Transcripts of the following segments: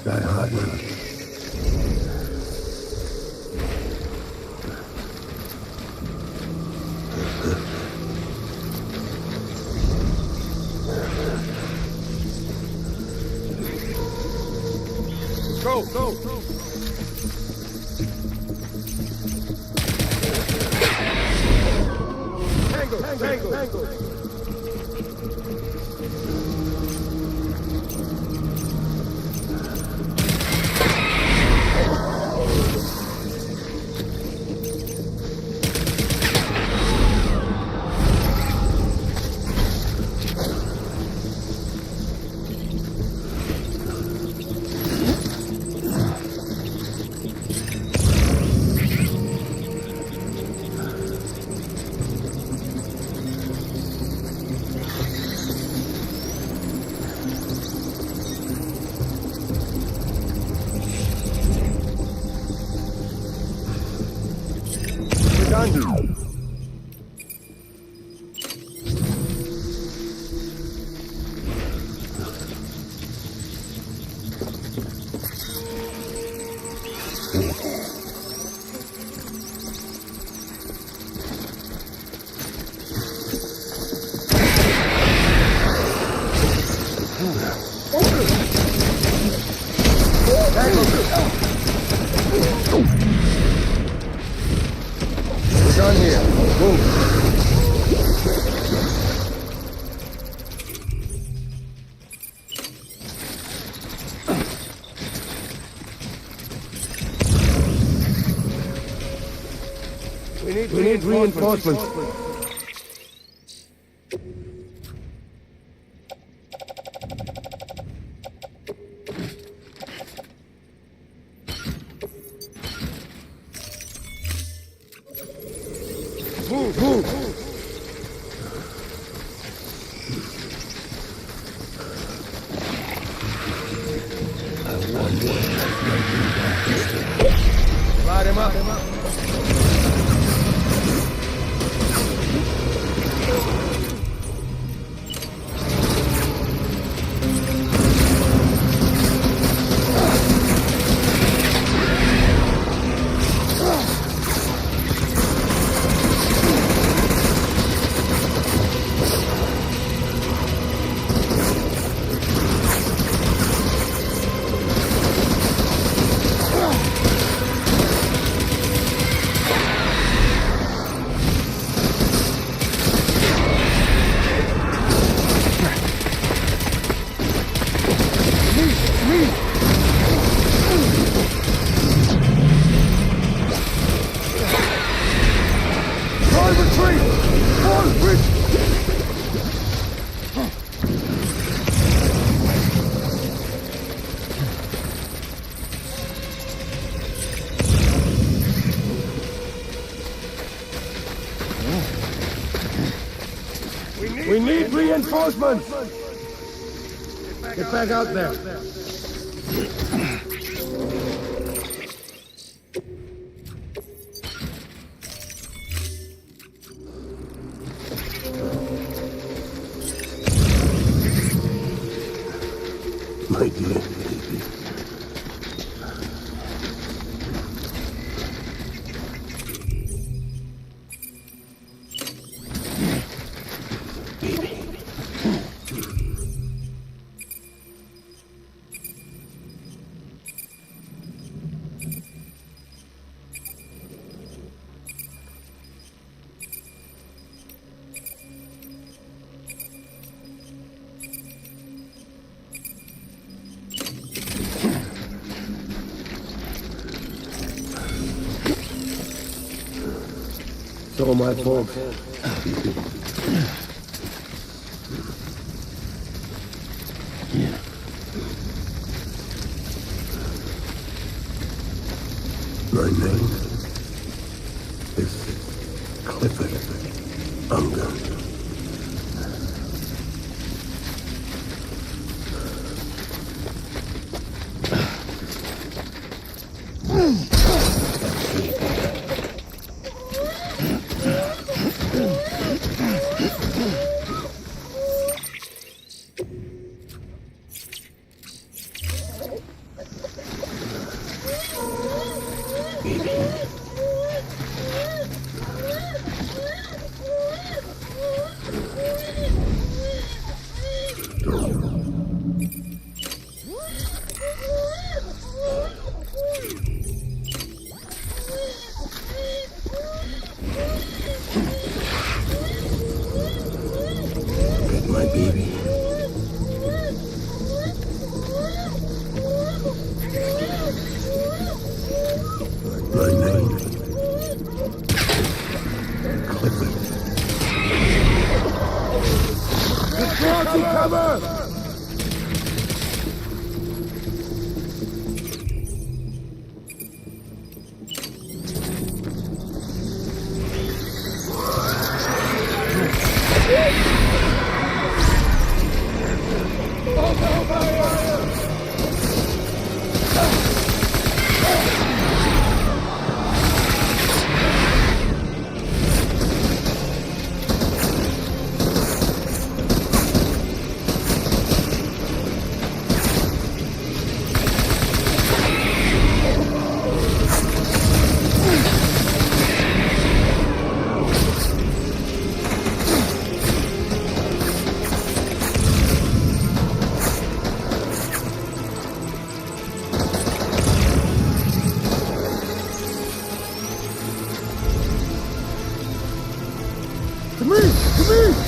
Sky high. Go! Tango! We're done here. Move. We need reinforcements. Move! Light him up. We need reinforcements! Get back out there. My dear baby. It's all my fault. My name is Clifford Unger. baby. My name? Clifford. Destroy cover! To me! To me!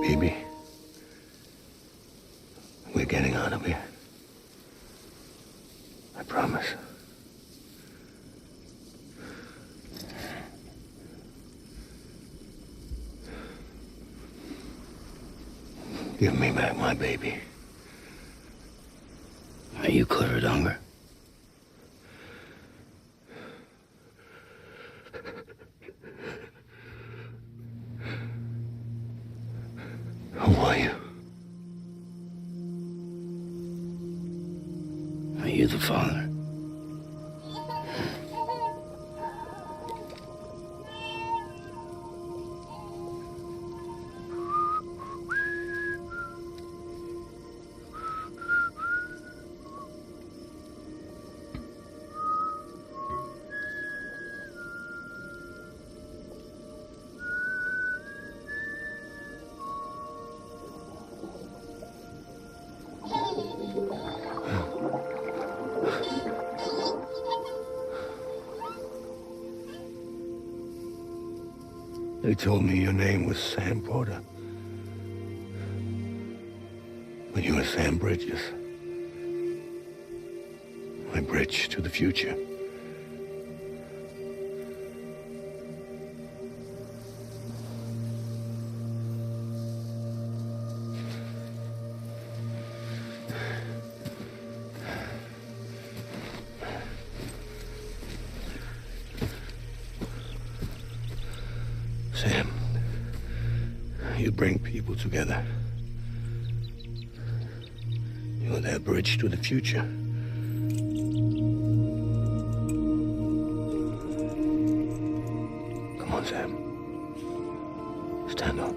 Baby, we're getting out of here. I promise. Give me back my baby. Are you Clifford Unger? Who are you? Are you the father? They told me your name was Sam Porter. But you were Sam Bridges. My bridge to the future. Sam, you bring people together. You're their bridge to the future. Come on, Sam. Stand up.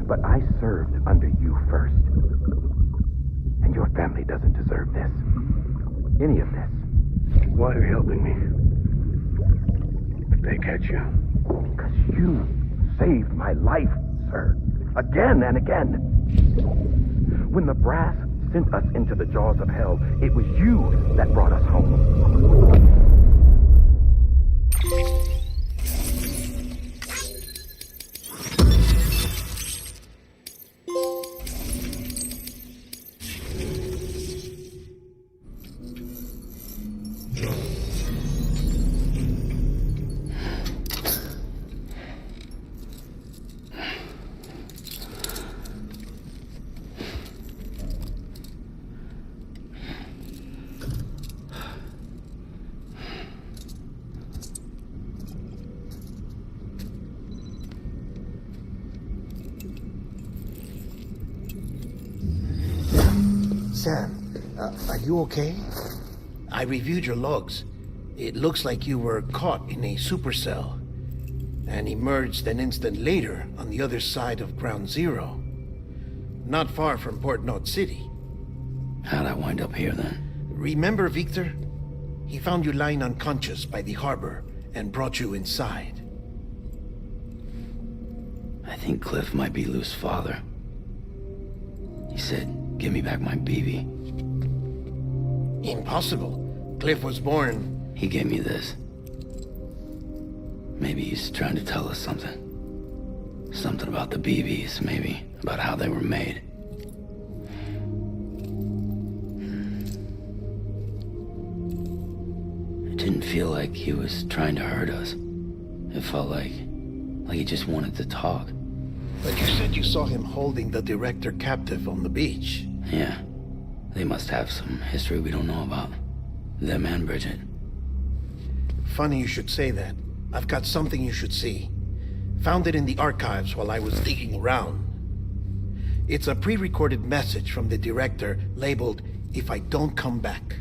But I served under you first. And your family doesn't deserve this. Any of this. Why are you helping me? If they catch you. Because you saved my life, sir. Again and again. When the brass sent us into the jaws of hell, it was you that brought us home. Sam, are you okay? I reviewed your logs. It looks like you were caught in a supercell and emerged an instant later on the other side of Ground Zero. Not far from Port Knot City. How'd I wind up here then? Remember Victor? He found you lying unconscious by the harbor and brought you inside. I think Cliff might be Lou's father. He said, give me back my BB. Impossible. Cliff was born... He gave me this. Maybe he's trying to tell us something. Something about the BBs, maybe. About how they were made. It didn't feel like he was trying to hurt us. It felt like he just wanted to talk. But you said you saw him holding the director captive on the beach. Yeah. They must have some history we don't know about. Them and Bridget. Funny you should say that. I've got something you should see. Found it in the archives while I was digging around. It's a pre-recorded message from the director labeled, "If I don't come back."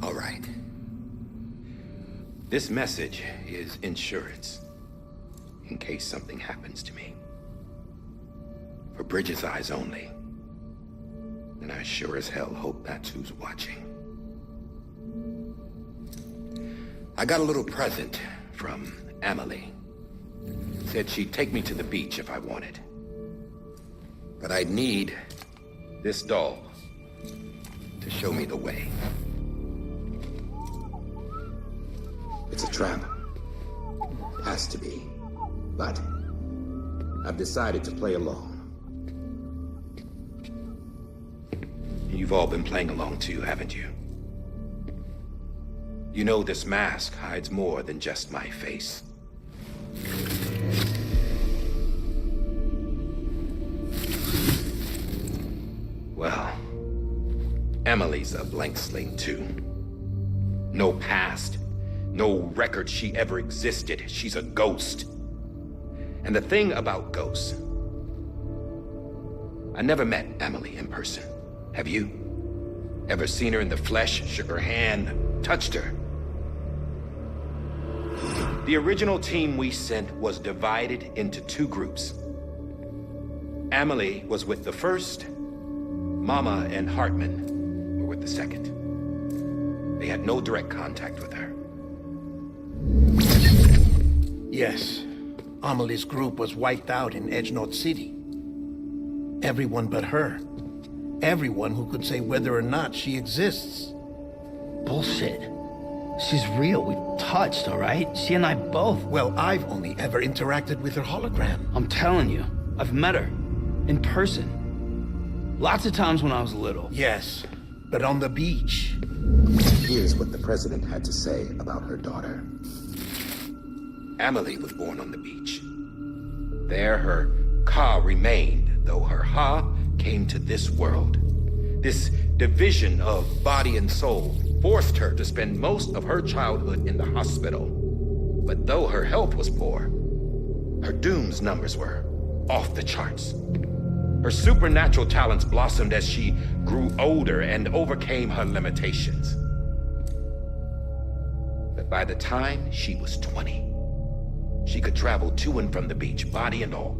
All right. This message is insurance, in case something happens to me. For Bridget's eyes only. And I sure as hell hope that's who's watching. I got a little present from Emily. Said she'd take me to the beach if I wanted. But I'd need this doll to show me the way. It's a trap. Has to be. But I've decided to play along. You've all been playing along too, haven't you? You know this mask hides more than just my face. Well, Emily's a blank slate too. No past. No record she ever existed. She's a ghost. And the thing about ghosts, I never met Emily in person. Have you? Ever seen her in the flesh, shook her hand, touched her? The original team we sent was divided into two groups. Emily was with the first. Mama and Hartman were with the second. They had no direct contact with her. Yes. Amelie's group was wiped out in Edge Knot City. Everyone but her. Everyone who could say whether or not she exists. Bullshit. She's real. We've touched, all right? She and I both. Well, I've only ever interacted with her hologram. I'm telling you, I've met her. In person. Lots of times when I was little. Yes, but on the beach. Here's what the president had to say about her daughter. Emily was born on the beach. There her Ka remained, though her Ha came to this world. This division of body and soul forced her to spend most of her childhood in the hospital. But though her health was poor, Her Doom's numbers were off the charts. Her supernatural talents blossomed as she grew older and overcame her limitations. But by the time she was 20, she could travel to and from the beach, body and all.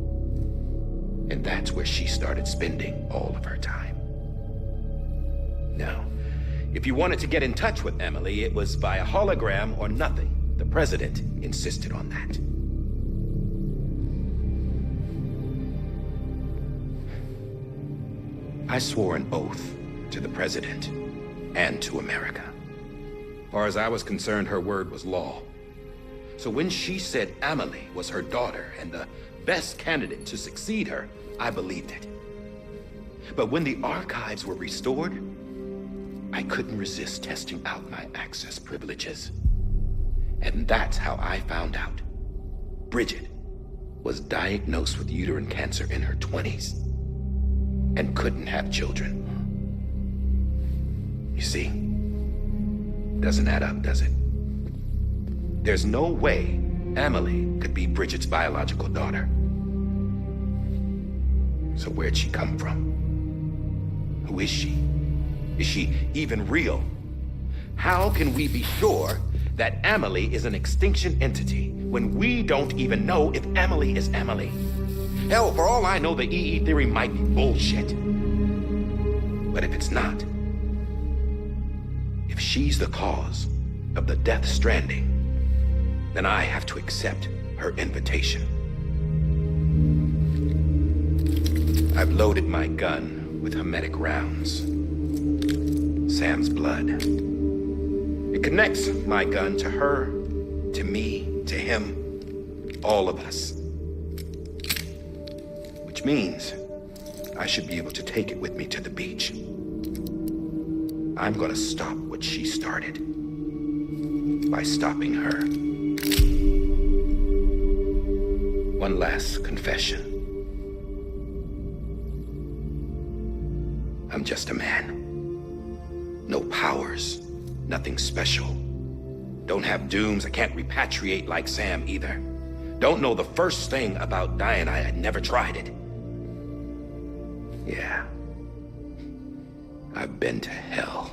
And that's where she started spending all of her time. Now, if you wanted to get in touch with Emily, it was via hologram or nothing. The president insisted on that. I swore an oath to the president and to America. As far as I was concerned, her word was law. So when she said Emily was her daughter and the best candidate to succeed her, I believed it. But when the archives were restored, I couldn't resist testing out my access privileges. And that's how I found out. Bridget was diagnosed with uterine cancer in her 20s and couldn't have children. You see, doesn't add up, does it? There's no way Emily could be Bridget's biological daughter. So where'd she come from? Who is she? Is she even real? How can we be sure that Emily is an Extinction entity when we don't even know if Emily is Emily? Hell, for all I know, the EE theory might be bullshit. But if it's not, if she's the cause of the Death Stranding, then I have to accept her invitation. I've loaded my gun with hermetic rounds. Sam's blood. It connects my gun to her, to me, to him, all of us. Which means I should be able to take it with me to the beach. I'm gonna stop what she started by stopping her. One last confession. I'm just a man. No powers, nothing special. Don't have dooms, I can't repatriate like Sam either. Don't know the first thing about dying, I had never tried it. Yeah. I've been to hell.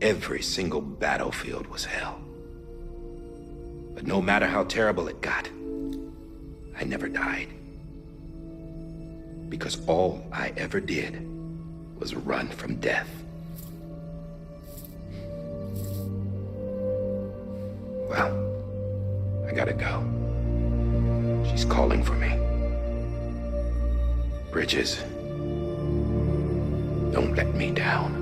Every single battlefield was hell. But no matter how terrible it got, I never died. Because all I ever did was run from death. Well, I gotta go. She's calling for me. Bridges, don't let me down.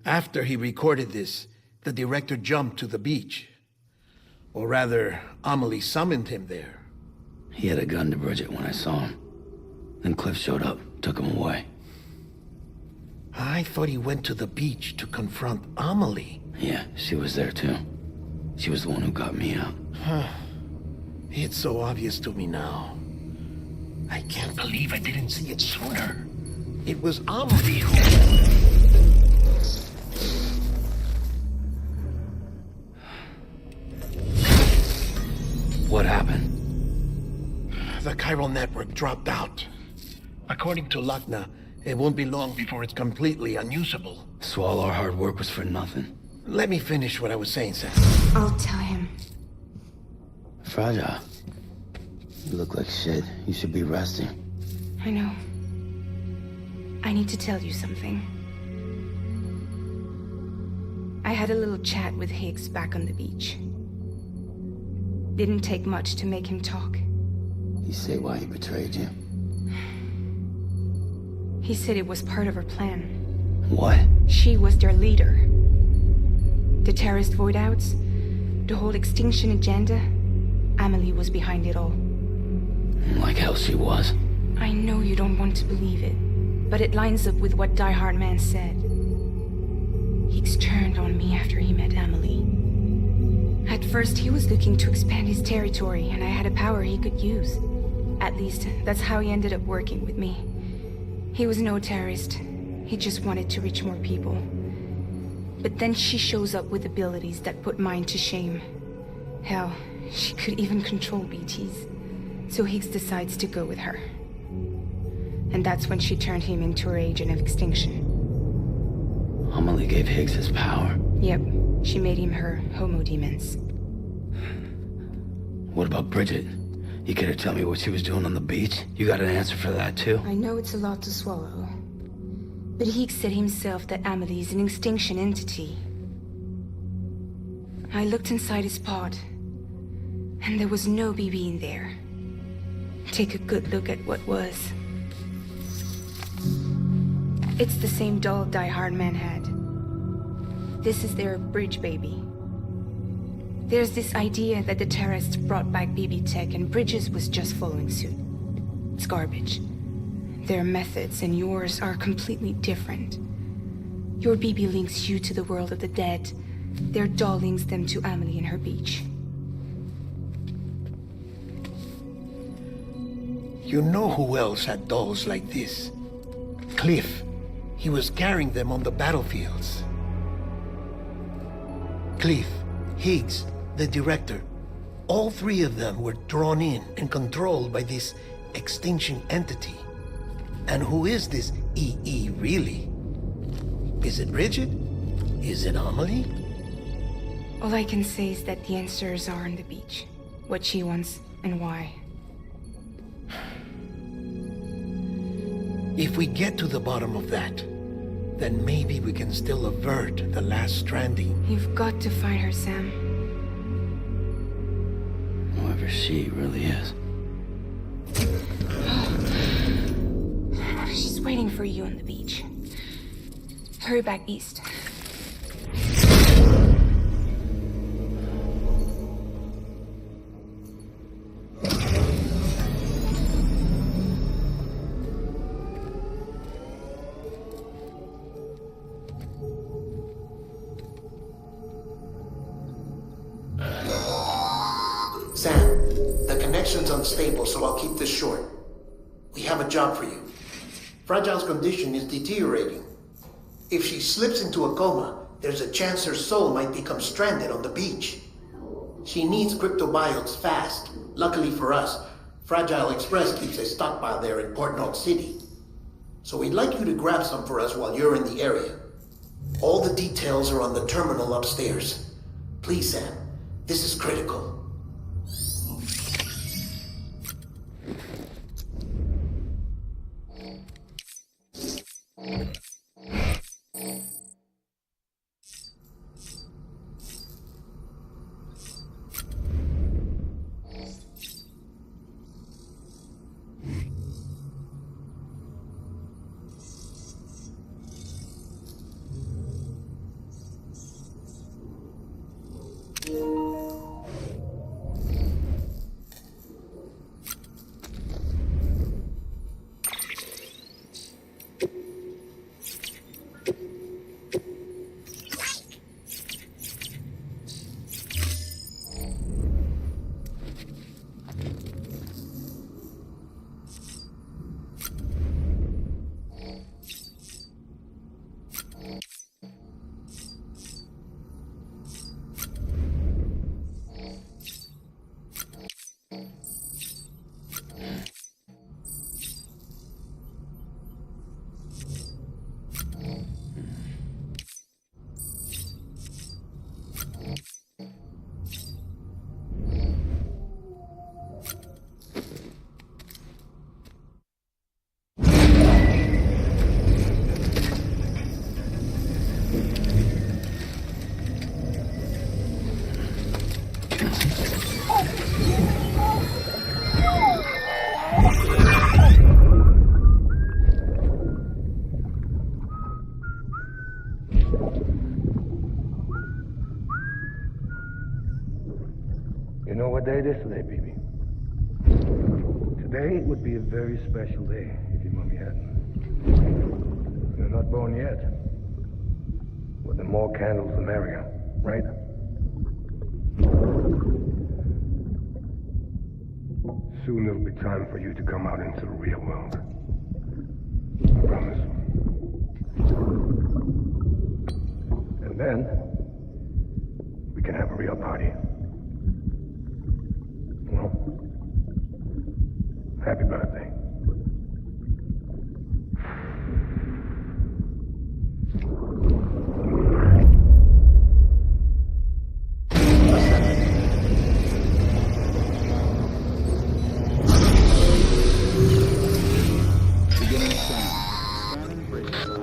After he recorded this, the director jumped to the beach. Or rather, Amelie summoned him there. He had a gun to Bridget when I saw him. Then Cliff showed up, took him away. I thought he went to the beach to confront Amelie. Yeah, she was there too. She was the one who got me out. It's so obvious to me now. I can't believe I didn't see it sooner. It was Amelie who... What happened? The chiral network dropped out. According to Lachna, it won't be long before it's completely unusable. So all our hard work was for nothing. Let me finish what I was saying, Sam. I'll tell him. Fragile. You look like shit. You should be resting. I know. I need to tell you something. I had a little chat with Higgs back on the beach. Didn't take much to make him talk. You say why he betrayed you? He said it was part of her plan. What? She was their leader. The terrorist void-outs, the whole Extinction agenda, Amelie was behind it all. Like hell she was. I know you don't want to believe it, but it lines up with what Die Hard Man said. Higgs turned on me after he met Amelie. At first, he was looking to expand his territory, and I had a power he could use. At least, that's how he ended up working with me. He was no terrorist, He just wanted to reach more people. But then she shows up with abilities that put mine to shame. Hell, she could even control BTs. So Higgs decides to go with her. And that's when she turned him into her agent of Extinction. Amelie gave Higgs his power. Yep, she made him her homo demons. What about Bridget? You care to tell me what she was doing on the beach? You got an answer for that, too? I know it's a lot to swallow. But Higgs said himself that Amelie is an Extinction entity. I looked inside his pod, and there was no BB in there. Take a good look at what was. It's the same doll Die Hard Man had. This is their bridge baby. There's this idea that the terrorists brought back BB tech and Bridges was just following suit. It's garbage. Their methods and yours are completely different. Your BB links you to the world of the dead. Their doll links them to Amelie and her beach. You know who else had dolls like this? Cliff. He was carrying them on the battlefields. Cliff, Higgs, the director. All three of them were drawn in and controlled by this Extinction entity. And who is this EE really? Is it Bridget? Is it Amelie? All I can say is that the answers are on the beach. What she wants and why. If we get to the bottom of that, then maybe we can still avert the last stranding. You've got to find her, Sam. Whoever she really is. She's waiting for you on the beach. Hurry back east. Sam, the connection's unstable, so I'll keep this short. We have a job for you. Fragile's condition is deteriorating. If she slips into a coma, there's a chance her soul might become stranded on the beach. She needs cryptobiotes fast. Luckily for us, Fragile Express keeps a stockpile there in Port North City. So we'd like you to grab some for us while you're in the area. All the details are on the terminal upstairs. Please, Sam, this is critical. You know what day it is today, BB? Today would be a very special day if your mommy hadn't. You're not born yet. Well, the more candles, the merrier, right? Soon it'll be time for you to come out into the real world. I promise. then, we can have a real party. Well, happy birthday.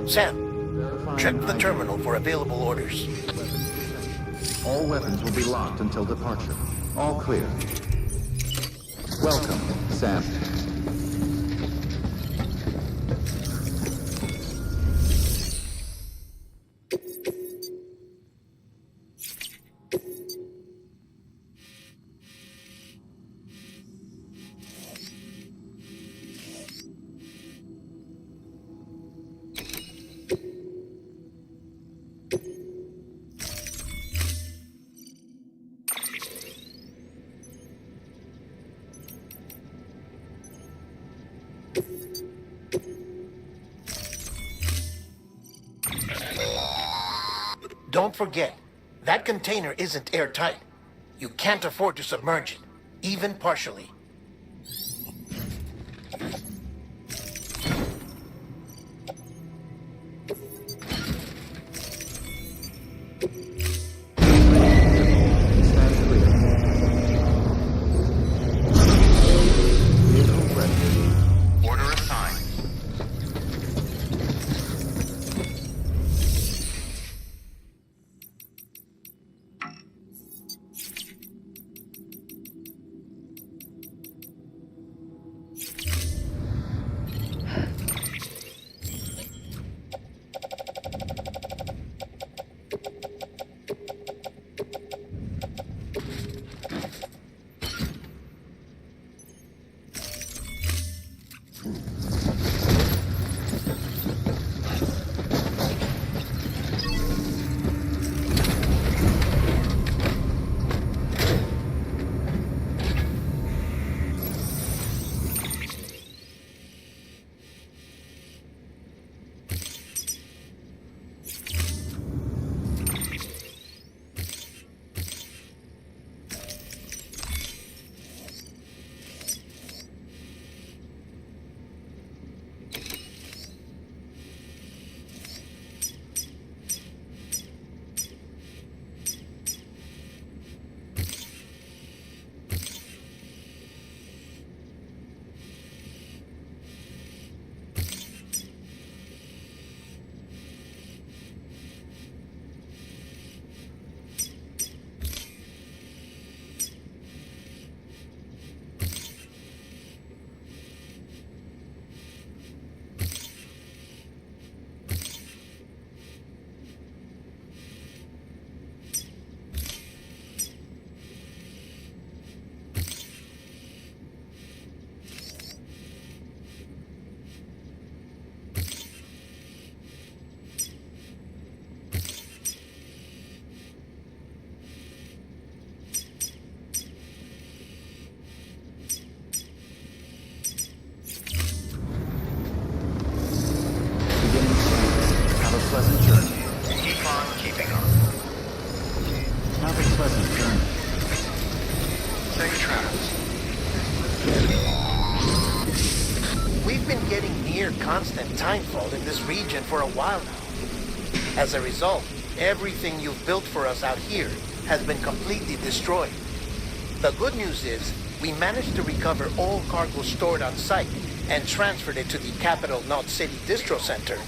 Sam, check the terminal for available orders. All weapons will be locked until departure. All clear. Welcome, Sam. Don't forget, that container isn't airtight. You can't afford to submerge it, even partially. Stand clear. Vehicle ready. Order assigned. Pleasant journey. Keep on keeping on. Have a pleasant journey. Safe travels. We've been getting near constant timefall in this region for a while now. As a result, everything you've built for us out here has been completely destroyed. The good news is, we managed to recover all cargo stored on site and transferred it to the Capital Knot City Distro Center.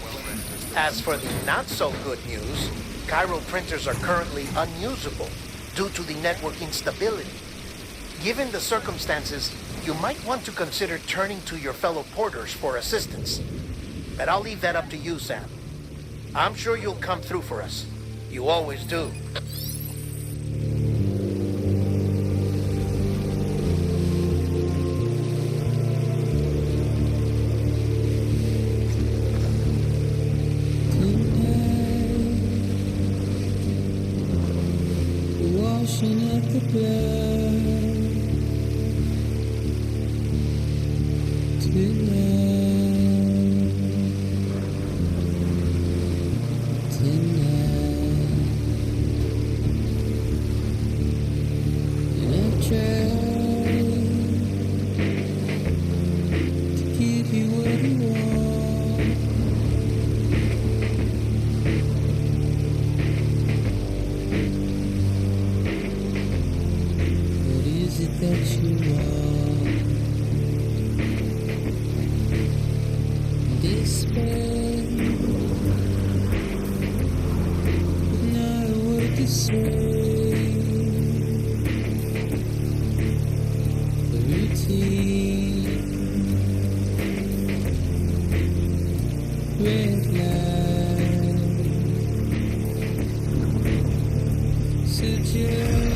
As for the not-so-good news, Cairo printers are currently unusable due to the network instability. Given the circumstances, you might want to consider turning to your fellow porters for assistance. But I'll leave that up to you, Sam. I'm sure you'll come through for us. You always do. Washing up the blood tonight. despair. But not a word to say. The routine, red light, suggest.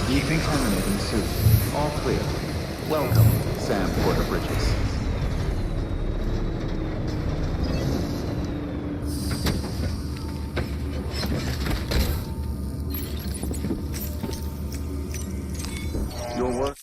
Decontaminating suit. All clear. Welcome, Sam Porter Bridges. Your work.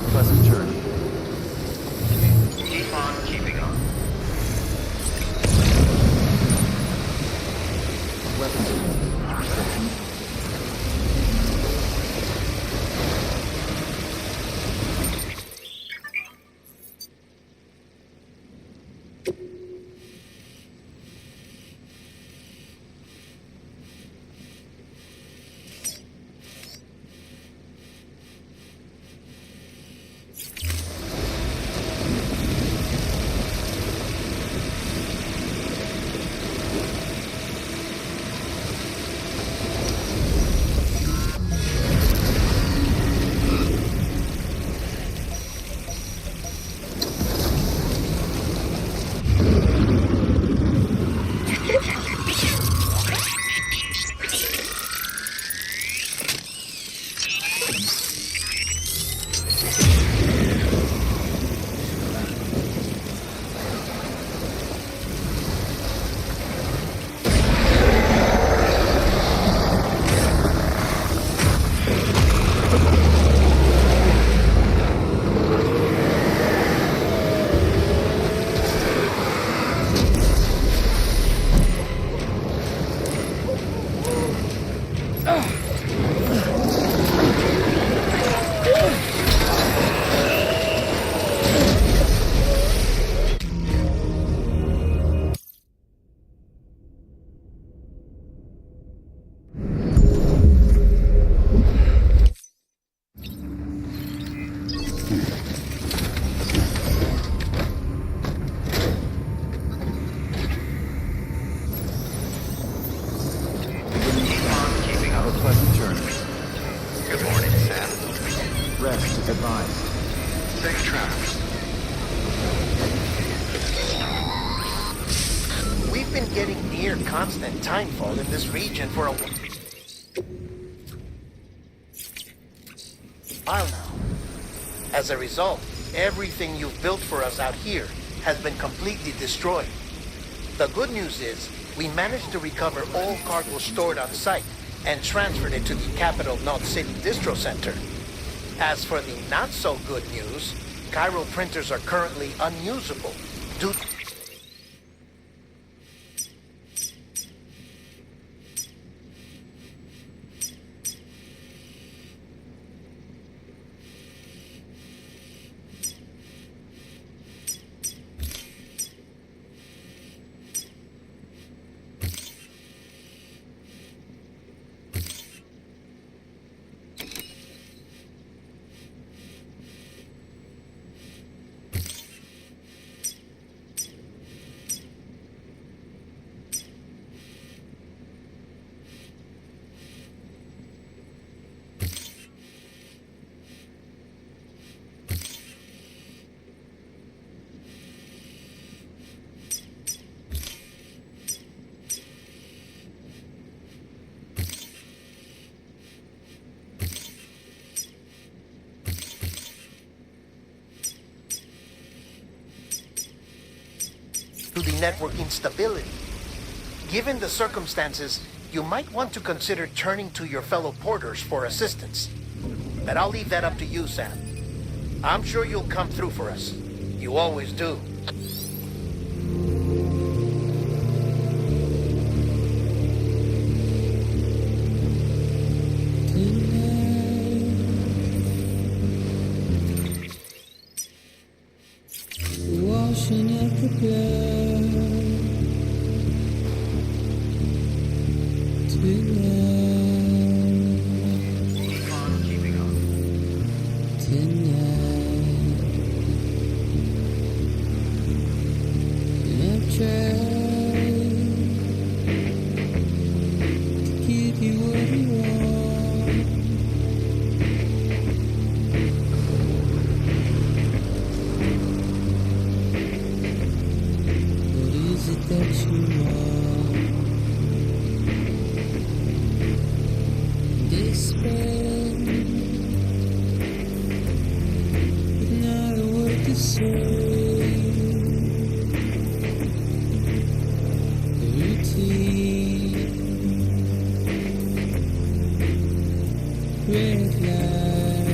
a pleasant journey. Keep on keeping on. Weapons section. Timefall in this region for a while now. As a result, everything you've built for us out here has been completely destroyed. The good news is, we managed to recover all cargo stored on site and transferred it to the capital Knot City Distro Center. As for the not-so-good news, Chiral printers are currently unusable due to the network instability. Given the circumstances, you might want to consider turning to your fellow porters for assistance. But I'll leave that up to you, Sam. I'm sure you'll come through for us. You always do. Washing at the blood tonight. Keep on keeping on. Tonight. And I've tried to give you what you want. What is it that you want? Despair, but not a word to say. The routine, red light,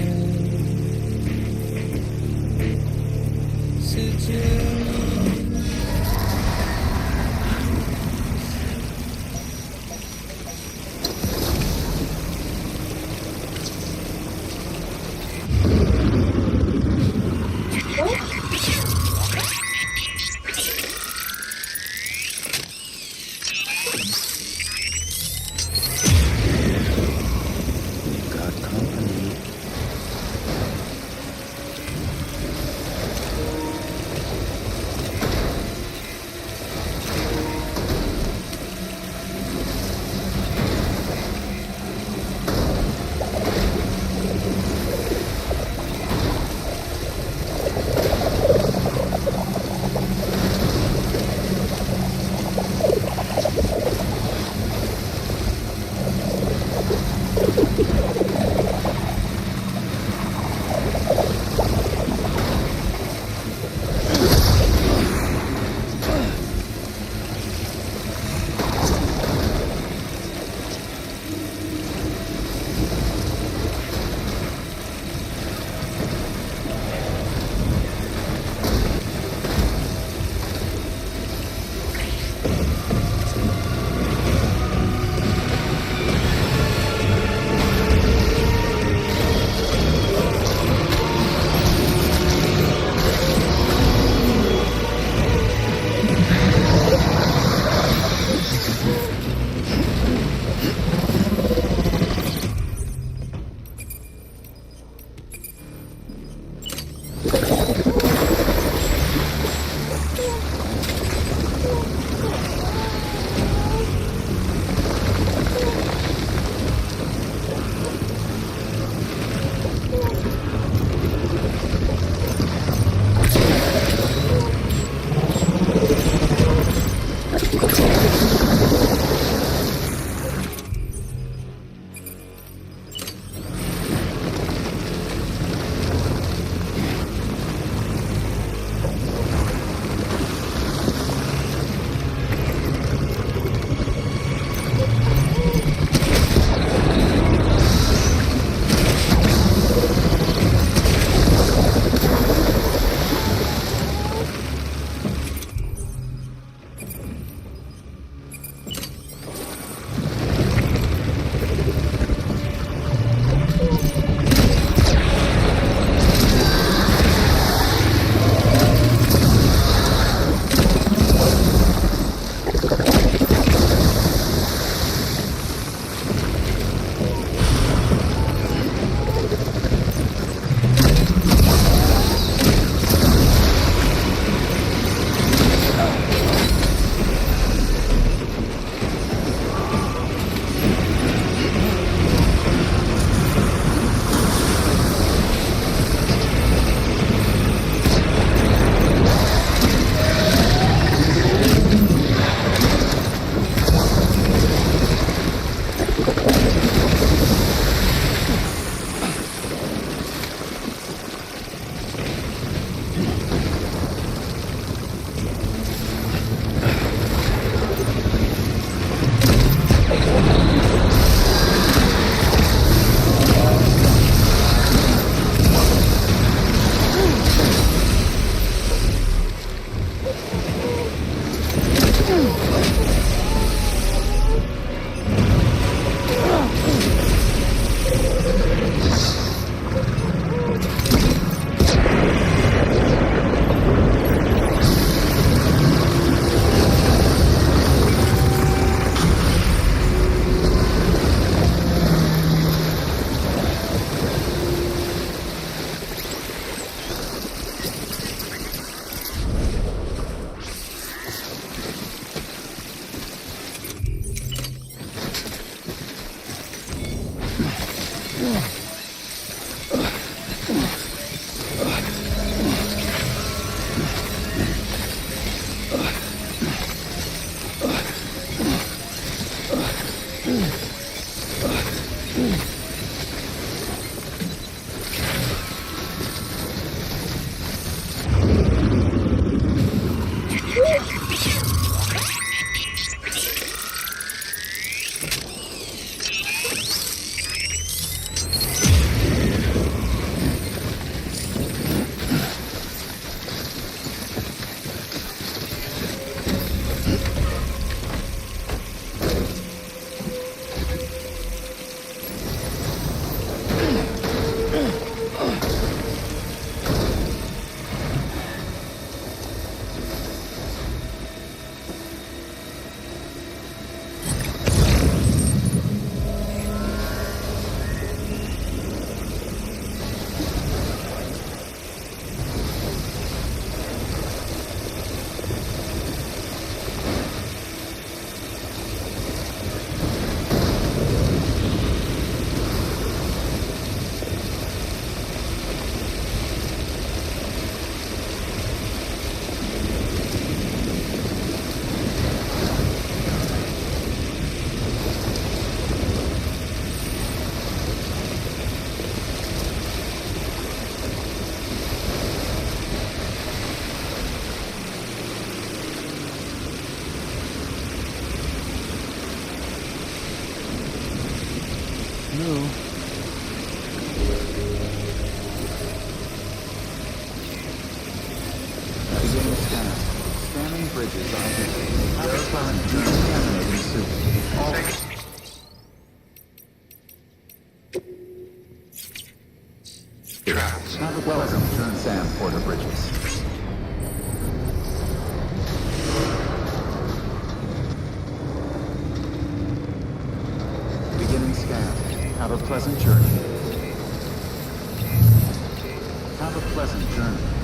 Welcome to Sam Porter Bridges. Beginning scan. Have a pleasant journey. Have a pleasant journey.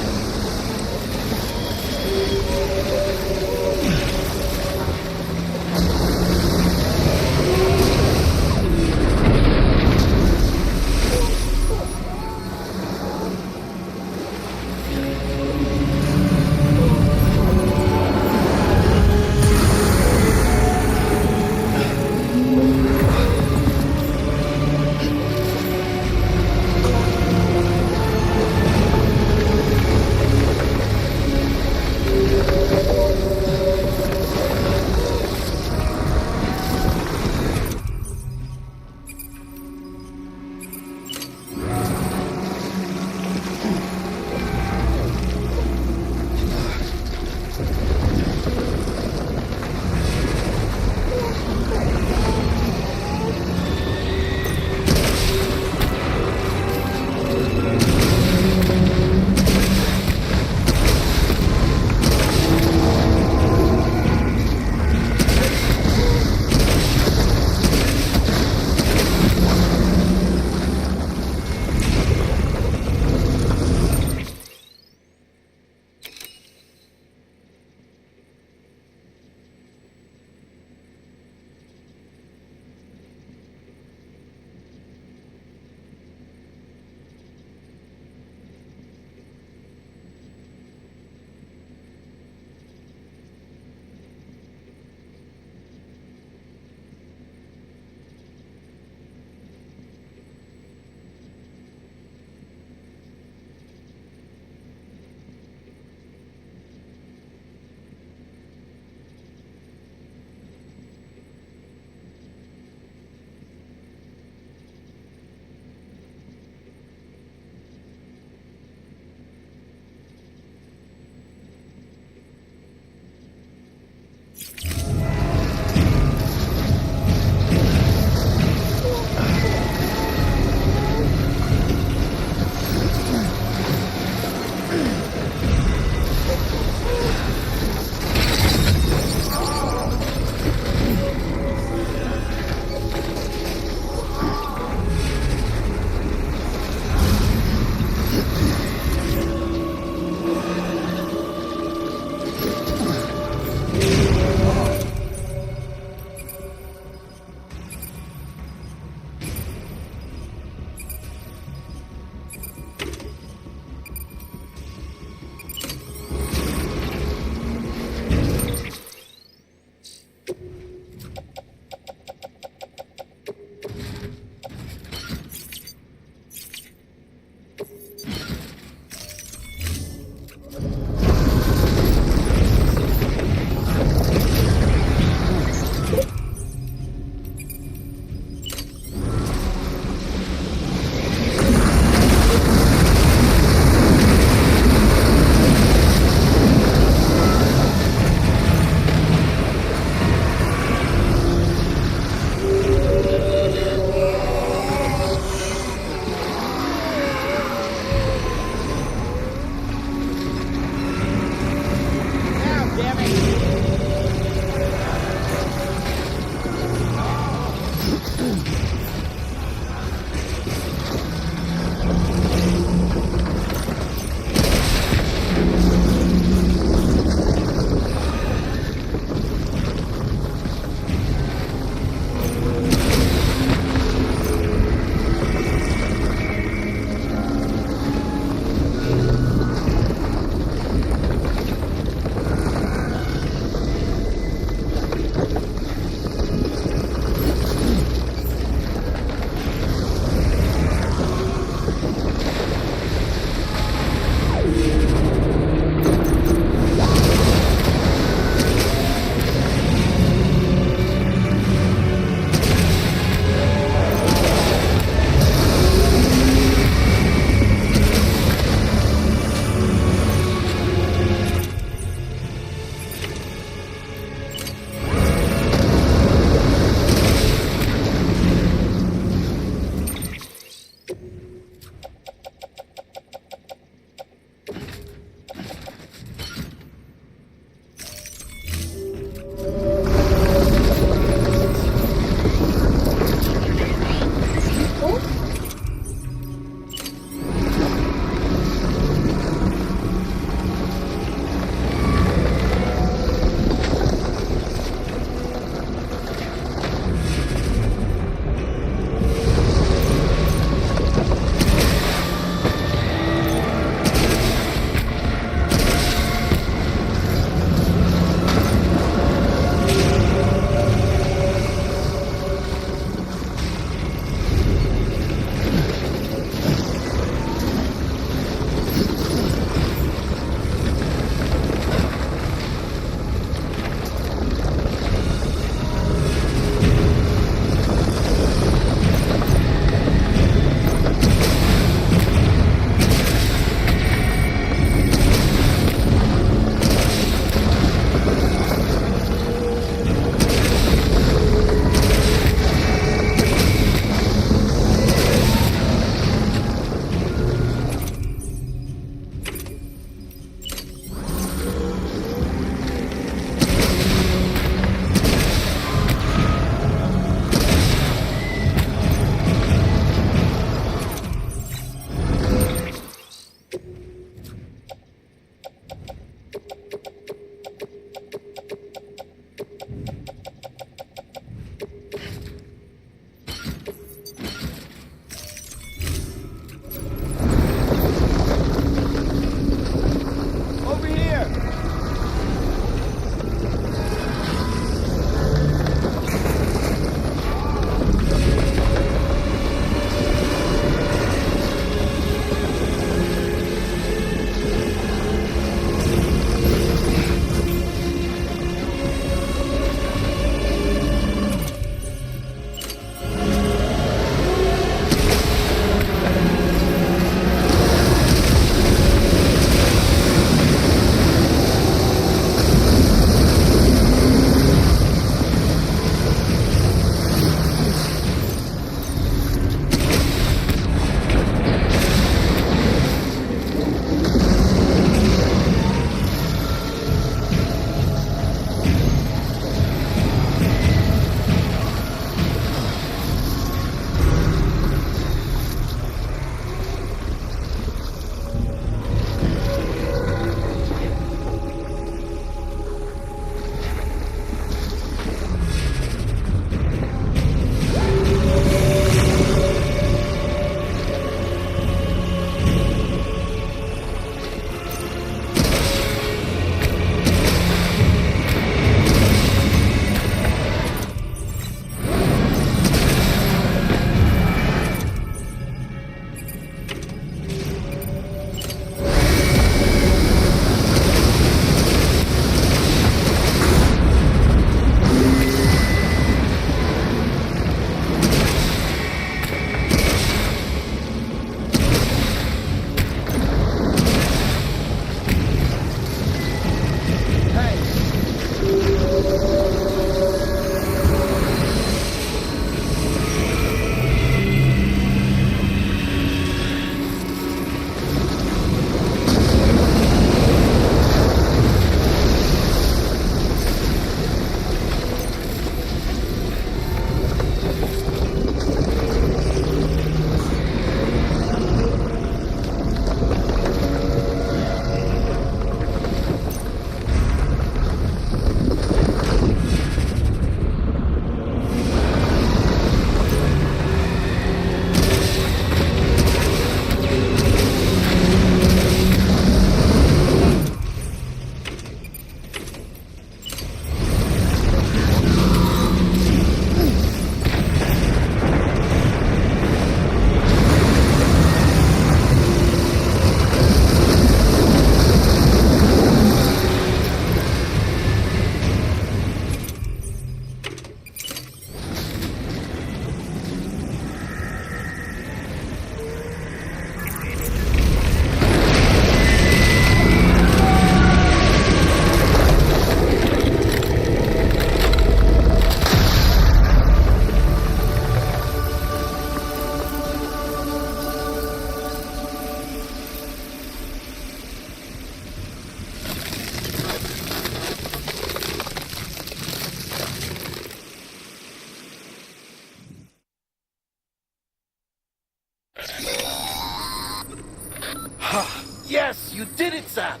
Yes, you did it, Sam!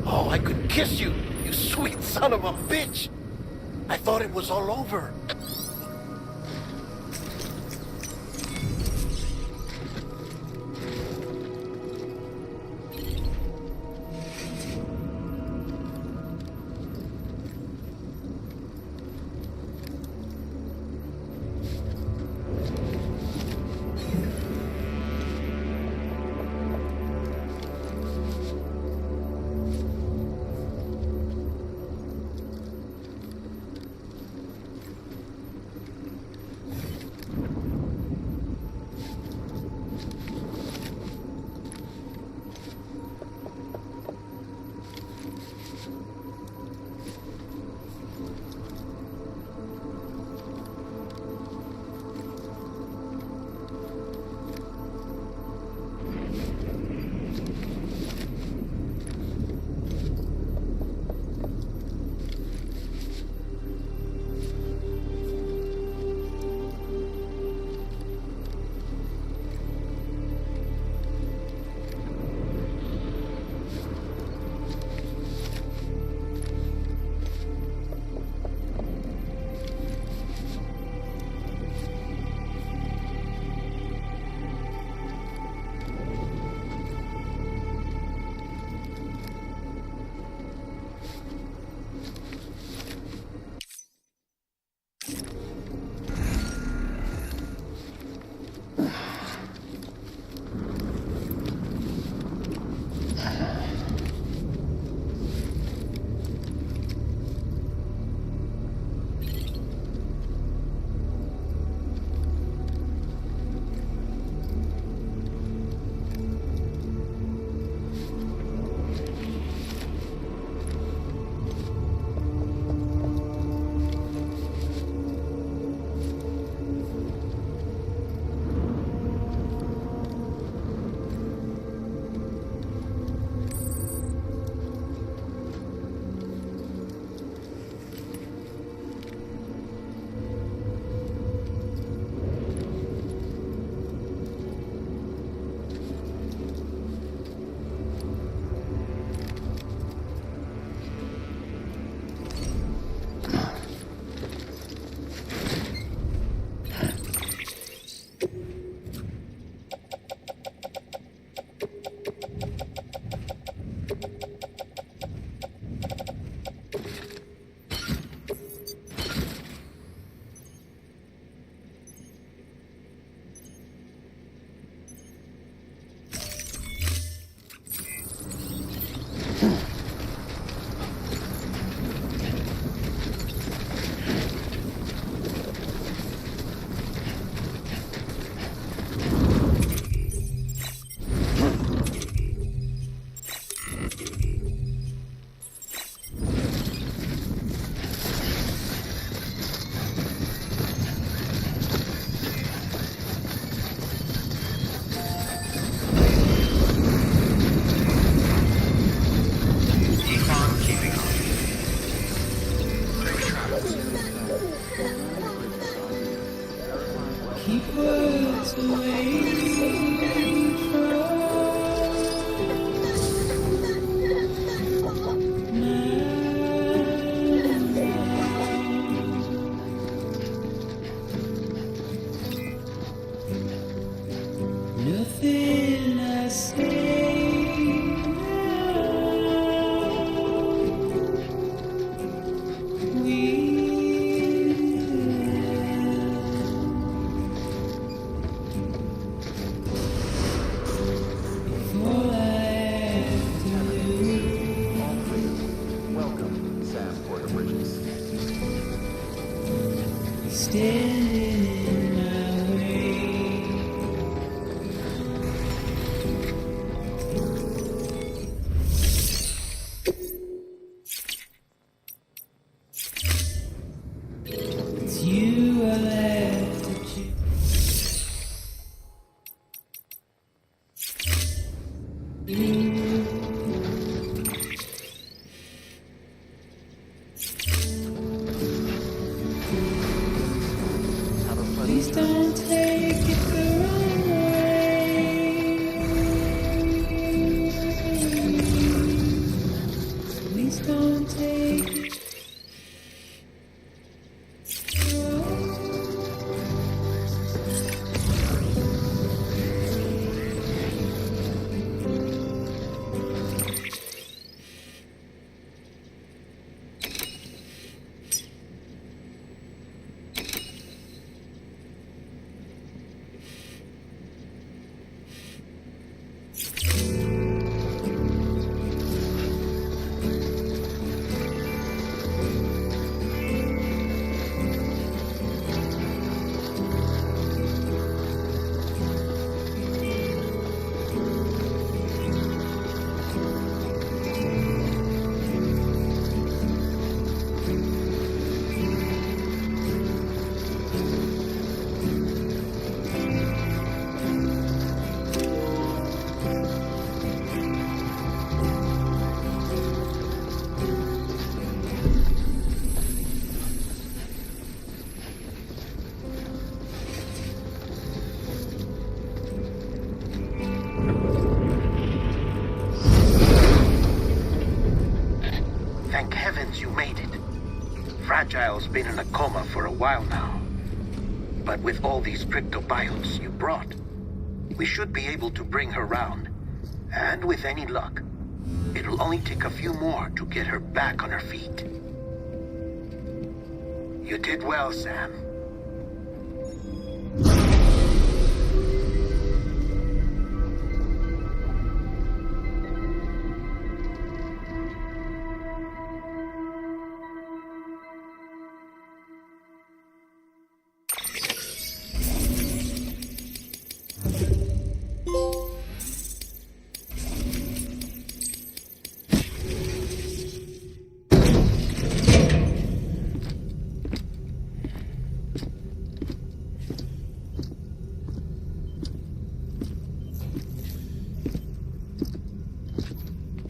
Oh, I could kiss you, you sweet son of a bitch! I thought it was all over. Please don't take it the wrong way. Fragil's been in a coma for a while now. But with all these cryptobiotes you brought, we should be able to bring her round. And with any luck, it'll only take a few more to get her back on her feet. You did well, Sam.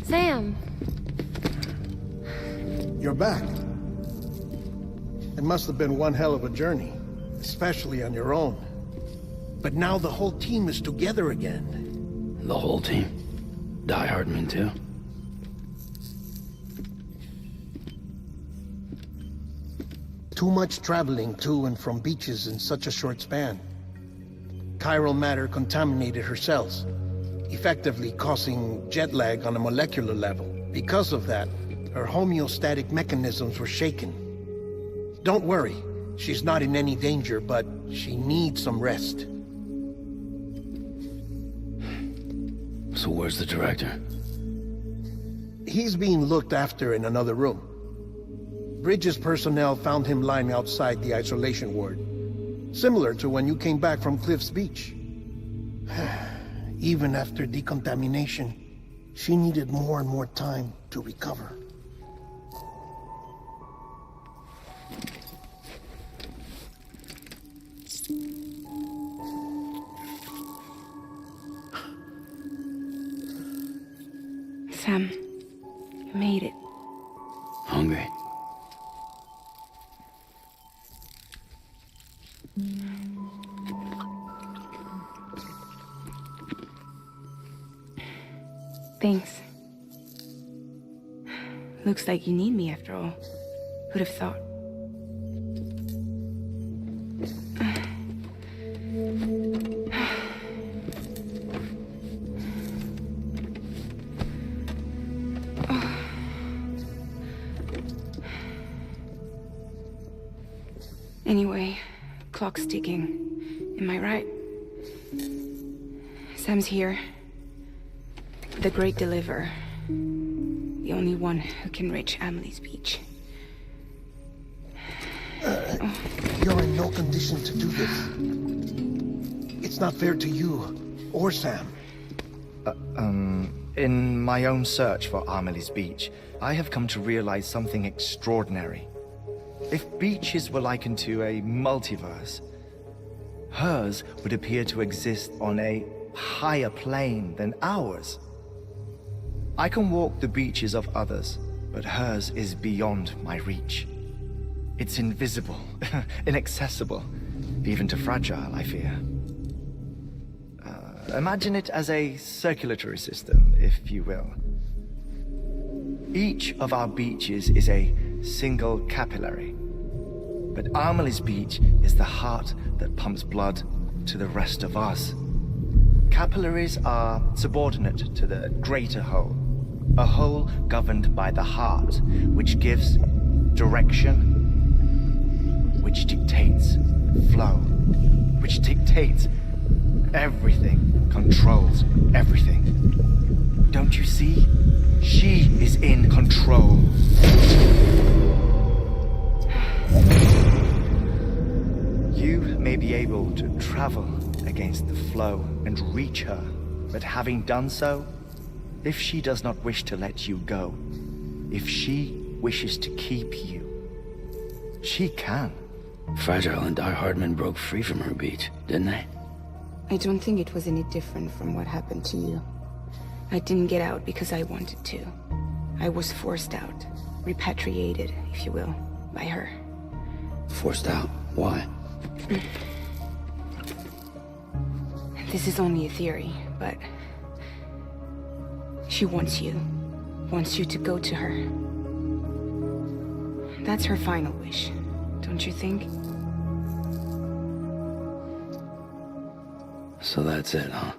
Sam! You're back. It must have been one hell of a journey, especially on your own. But now the whole team is together again. The whole team? Die Hardman too? Too much traveling to and from beaches in such a short span. Chiral matter contaminated her cells, effectively causing jet lag on a molecular level. Because of that, her homeostatic mechanisms were shaken. Don't worry, she's not in any danger, but she needs some rest. So where's the director? He's being looked after in another room. Bridges personnel found him lying outside the isolation ward. Similar to when you came back from Cliff's Beach. Even after decontamination, she needed more and more time to recover. Sam, you made it. Hungry? Thanks. Looks like you need me after all. Who'd have thought? Anyway, clock's ticking. Am I right? Sam's here. The Great Deliverer. The only one who can reach Amelie's Beach. You're in no condition to do this. It's not fair to you or Sam. In my own search for Amelie's Beach, I have come to realize something extraordinary. If beaches were likened to a multiverse, hers would appear to exist on a higher plane than ours. I can walk the beaches of others, but hers is beyond my reach. It's invisible, inaccessible, even to Fragile, I fear. Imagine it as a circulatory system, if you will. Each of our beaches is a single capillary, but Amelie's Beach is the heart that pumps blood to the rest of us. Capillaries are subordinate to the greater whole, a whole governed by the heart, which gives direction, which dictates flow, which dictates everything, controls everything. Don't you see? She is in control. You may be able to travel against the flow and reach her, but having done so, if she does not wish to let you go, if she wishes to keep you, she can. Fragile and Die Hardman broke free from her beach, didn't they? I don't think it was any different from what happened to you. I didn't get out because I wanted to. I was forced out. Repatriated, if you will, by her. Forced out? Why? This is only a theory, but... she wants you. Wants you to go to her. That's her final wish. don't you think? So that's it, huh?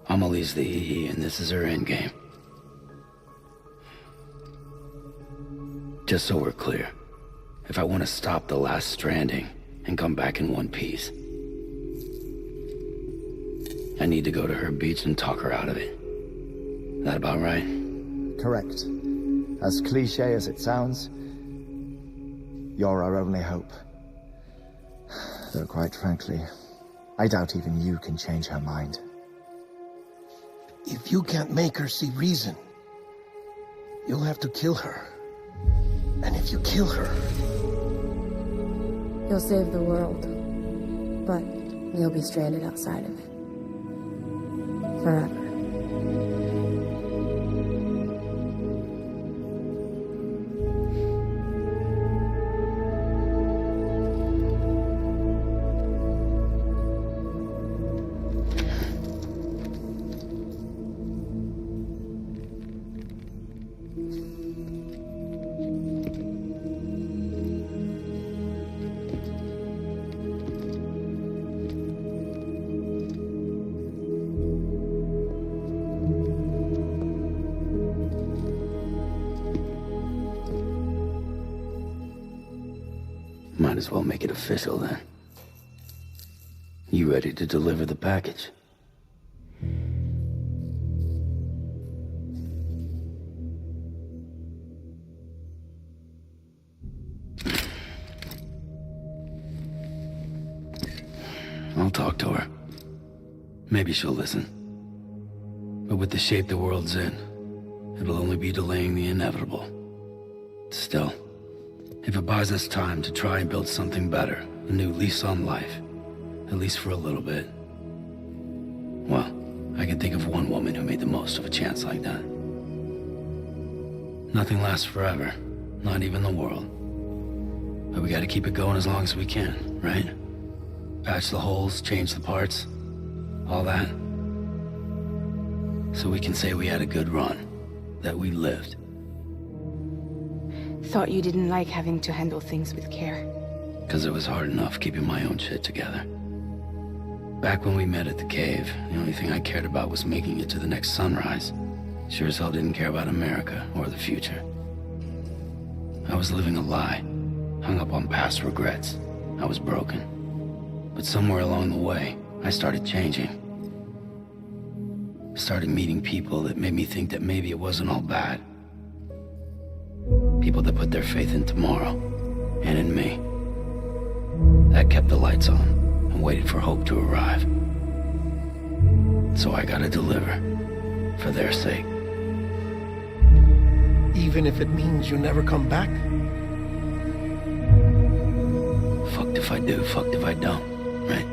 Amelie's the EE, and this is her endgame. Just so we're clear, if I want to stop the last Stranding and come back in one piece, I need to go to her beach and talk her out of it. That about right? Correct. As cliche as it sounds, you're our only hope. Though quite frankly, I doubt even you can change her mind. If you can't make her see reason, you'll have to kill her. And if you kill her... You'll save the world, but you'll be stranded outside of it. Forever. Might as well make it official then. You ready to deliver the package? I'll talk to her. Maybe she'll listen. But with the shape the world's in, it'll only be delaying the inevitable. Still, if it buys us time to try and build something better, a new lease on life, at least for a little bit, well, I can think of one woman who made the most of a chance like that. Nothing lasts forever, not even the world. But we gotta keep it going as long as we can, right? Patch the holes, change the parts, all that. So we can say we had a good run, that we lived. Thought you didn't like having to handle things with care. Because it was hard enough keeping my own shit together. Back when we met at the cave, the only thing I cared about was making it to the next sunrise. Sure as hell didn't care about America or the future. I was living a lie, hung up on past regrets. I was broken. But somewhere along the way, I started changing. Started meeting people that made me think that maybe it wasn't all bad. People that put their faith in tomorrow, and in me. That kept the lights on, and waited for hope to arrive. So I gotta deliver, for their sake. Even if it means you never come back? Fucked if I do, fucked if I don't, right?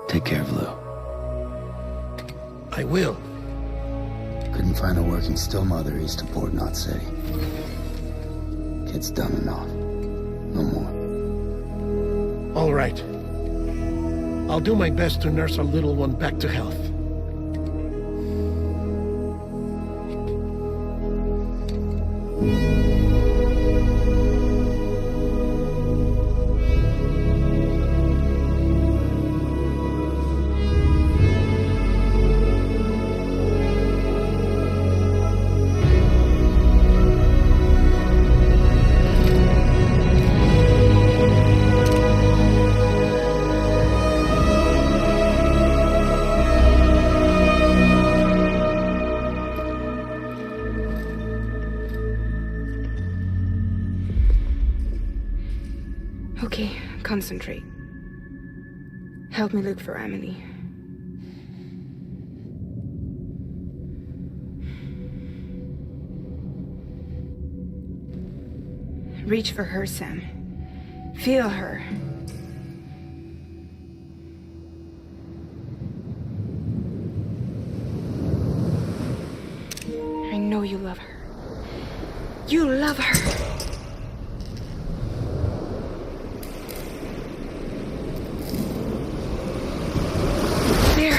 Take care of Lou. I will. Couldn't find a working still mother east of Port Knot City. Kid's done and off. No more. All right. I'll do my best to nurse our little one back to health. Okay, concentrate. Help me look for Emily. Reach for her, Sam. Feel her. I know you love her. You love her! There.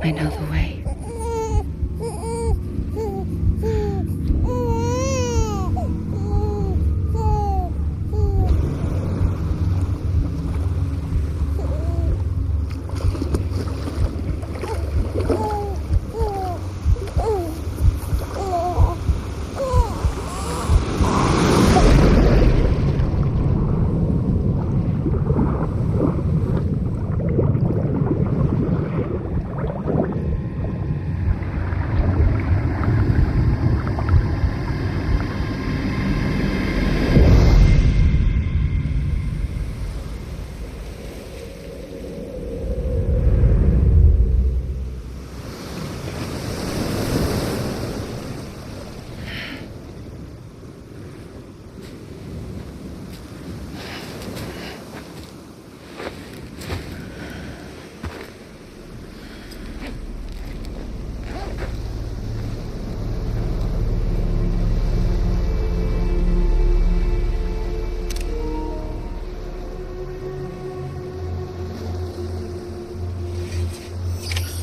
I know the way.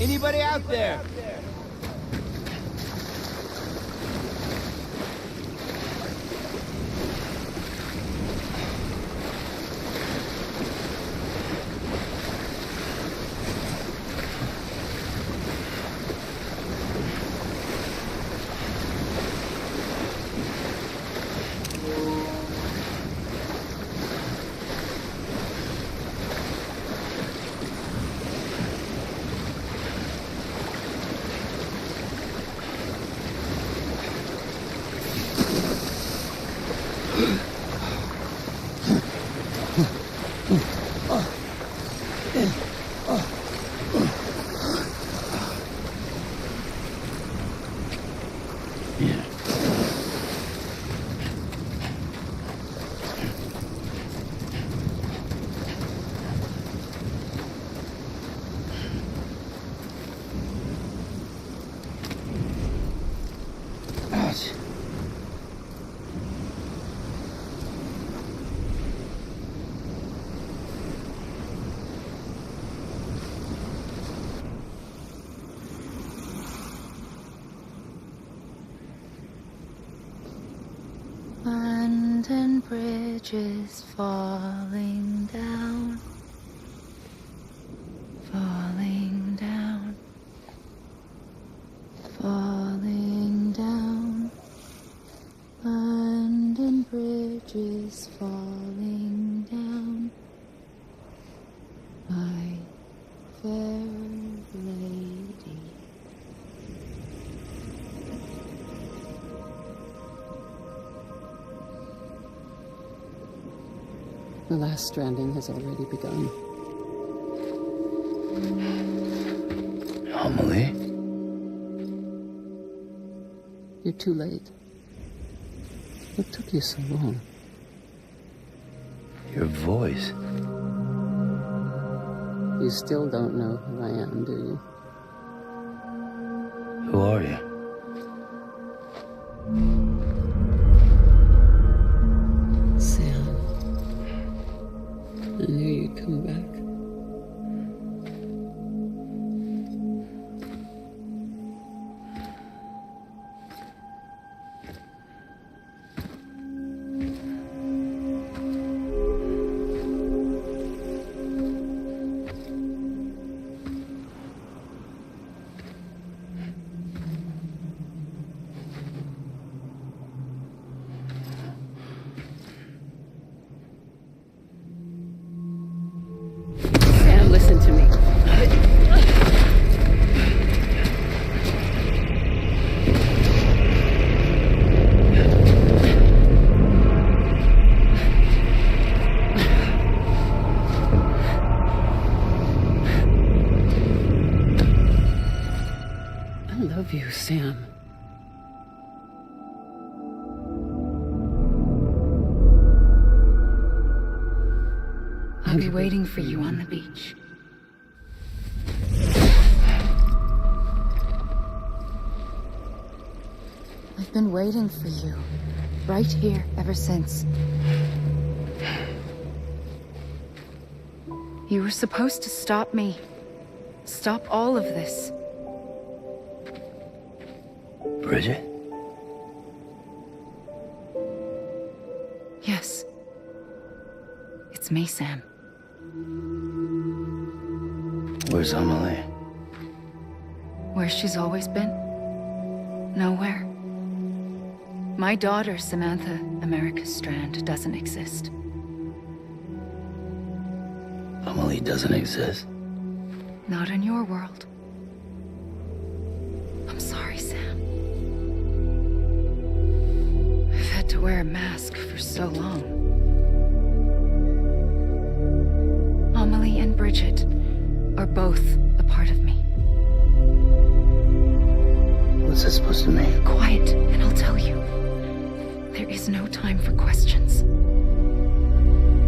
Anybody out there? London Bridge is falling down, falling down, falling down. London Bridge is falling down, my fair lady. The last stranding has already begun. Amelie? You're too late. What took you so long? Your voice. You still don't know who I am, do you? Who are you? Sam. I knew you'd come back. Listen to me. I love you, Sam. I'll be waiting for you on the beach. I've been waiting for you, right here, ever since. You were supposed to stop me. Stop all of this. Bridget? Yes. It's me, Sam. Where's Amelie? Where she's always been. Nowhere. My daughter, Samantha America Strand, doesn't exist. Amelie doesn't exist? Not in your world. I'm sorry, Sam. I've had to wear a mask for so long. Amelie and Bridget are both a part of me. What's this supposed to mean? Quiet, and I'll tell you. There is no time for questions.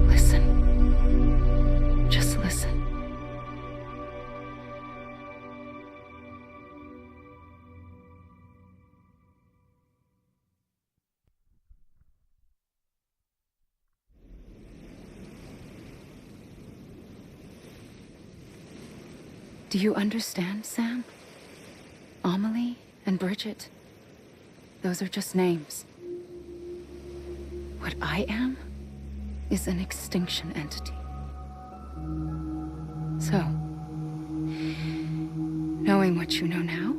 Listen. Just listen. Do you understand, Sam? Amelie and Bridget, those are just names. What I am is an extinction entity. So, knowing what you know now,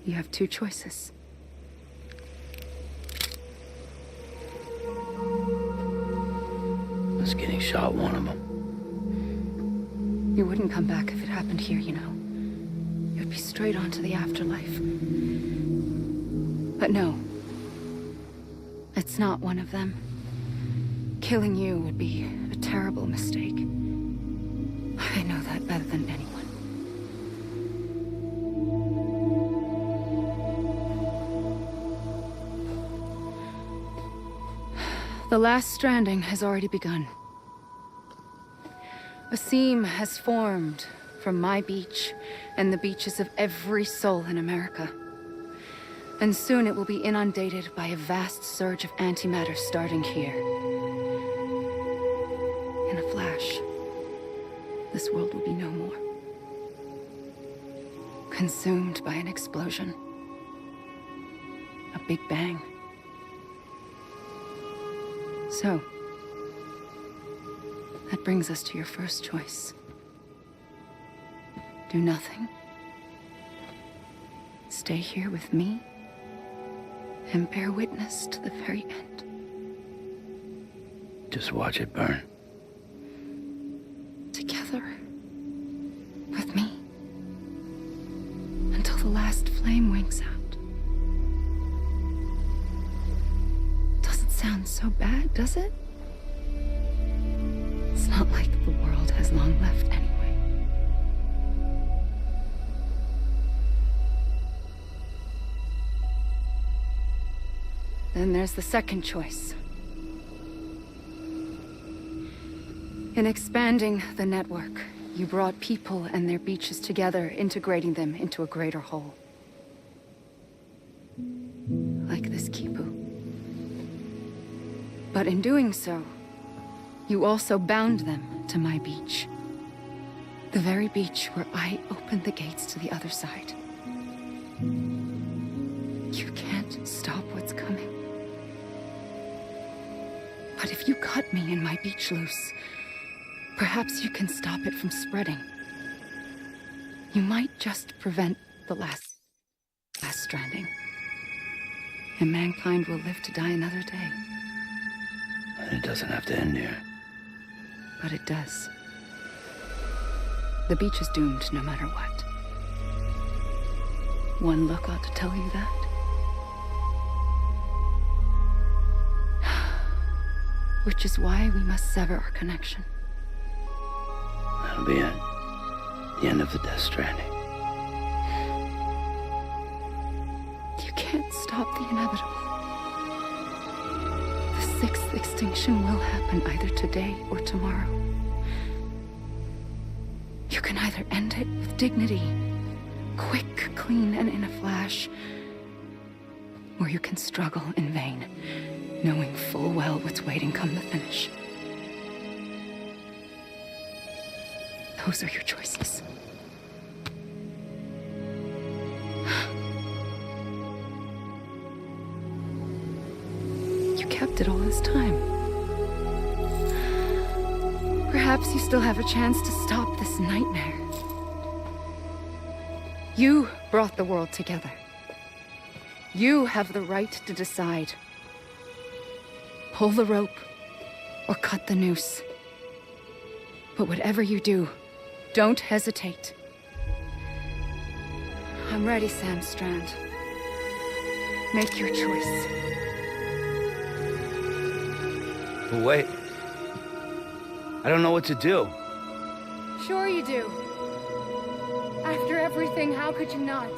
you have two choices. Was getting shot one of them. You wouldn't come back if it happened here, you know. You'd be straight on to the afterlife. But no. It's not one of them. Killing you would be a terrible mistake. I know that better than anyone. The last stranding has already begun. A seam has formed from my beach and the beaches of every soul in America. And soon it will be inundated by a vast surge of antimatter starting here. In a flash, this world will be no more. Consumed by an explosion. A big bang. So, that brings us to your first choice. Do nothing. Stay here with me and bear witness to the very end. Just watch it burn. Together. With me. Until the last flame winks out. Doesn't sound so bad, does it? It's not like the world has long left anyway. Then there's the second choice. In expanding the network, you brought people and their beaches together, integrating them into a greater whole. Like this Kipu. But in doing so, you also bound them to my beach. The very beach where I opened the gates to the other side. You can't stop what's coming. But if you cut me and my beach loose, perhaps you can stop it from spreading. You might just prevent the last stranding. And mankind will live to die another day. And it doesn't have to end here. But it does. The beach is doomed no matter what. One look ought to tell you that. Which is why we must sever our connection. That'll be it. The end of the Death Stranding. You can't stop the inevitable. The sixth extinction will happen either today or tomorrow. You can either end it with dignity, quick, clean, and in a flash, or you can struggle in vain, knowing full well what's waiting come the finish. Those are your choices. last time. Perhaps you still have a chance to stop this nightmare. You brought the world together. You have the right to decide. Pull the rope, or cut the noose. But whatever you do, don't hesitate. I'm ready, Sam Strand. Make your choice. But wait. I don't know what to do. Sure you do. After everything, how could you not?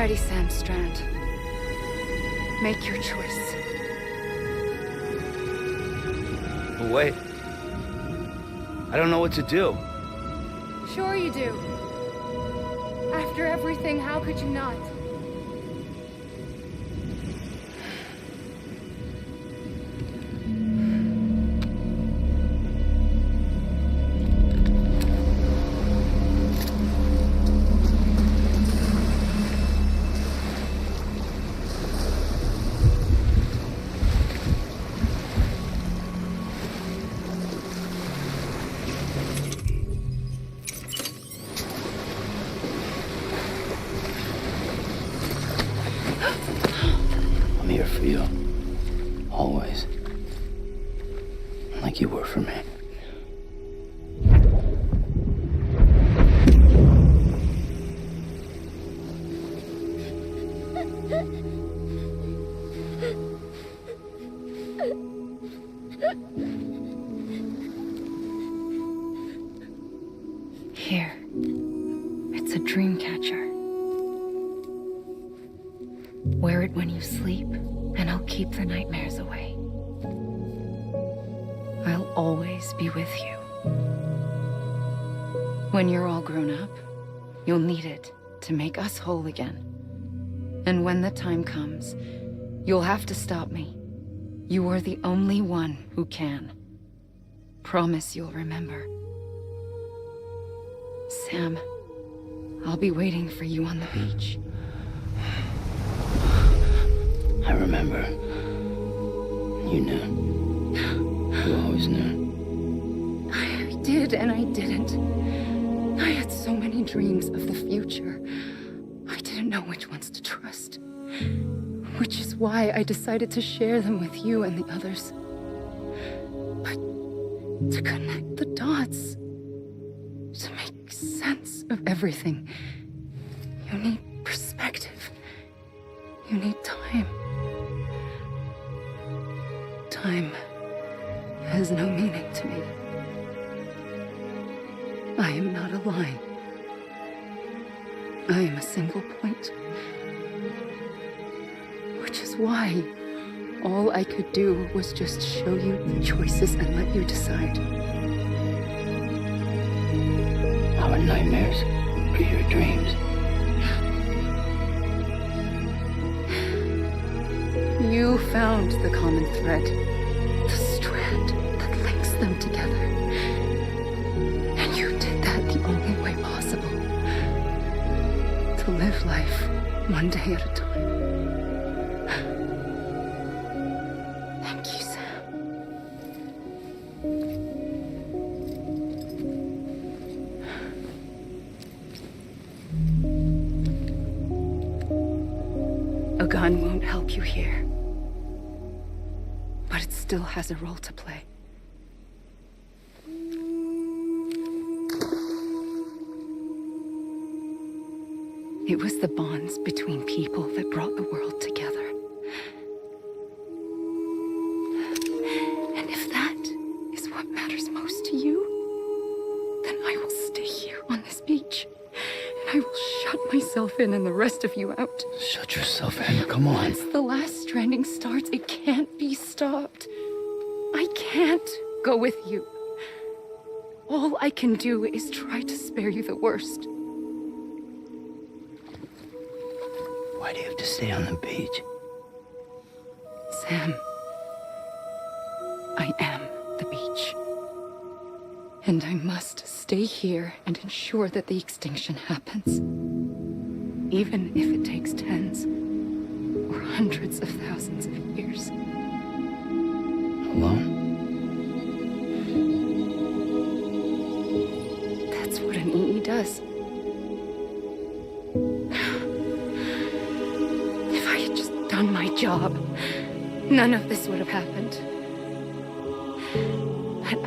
ready, Sam Strand. Make your choice. But wait. I don't know what to do. Sure you do. After everything, how could you not? I'm here for you. Always. Like you were for me. Here. It's a dream catcher. Wear it when you sleep, and I'll keep the nightmares away. I'll always be with you. When you're all grown up, you'll need it to make us whole again. And when the time comes, you'll have to stop me. You are the only one who can. Promise you'll remember. Sam, I'll be waiting for you on the beach. I remember. You knew. You always knew. I did and I didn't. I had so many dreams of the future. I didn't know which ones to trust. Which is why I decided to share them with you and the others. But to connect the dots, to make sense of everything, you need perspective. You need time. Time has no meaning to me. I am not a line. I am a single point. Which is why all I could do was just show you the choices and let you decide. Our nightmares are your dreams. You found the common thread, the strand that links them together. And you did that the only way possible. To live life one day at a time. Thank you, Sam. A gun won't help you here. But it still has a role to play. It was the bonds between people that brought the world together. And if that is what matters most to you, then I will stay here on this beach. And I will shut myself in and the rest of you out. Shut yourself in, come on. Once the last stranding starts, it can't be stopped. I can't go with you. All I can do is try to spare you the worst. Why do you have to stay on the beach? Sam, I am the beach. And I must stay here and ensure that the extinction happens. Even if it takes tens or hundreds of thousands of years. Alone? That's what an EE does. If I had just done my job, none of this would have happened. But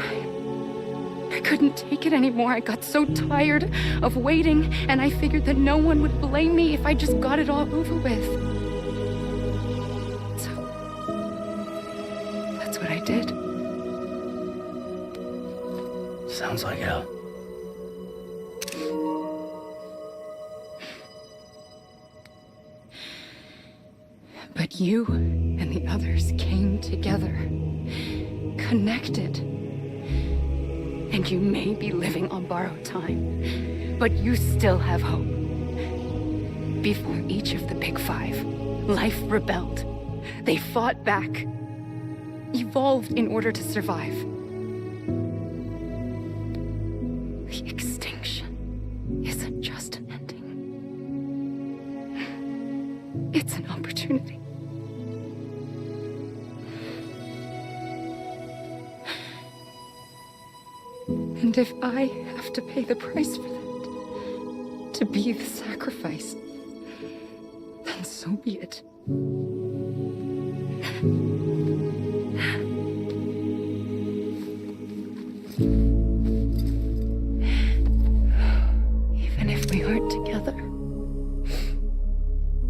I couldn't take it anymore. I got so tired of waiting, and I figured that no one would blame me if I just got it all over with. So, that's what I did. Sounds like hell. But you and the others came together, connected. And you may be living on borrowed time, but you still have hope. Before each of the Big Five, life rebelled. They fought back, evolved in order to survive. The extinction isn't just an ending. It's an opportunity. And if I have to pay the price for that, to be the sacrifice, then so be it. Even if we aren't together,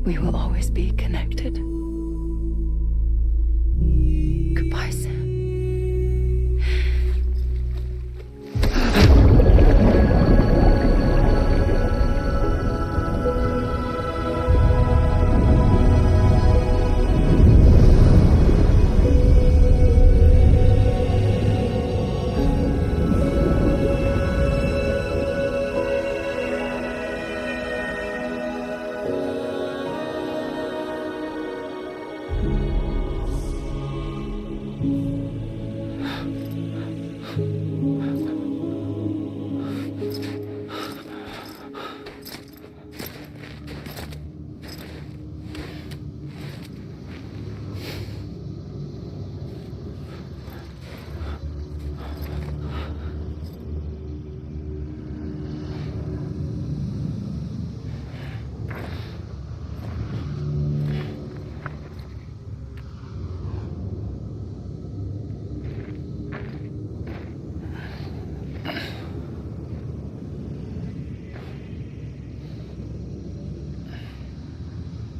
we will always be connected. Goodbye, Sam.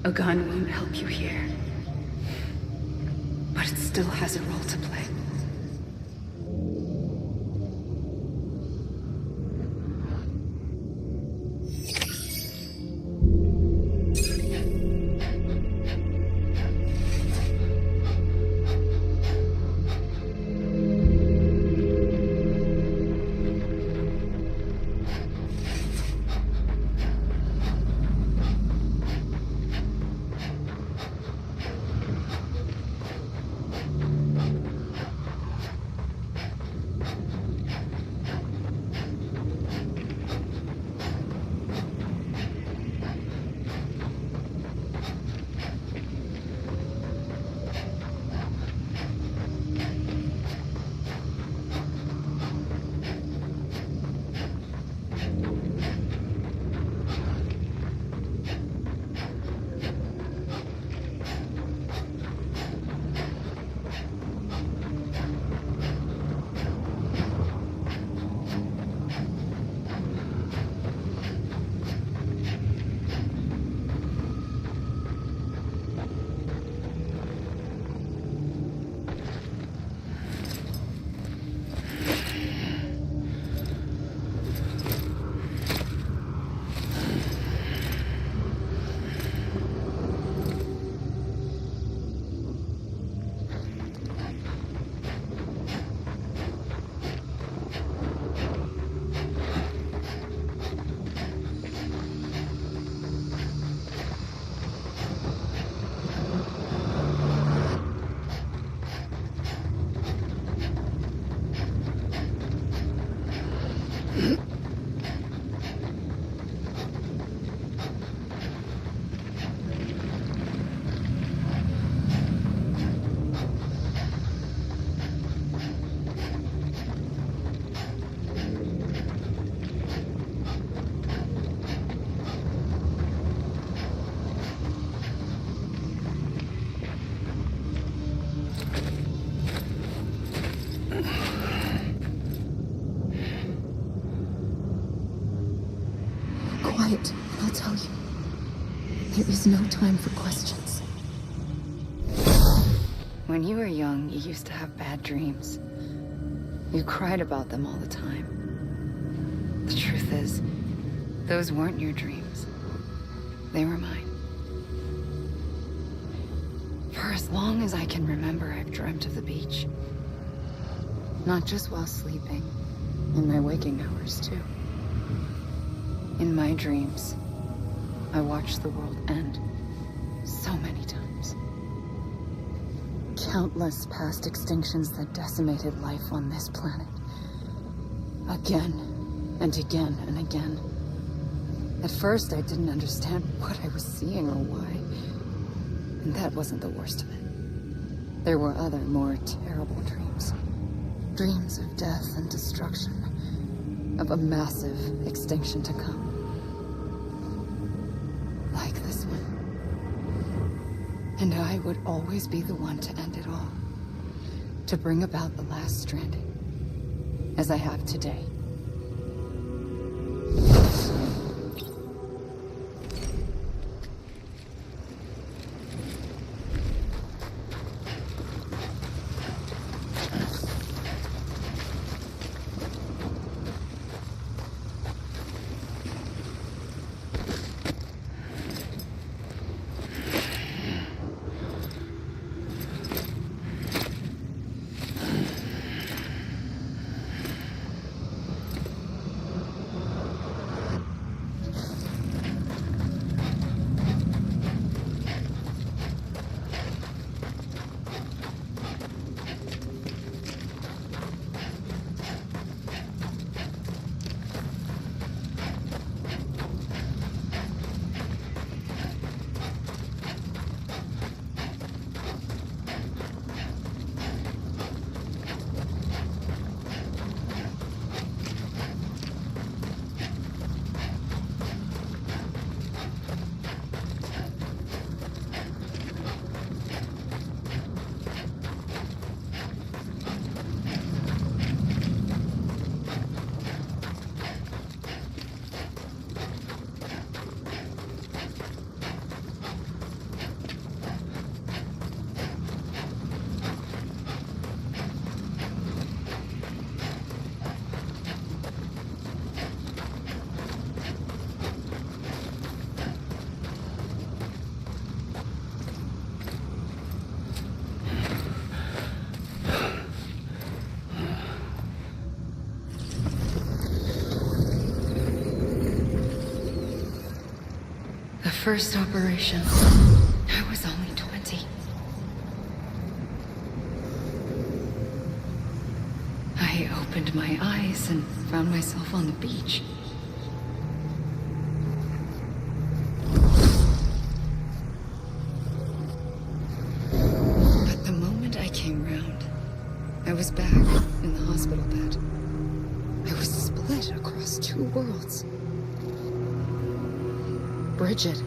A gun won't help you here, but it still has a role to play. Quiet, and I'll tell you. There is no time for questions. When you were young, you used to have bad dreams. You cried about them all the time. The truth is, those weren't your dreams. They were mine. long as I can remember, I've dreamt of the beach. Not just while sleeping, in my waking hours, too. In my dreams, I watched the world end so many times. Countless past extinctions that decimated life on this planet. Again, and again, and again. At first, I didn't understand what I was seeing or why. And that wasn't the worst of it. There were other, more terrible dreams. Dreams of death and destruction. Of a massive extinction to come. Like this one. And I would always be the one to end it all. To bring about the last stranding. As I have today. First operation, I was only 20. I opened my eyes and found myself on the beach. But the moment I came round, I was back in the hospital bed. I was split across two worlds. Bridget,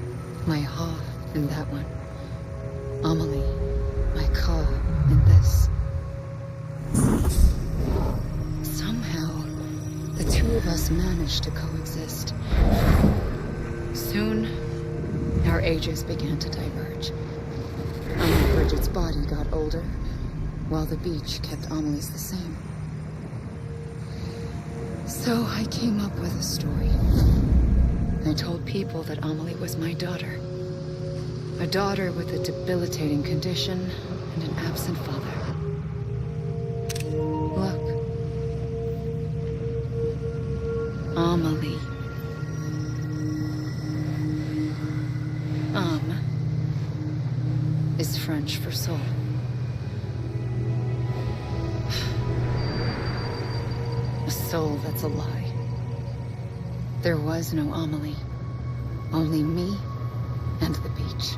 my Ha in that one. Amelie, my Ka in this. Somehow, the two of us managed to coexist. Soon, our ages began to diverge. Bridget's body got older, while the beach kept Amelie's the same. So I came up with a story. I told people that Amelie was my daughter. A daughter with a debilitating condition and an absent father. Look. Amelie. Is French for soul. A soul that's a lie. There was no Amelie. Only me and the beach.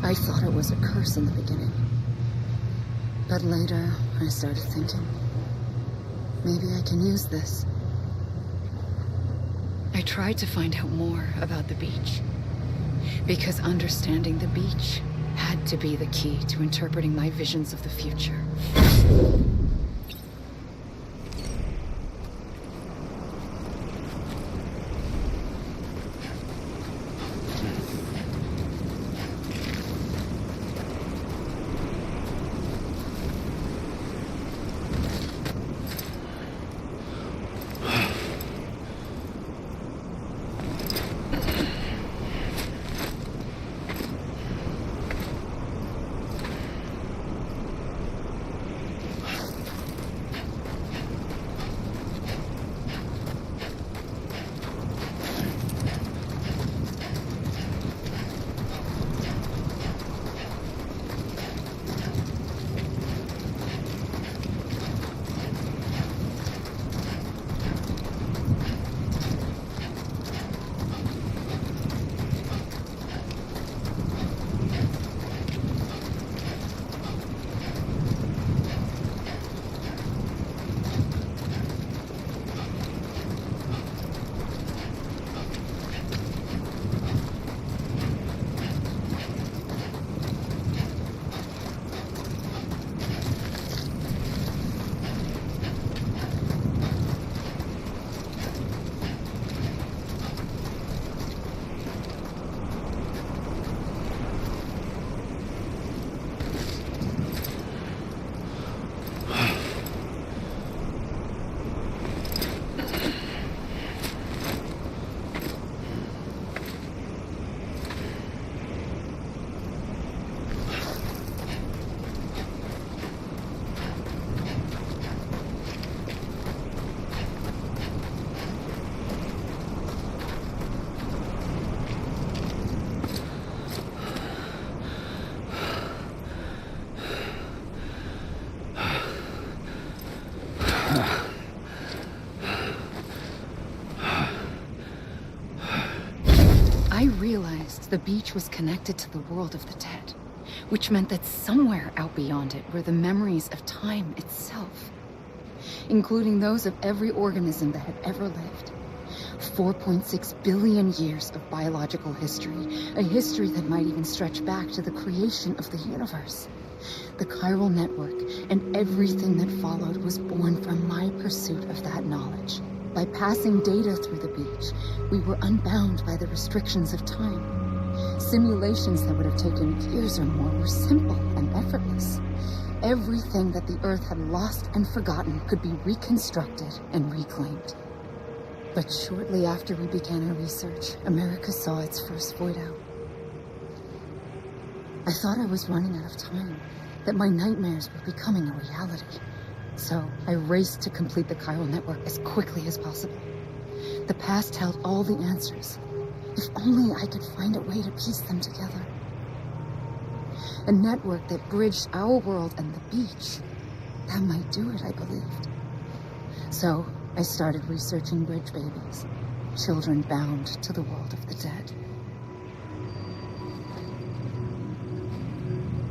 I thought it was a curse in the beginning. But later, I started thinking, maybe I can use this. I tried to find out more about the beach. Because understanding the beach had to be the key to interpreting my visions of the future. I realized the beach was connected to the world of the dead, which meant that somewhere out beyond it were the memories of time itself, including those of every organism that had ever lived. 4.6 billion years of biological history, a history that might even stretch back to the creation of the universe. The chiral network and everything that followed was born from my pursuit of that knowledge. By passing data through the beach, we were unbound by the restrictions of time. Simulations that would have taken years or more were simple and effortless. Everything that the Earth had lost and forgotten could be reconstructed and reclaimed. But shortly after we began our research, America saw its first void out. I thought I was running out of time, that my nightmares were becoming a reality. So I raced to complete the chiral network as quickly as possible. The past held all the answers. If only I could find a way to piece them together. A network that bridged our world and the beach. That might do it, I believed. So I started researching bridge babies, children bound to the world of the dead.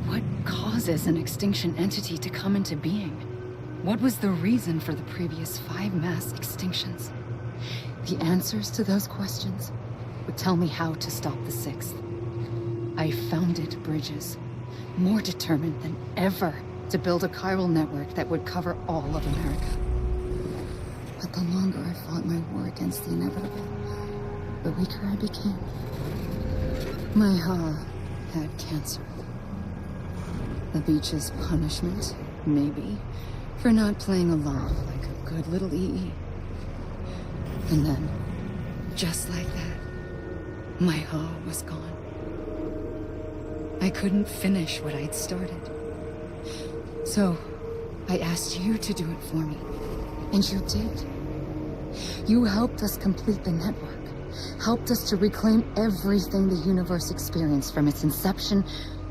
What causes an extinction entity to come into being? What was the reason for the previous 5 mass extinctions? The answers to those questions would tell me how to stop the 6th. I founded bridges, more determined than ever to build a chiral network that would cover all of America. But the longer I fought my war against the inevitable, the weaker I became. My Ha had cancer. The beach's punishment, maybe, for not playing along like a good little EE. And then, just like that, my Ha was gone. I couldn't finish what I'd started. So, I asked you to do it for me. And you did. You helped us complete the network. Helped us to reclaim everything the universe experienced from its inception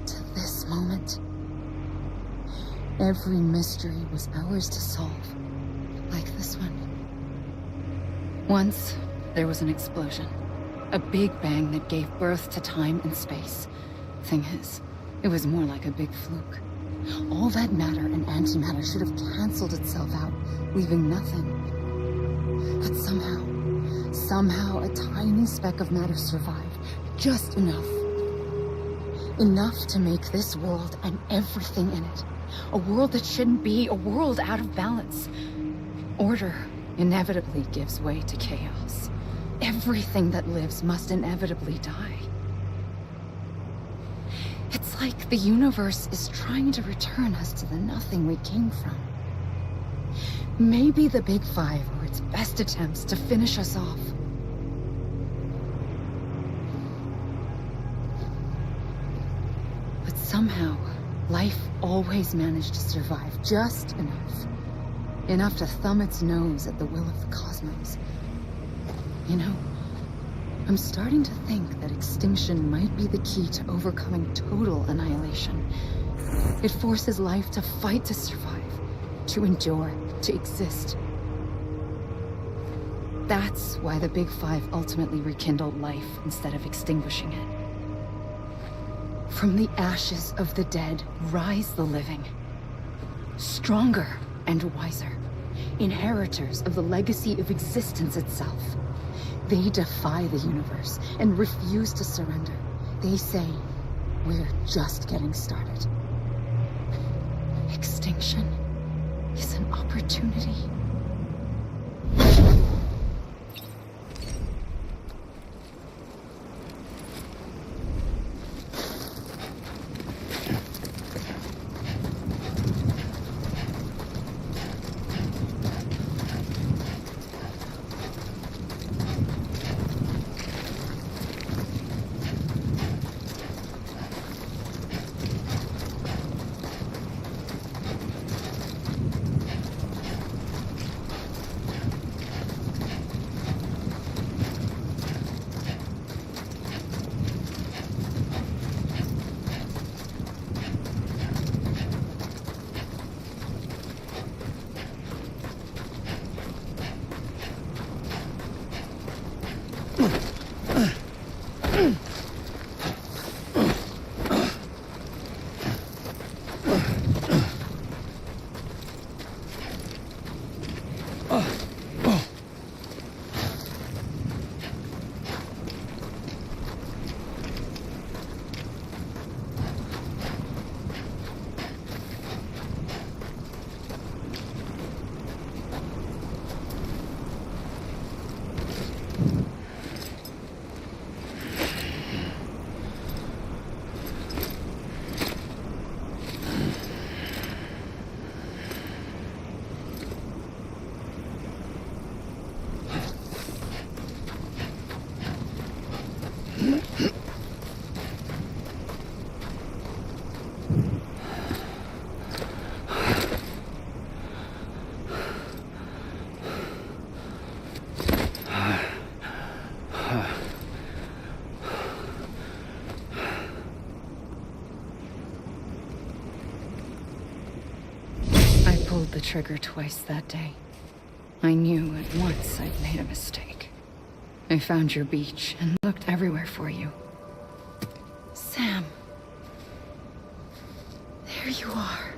to this moment. Every mystery was ours to solve. Like this one. Once, there was an explosion. A big bang that gave birth to time and space. Thing is, it was more like a big fluke. All that matter and antimatter should have canceled itself out, leaving nothing. But somehow a tiny speck of matter survived. Just enough. Enough to make this world and everything in it. A world that shouldn't be, a world out of balance. Order inevitably gives way to chaos. Everything that lives must inevitably die. It's like the universe is trying to return us to the nothing we came from. Maybe the Big Five were its best attempts to finish us off. But somehow, life always managed to survive just enough. Enough to thumb its nose at the will of the cosmos. You know, I'm starting to think that extinction might be the key to overcoming total annihilation. It forces life to fight to survive, to endure, to exist. That's why the Big Five ultimately rekindled life instead of extinguishing it. From the ashes of the dead rise the living. Stronger and wiser. Inheritors of the legacy of existence itself. They defy the universe and refuse to surrender. They say, we're just getting started. Extinction is an opportunity. Pulled the trigger twice that day. I knew at once I'd made a mistake. I found your beach and looked everywhere for you. Sam. There you are.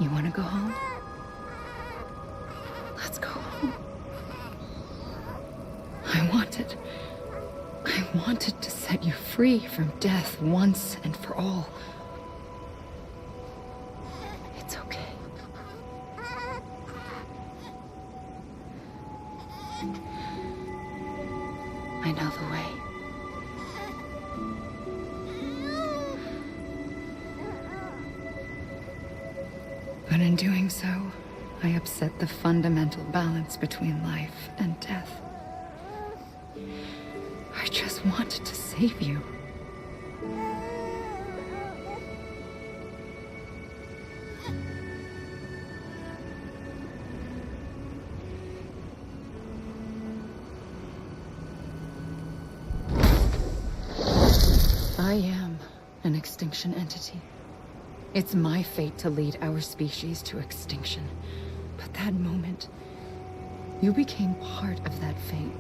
You want to go home? Let's go home. I wanted to set you free from death once and for all. It's okay. I know the way. But in doing so, I upset the fundamental balance between life and death. I just wanted to save you. I am an extinction entity. It's my fate to lead our species to extinction. But that moment, you became part of that fate.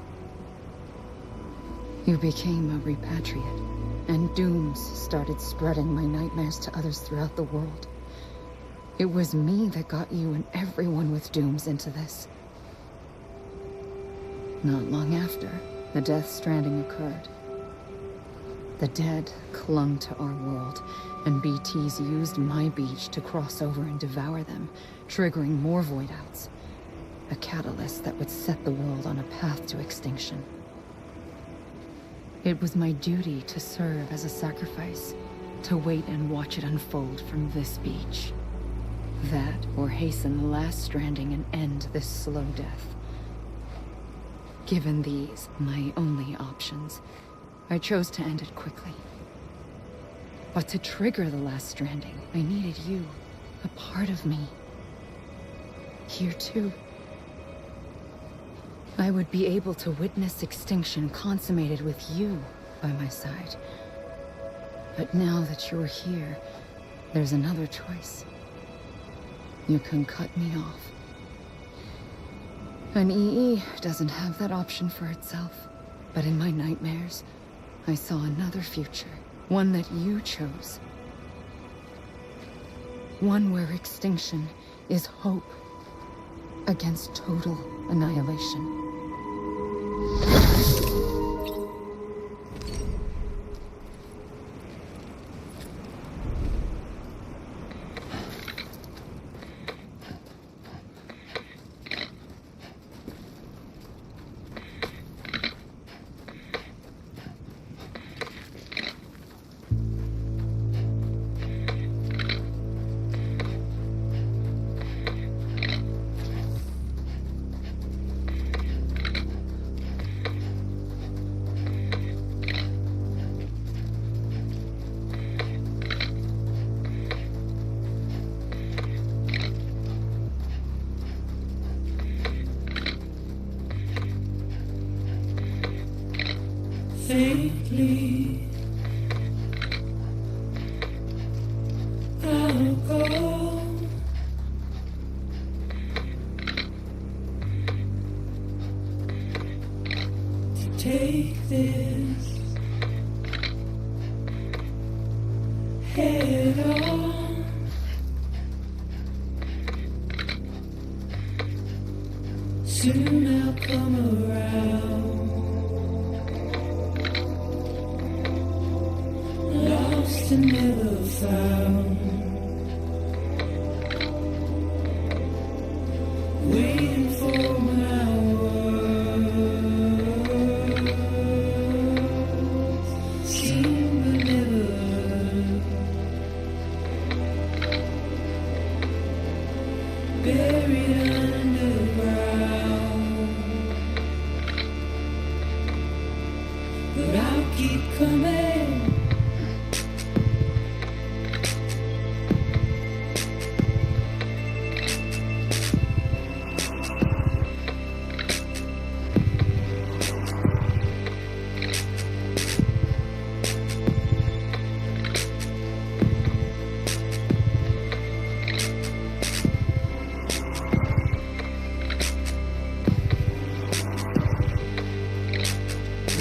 You became a repatriate, and dooms started spreading my nightmares to others throughout the world. It was me that got you and everyone with dooms into this. Not long after, the Death Stranding occurred. The dead clung to our world, and BTs used my beach to cross over and devour them, triggering more void outs. A catalyst that would set the world on a path to extinction. It was my duty to serve as a sacrifice, to wait and watch it unfold from this beach. That, or hasten the last stranding and end this slow death. Given these, my only options, I chose to end it quickly. But to trigger the last stranding, I needed you, a part of me. Here too. I would be able to witness extinction consummated with you by my side. But now that you're here, there's another choice. You can cut me off. An EE doesn't have that option for itself. But in my nightmares, I saw another future. One that you chose. One where extinction is hope against total annihilation. faintly. I'll go. To take this head on. Soon I'll come around. Lost and never found. Waiting for my words. Seen but never heard. Buried underground. But I'll keep coming.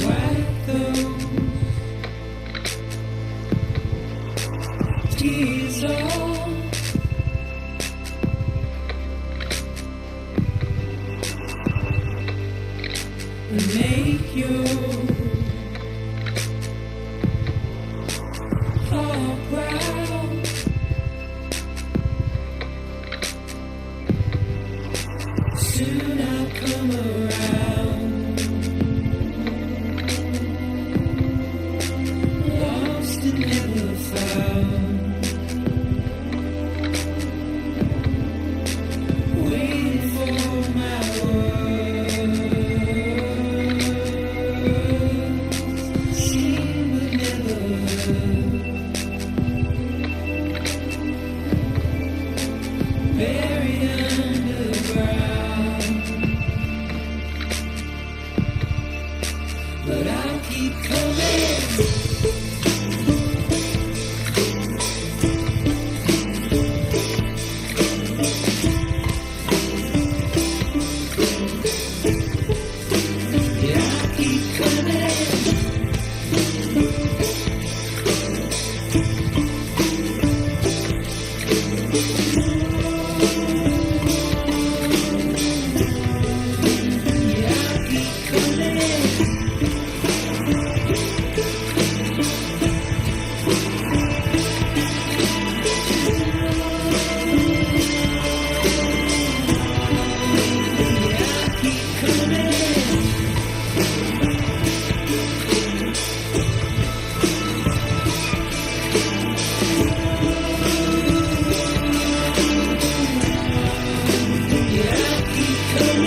Wipe those tears off. And make your heart proud. Soon I'll come around. Lost and never found. Waiting for my words. Seen but never heard. Buried underground. But I'll keep coming. Yeah, I'll keep coming. Yeah, I'll keep coming.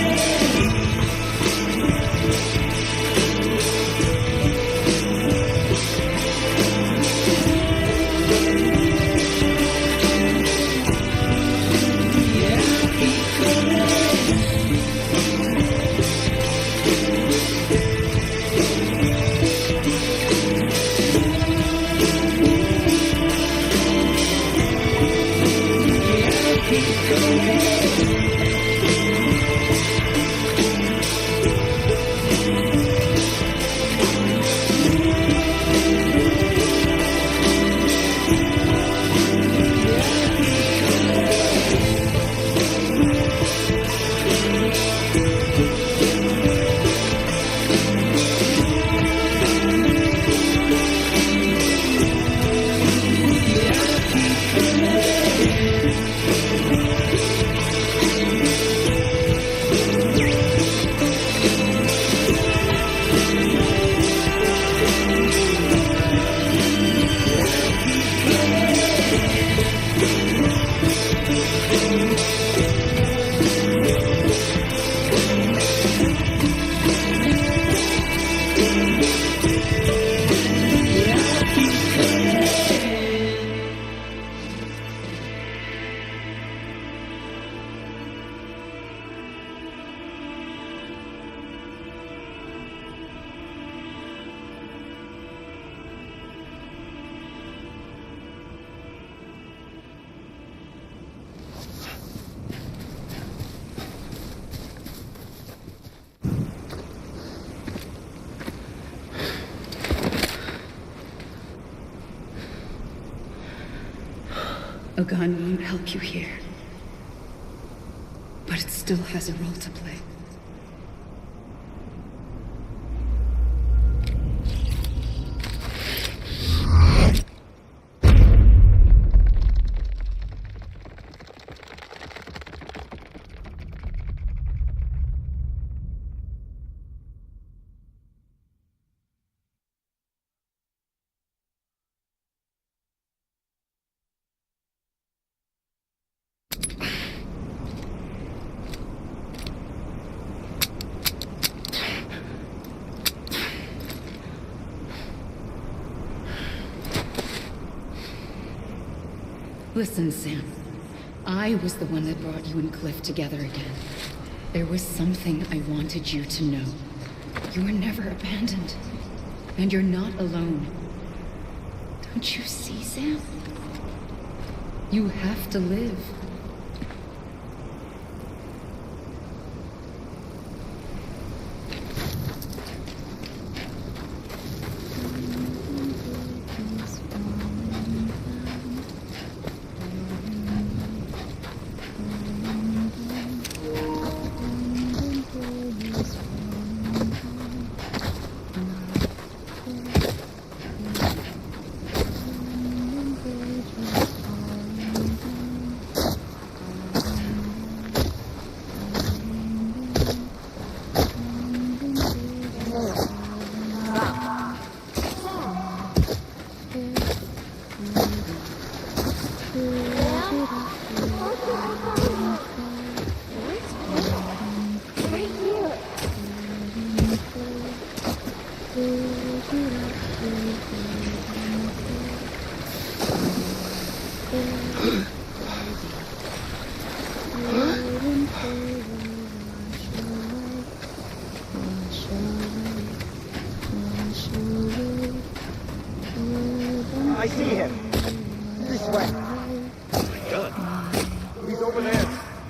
A gun won't help you here. But it still has a role to play. Listen, Sam. I was the one that brought you and Cliff together again. There was something I wanted you to know. You were never abandoned. And you're not alone. Don't you see, Sam? You have to live. I see him. This way. Good. He's over there.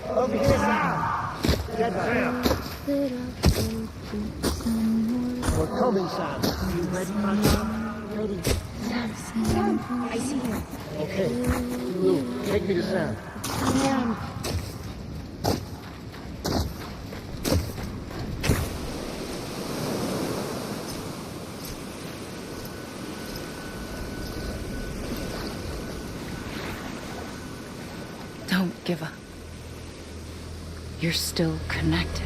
Over here now. Dead Sam. We're coming, Sam. You ready, Sam? Ready. Sam. I see him. Okay. Lou, take me to Sam. Sam. Don't give up. You're still connected.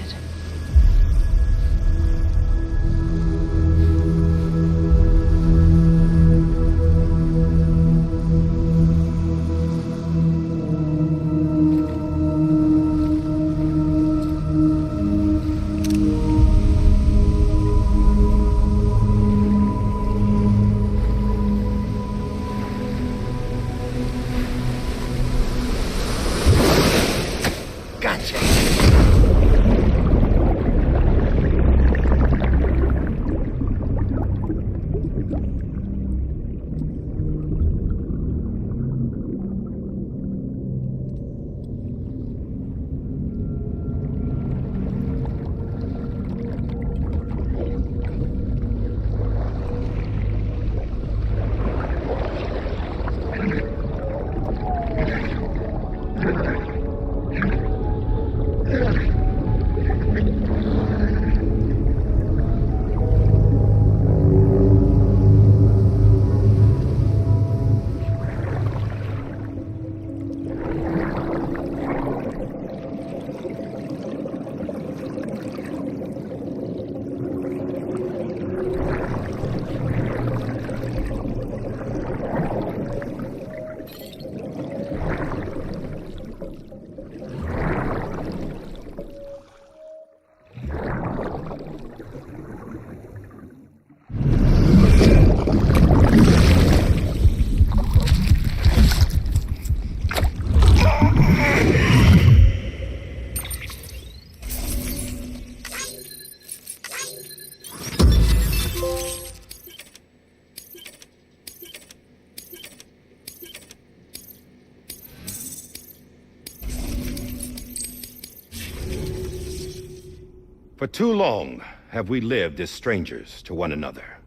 For too long have we lived as strangers to one another,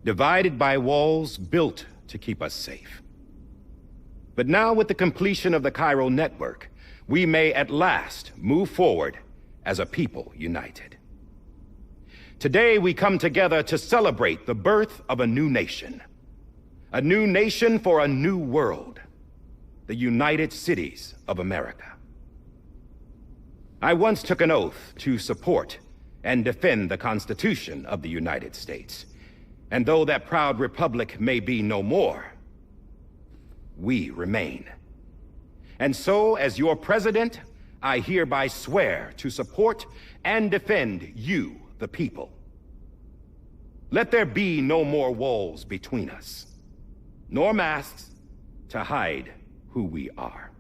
divided by walls built to keep us safe. But now with the completion of the chiral network, we may at last move forward as a people united. Today we come together to celebrate the birth of a new nation. A new nation for a new world. The United Cities of America. I once took an oath to support and defend the Constitution of the United States. And though that proud republic may be no more, we remain. And so, as your president, I hereby swear to support and defend you, the people. Let there be no more walls between us, nor masks to hide who we are.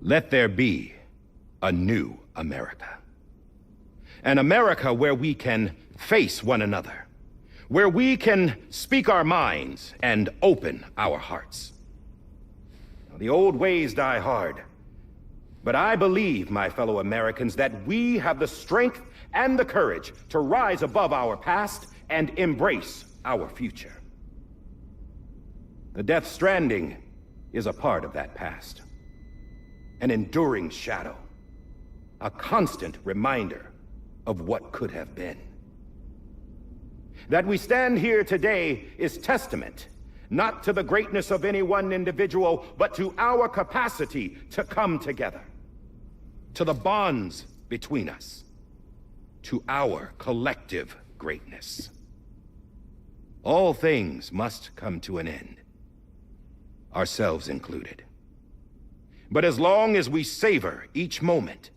Let there be a new America. An America where we can face one another, where we can speak our minds and open our hearts. The old ways die hard, but I believe, my fellow Americans, that we have the strength and the courage to rise above our past and embrace our future. The Death Stranding is a part of that past. An enduring shadow, a constant reminder of what could have been. That we stand here today is testament, not to the greatness of any one individual, but to our capacity to come together, to the bonds between us, to our collective greatness. All things must come to an end, ourselves included. But as long as we savor each moment,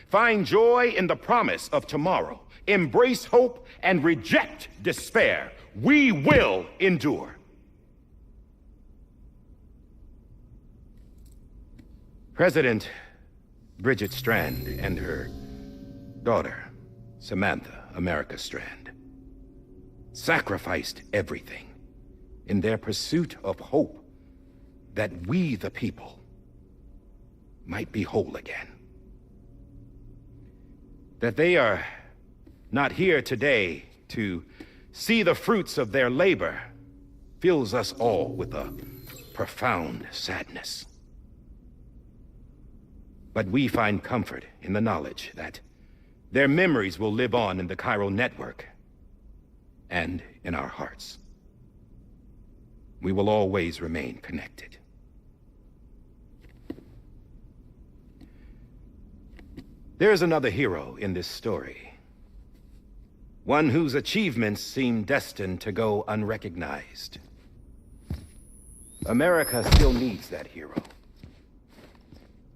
find joy in the promise of tomorrow, embrace hope, and reject despair, we will endure. President Bridget Strand and her daughter, Samantha America Strand, sacrificed everything in their pursuit of hope that we, the people, might be whole again. That they are not here today to see the fruits of their labor fills us all with a profound sadness. But we find comfort in the knowledge that their memories will live on in the chiral network and in our hearts. We will always remain connected. There's another hero in this story. One whose achievements seem destined to go unrecognized. America still needs that hero.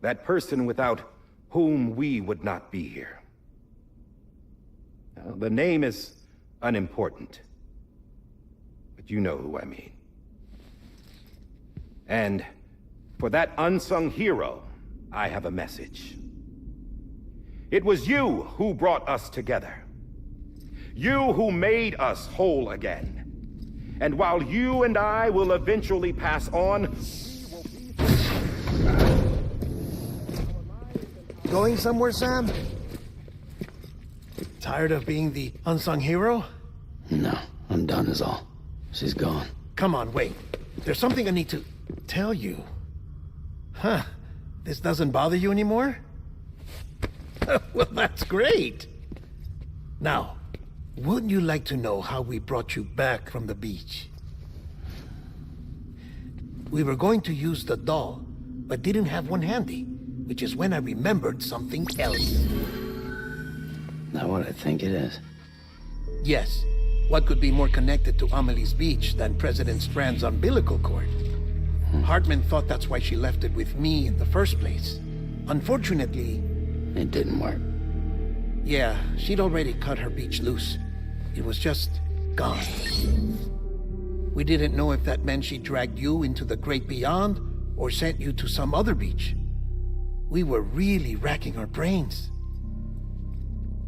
That person without whom we would not be here. Now, the name is unimportant, but you know who I mean. And for that unsung hero, I have a message. It was you who brought us together. You who made us whole again. And while you and I will eventually pass on... Going somewhere, Sam? Tired of being the unsung hero? No, I'm done is all. She's gone. Come on, wait. There's something I need to tell you. Huh. This doesn't bother you anymore? Well, that's great. Now, wouldn't you like to know how we brought you back from the beach? We were going to use the doll, but didn't have one handy, which is when I remembered something else. Not what I think it is. Yes. What could be more connected to Amelie's beach than President Strand's umbilical cord? Hartman thought that's why she left it with me in the first place. Unfortunately... It didn't work. Yeah, she'd already cut her beach loose. It was just gone. We didn't know if that meant she dragged you into the great beyond or sent you to some other beach. We were really racking our brains.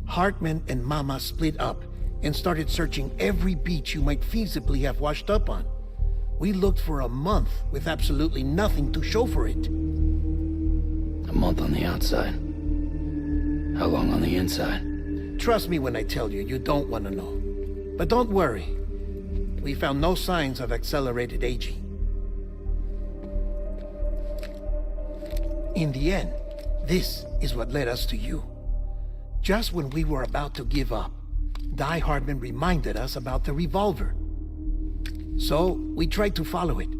Hartman and Mama split up and started searching every beach you might feasibly have washed up on. We looked for a month with absolutely nothing to show for it. A month on the outside. How long on the inside? Trust me when I tell you, you don't want to know. But don't worry. We found no signs of accelerated aging. In the end, this is what led us to you. Just when we were about to give up, Die Hardman reminded us about the revolver. So, we tried to follow it,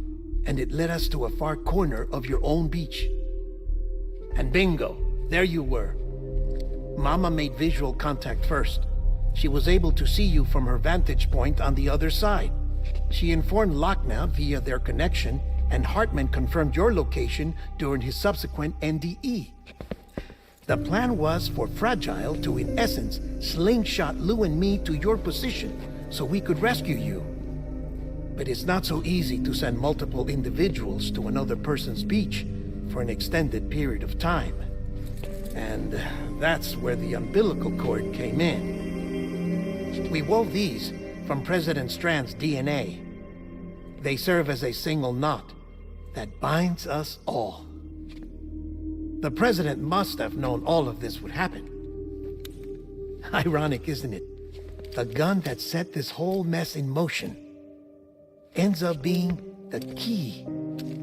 and it led us to a far corner of your own beach. And bingo, there you were. Mama made visual contact first. She was able to see you from her vantage point on the other side. She informed Locknaut via their connection, and Hartman confirmed your location during his subsequent NDE. The plan was for Fragile to, in essence, slingshot Lou and me to your position so we could rescue you. But it's not so easy to send multiple individuals to another person's beach for an extended period of time. And that's where the umbilical cord came in. We wove these from President Strand's DNA. They serve as a single knot that binds us all. The President must have known all of this would happen. Ironic, isn't it? The gun that set this whole mess in motion ends up being the key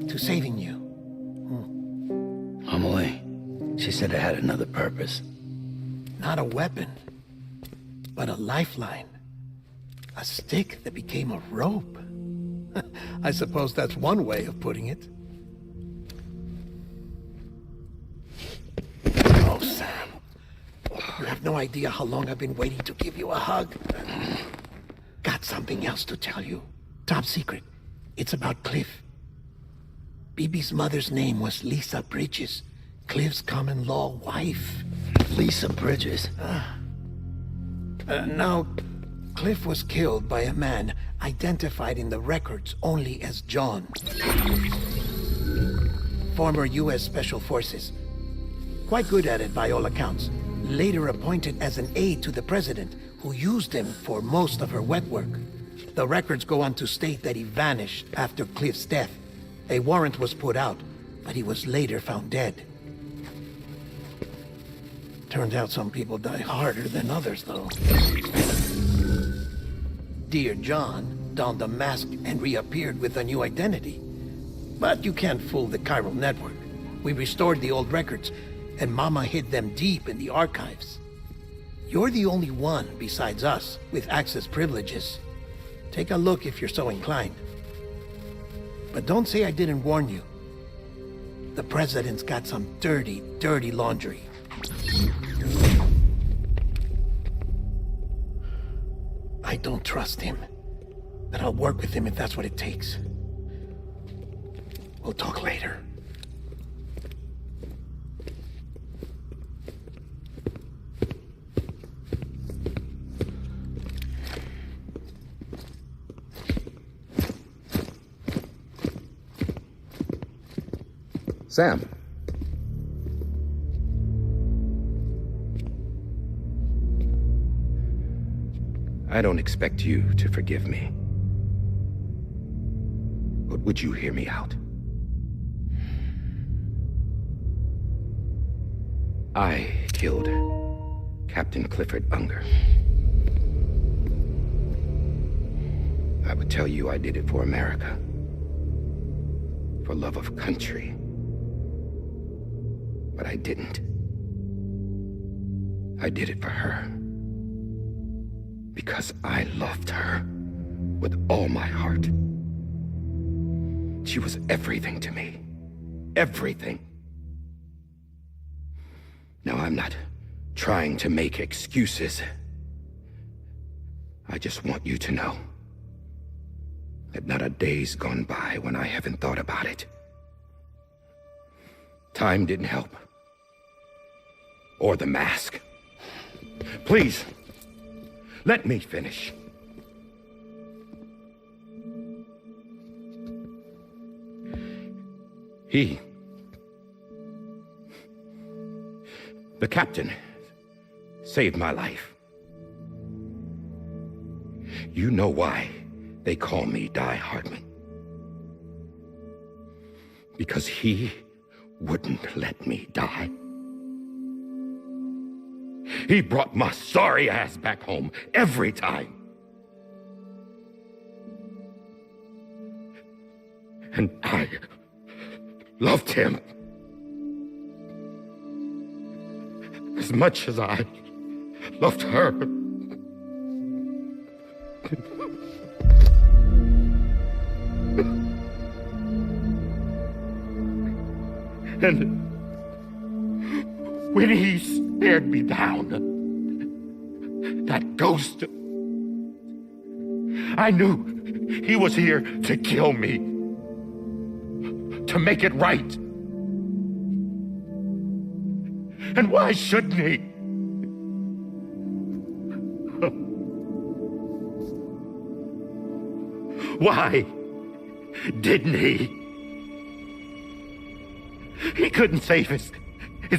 to saving you. Amelie, she said it had another purpose. Not a weapon, but a lifeline. A stick that became a rope. I suppose that's one way of putting it. Oh, Sam. You have no idea how long I've been waiting to give you a hug. Got something else to tell you. Top secret. It's about Cliff. Bibi's mother's name was Lisa Bridges, Cliff's common-law wife. Lisa Bridges? Now, Cliff was killed by a man identified in the records only as John. Former U.S. Special Forces. Quite good at it by all accounts. Later appointed as an aide to the president, who used him for most of her wet work. The records go on to state that he vanished after Cliff's death. A warrant was put out, but he was later found dead. Turns out some people die harder than others, though. Dear John donned a mask and reappeared with a new identity. But you can't fool the chiral network. We restored the old records, and Mama hid them deep in the archives. You're the only one besides us with access privileges. Take a look if you're so inclined. But don't say I didn't warn you. The president's got some dirty, dirty laundry. I don't trust him, but I'll work with him if that's what it takes. We'll talk later. Sam. I don't expect you to forgive me. But would you hear me out? I killed Captain Clifford Unger. I would tell you I did it for America. For love of country. But I didn't. I did it for her. Because I loved her with all my heart. She was everything to me. Everything. Now, I'm not trying to make excuses. I just want you to know that not a day's gone by when I haven't thought about it. Time didn't help. Or the mask. Please, let me finish. The captain, saved my life. You know why they call me Die Hardman. Because he wouldn't let me die. He brought my sorry ass back home every time. And I loved him as much as I loved her. And when he stared me down, that ghost, I knew he was here to kill me, to make it right. And why shouldn't he? Why didn't he? He couldn't save his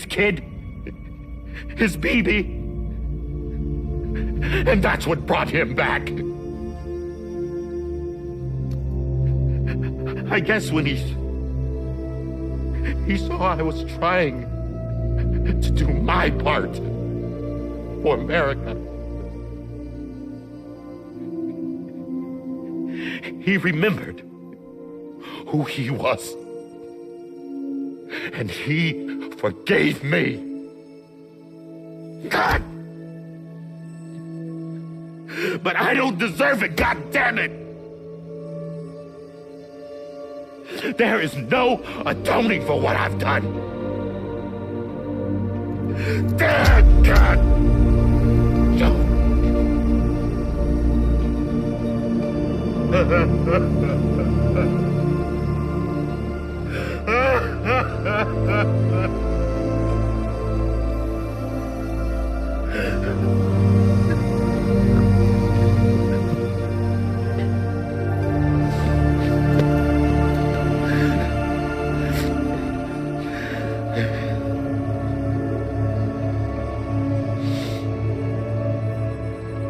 kid, his baby. And that's what brought him back. I guess when he saw I was trying to do my part for America, he remembered who he was. And he forgave me. God! But I don't deserve it, God damn it! There is no atoning for what I've done. Damn God!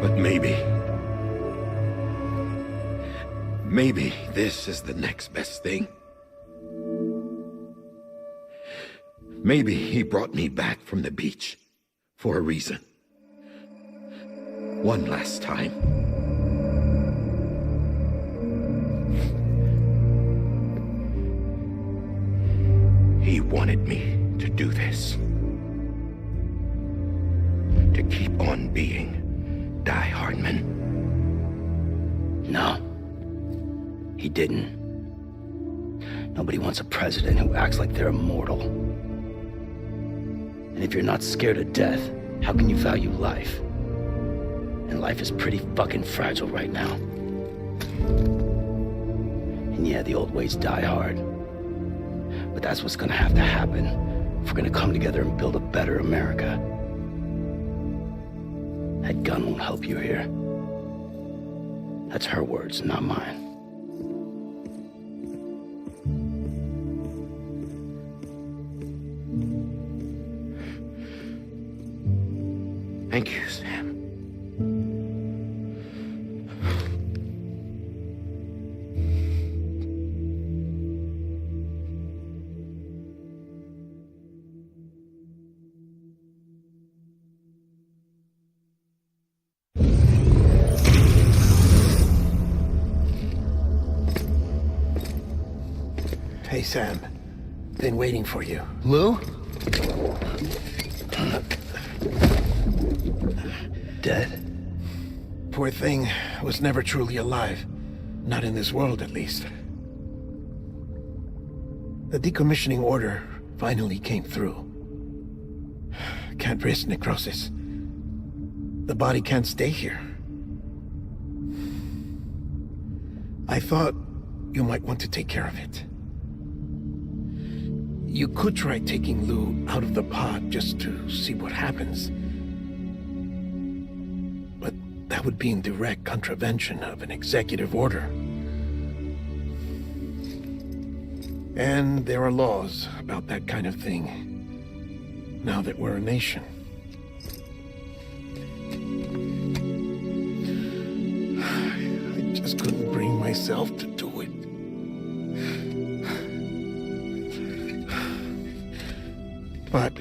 But maybe this is the next best thing. Maybe he brought me back from the beach for a reason. One last time. He wanted me to do this. To keep on being Die Hardman. No. He didn't. Nobody wants a president who acts like they're immortal. And if you're not scared of death, how can you value life? And life is pretty fucking fragile right now. And yeah, the old ways die hard. But that's what's gonna have to happen if we're gonna come together and build a better America. That gun won't help you here. That's her words, not mine. Thank you, Sam. Hey, Sam. Been waiting for you. Lou? Dead? Poor thing was never truly alive. Not in this world, at least. The decommissioning order finally came through. Can't risk necrosis. The body can't stay here. I thought you might want to take care of it. You could try taking Lou out of the pod just to see what happens. But that would be in direct contravention of an executive order. And there are laws about that kind of thing, now that we're a nation. I just couldn't bring myself to do it. But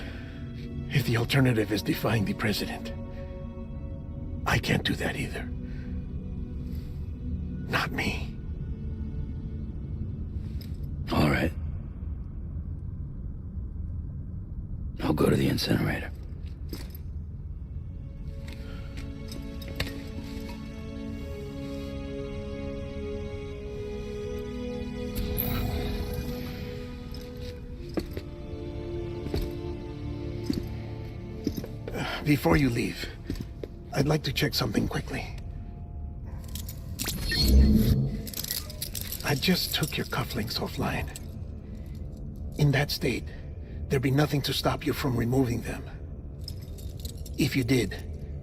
if the alternative is defying the president, I can't do that either. Not me. All right. I'll go to the incinerator. Before you leave, I'd like to check something quickly. I just took your cufflinks offline. In that state, there'd be nothing to stop you from removing them. If you did,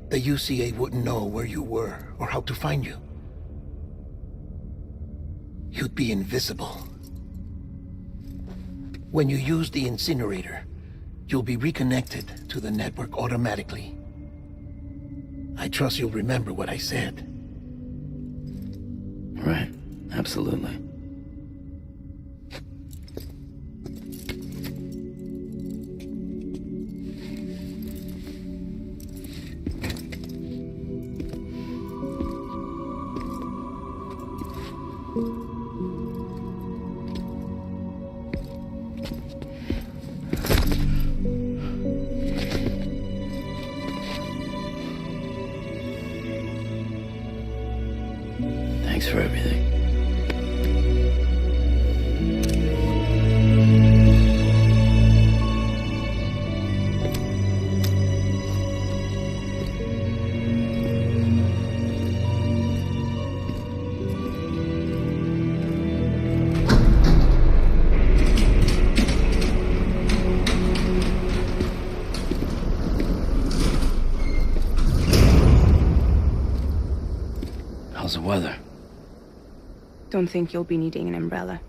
the UCA wouldn't know where you were or how to find you. You'd be invisible. When you use the incinerator, you'll be reconnected to the network automatically. I trust you'll remember what I said. Right, absolutely. Thanks for everything. How's the weather? Don't think you'll be needing an umbrella.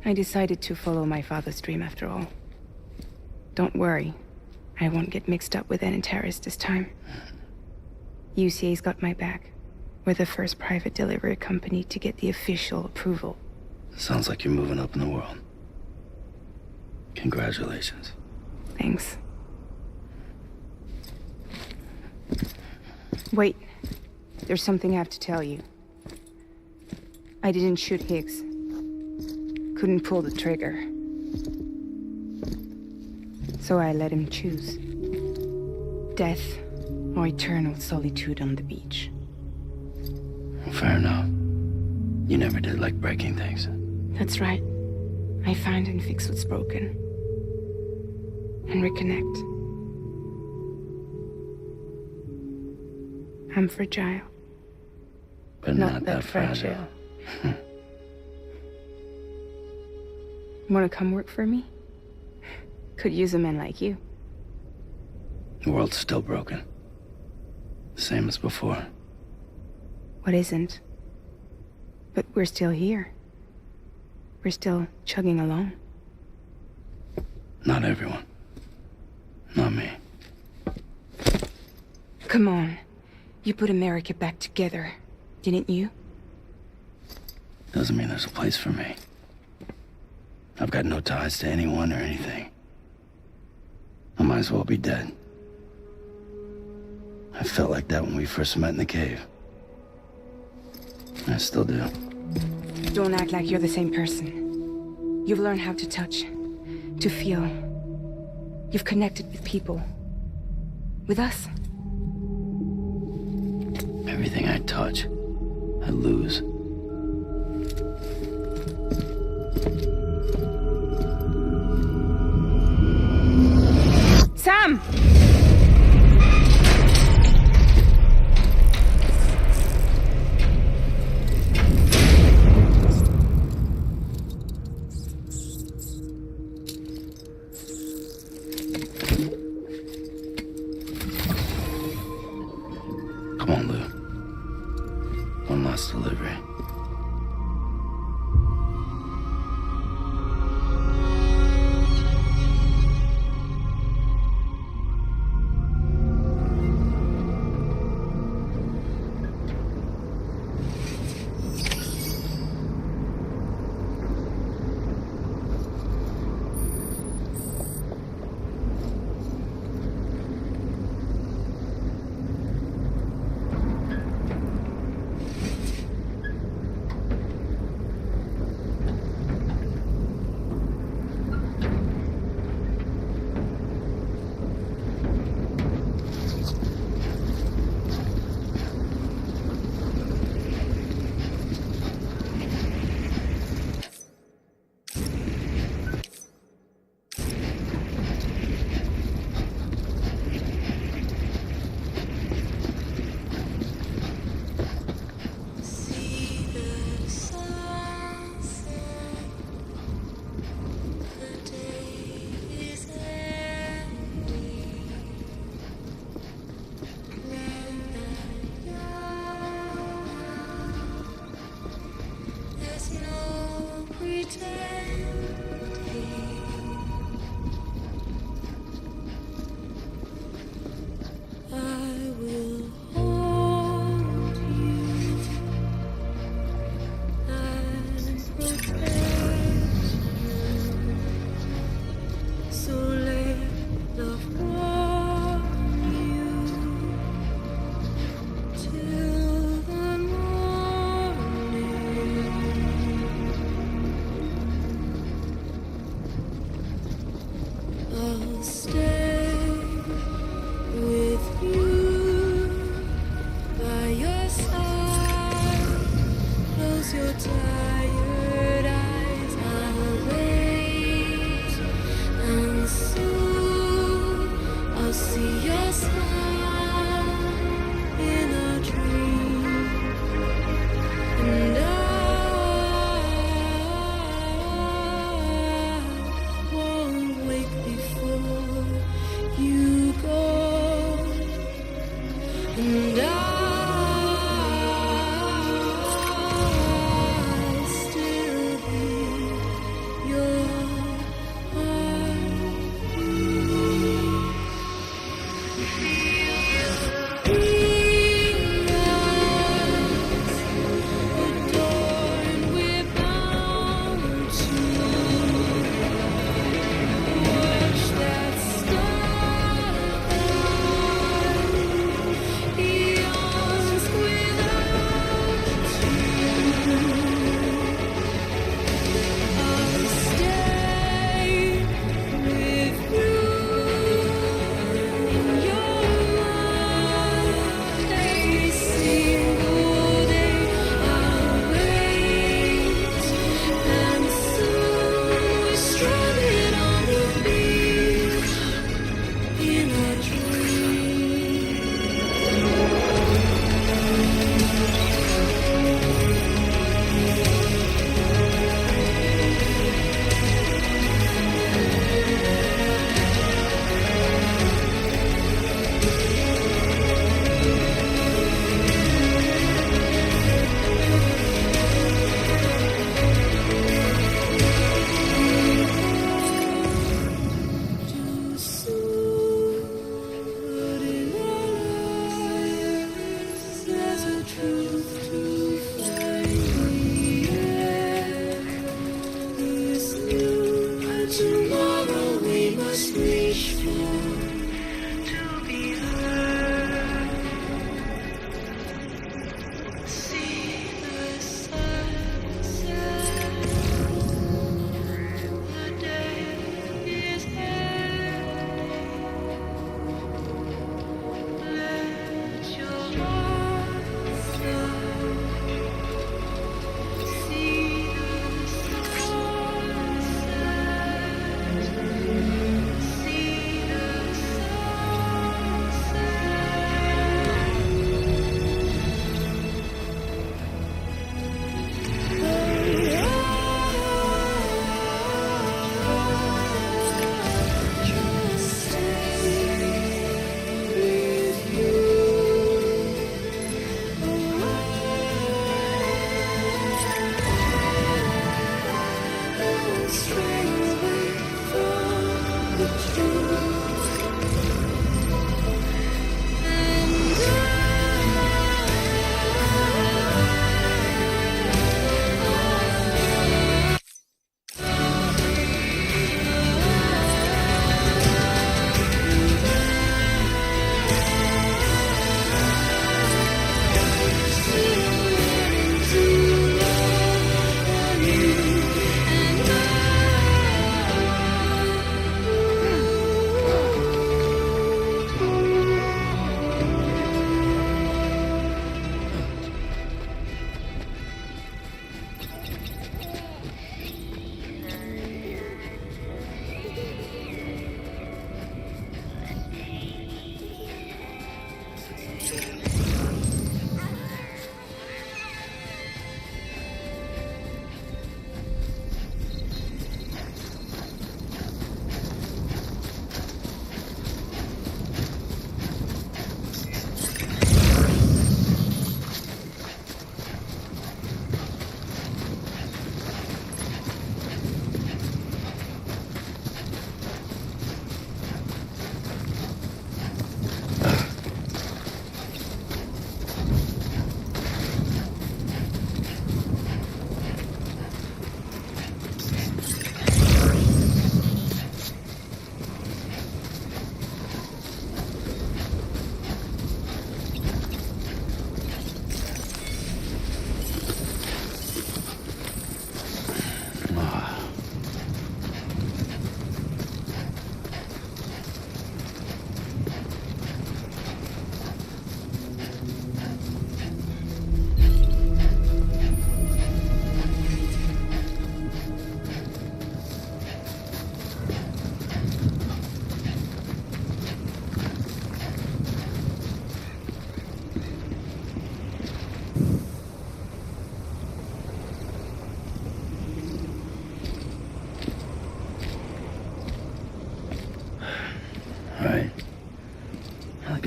I decided to follow my father's dream after all. Don't worry, I won't get mixed up with any terrorists this time. UCA's got my back. We're the first private delivery company to get the official approval. Sounds like you're moving up in the world. Congratulations. Thanks. Wait, there's something I have to tell you. I didn't shoot Higgs. Couldn't pull the trigger. So I let him choose. Death or eternal solitude on the beach. Fair enough. You never did like breaking things. That's right. I find and fix what's broken. And reconnect. I'm fragile. But not that fragile. Wanna come work for me? Could use a man like you. The world's still broken. Same as before. What isn't? But we're still here. We're still chugging along. Not everyone. Not me. Come on. You put America back together, didn't you? Doesn't mean there's a place for me. I've got no ties to anyone or anything. I might as well be dead. I felt like that when we first met in the cave. I still do. Don't act like you're the same person. You've learned how to touch, to feel. You've connected with people. With us. Everything I touch, I lose. Sam! Come on, Lou. One last delivery.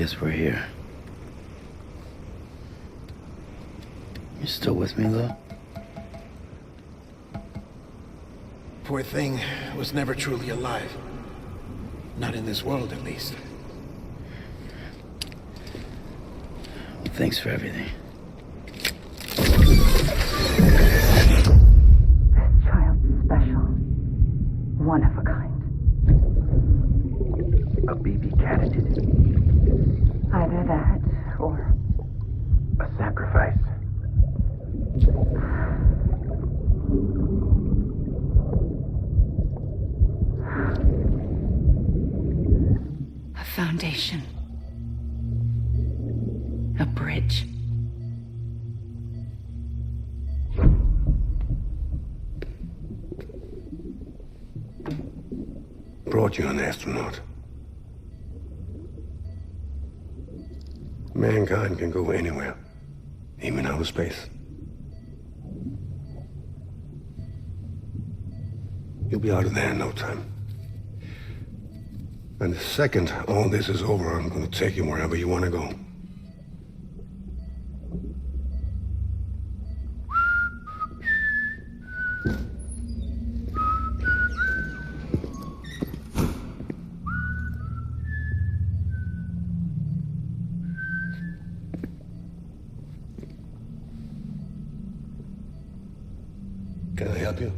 guess we're here. You still with me, though? Poor thing was never truly alive. Not in this world, at least. Thanks for everything. Child special. One of a kind. A BB candidate. Either that, or... a sacrifice. a foundation. A bridge. Brought you an astronaut. Mankind can go anywhere, even outer space. You'll be out of there in no time. And the second all this is over, I'm gonna take you wherever you want to go. Can I help you?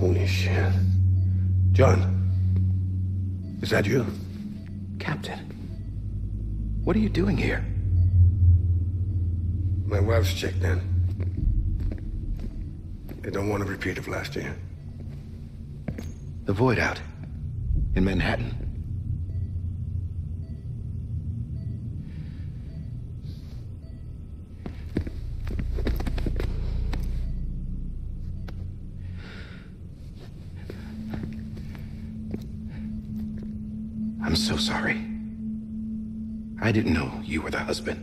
Holy shit. John, is that you? Captain, what are you doing here? My wife's checked in. They don't want a repeat of last year. The Void out in Manhattan. I'm so sorry. I didn't know you were the husband.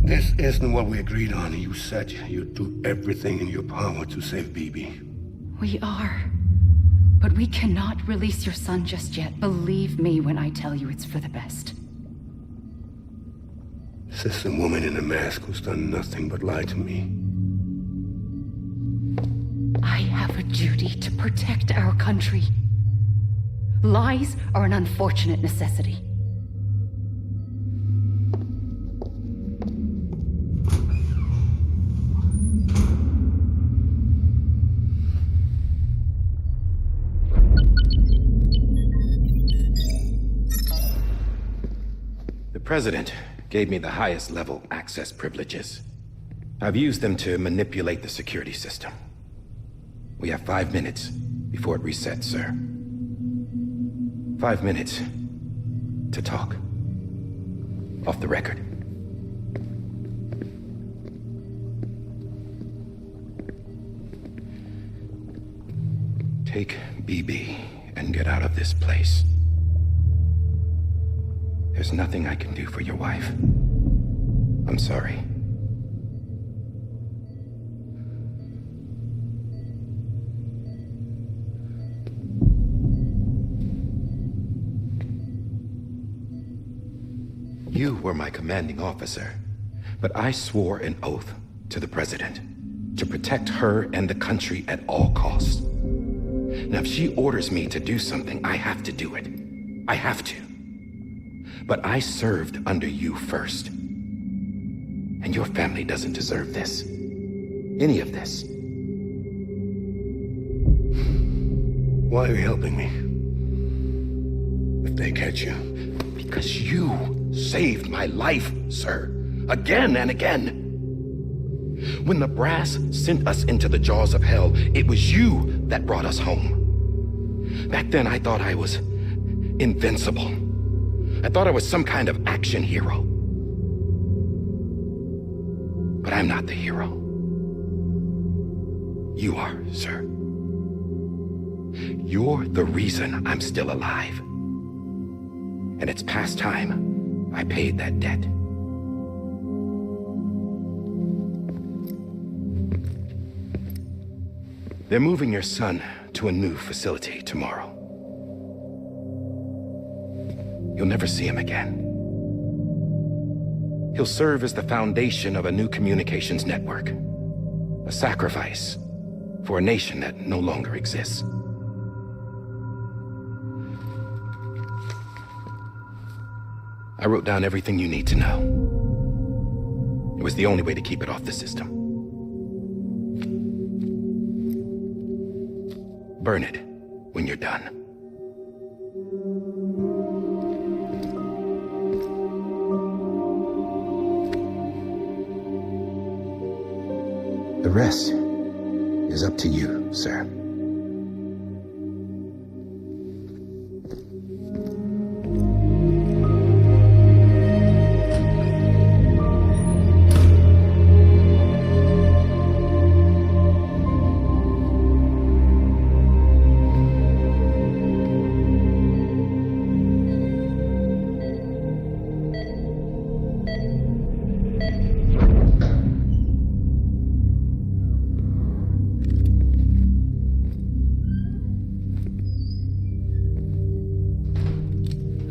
This isn't what we agreed on. You said you'd do everything in your power to save BB. We are. But we cannot release your son just yet. Believe me when I tell you it's for the best. This is a woman in a mask who's done nothing but lie to me. I have a duty to protect our country. Lies are an unfortunate necessity. The President gave me the highest level access privileges. I've used them to manipulate the security system. We have 5 minutes before it resets, sir. 5 minutes to talk. Off the record. Take BB and get out of this place. There's nothing I can do for your wife. I'm sorry. You were my commanding officer, but I swore an oath to the President to protect her and the country at all costs. Now, if she orders me to do something, I have to do it. I have to. But I served under you first. And your family doesn't deserve this. Any of this. Why are you helping me? If they catch you. Because you saved my life, sir. Again and again. When the brass sent us into the jaws of hell, it was you that brought us home. Back then, I thought I was invincible. I thought I was some kind of action hero. But I'm not the hero. You are, sir. You're the reason I'm still alive. And it's past time I paid that debt. They're moving your son to a new facility tomorrow. You'll never see him again. He'll serve as the foundation of a new communications network. A sacrifice for a nation that no longer exists. I wrote down everything you need to know. It was the only way to keep it off the system. Burn it when you're done. The rest is up to you, sir.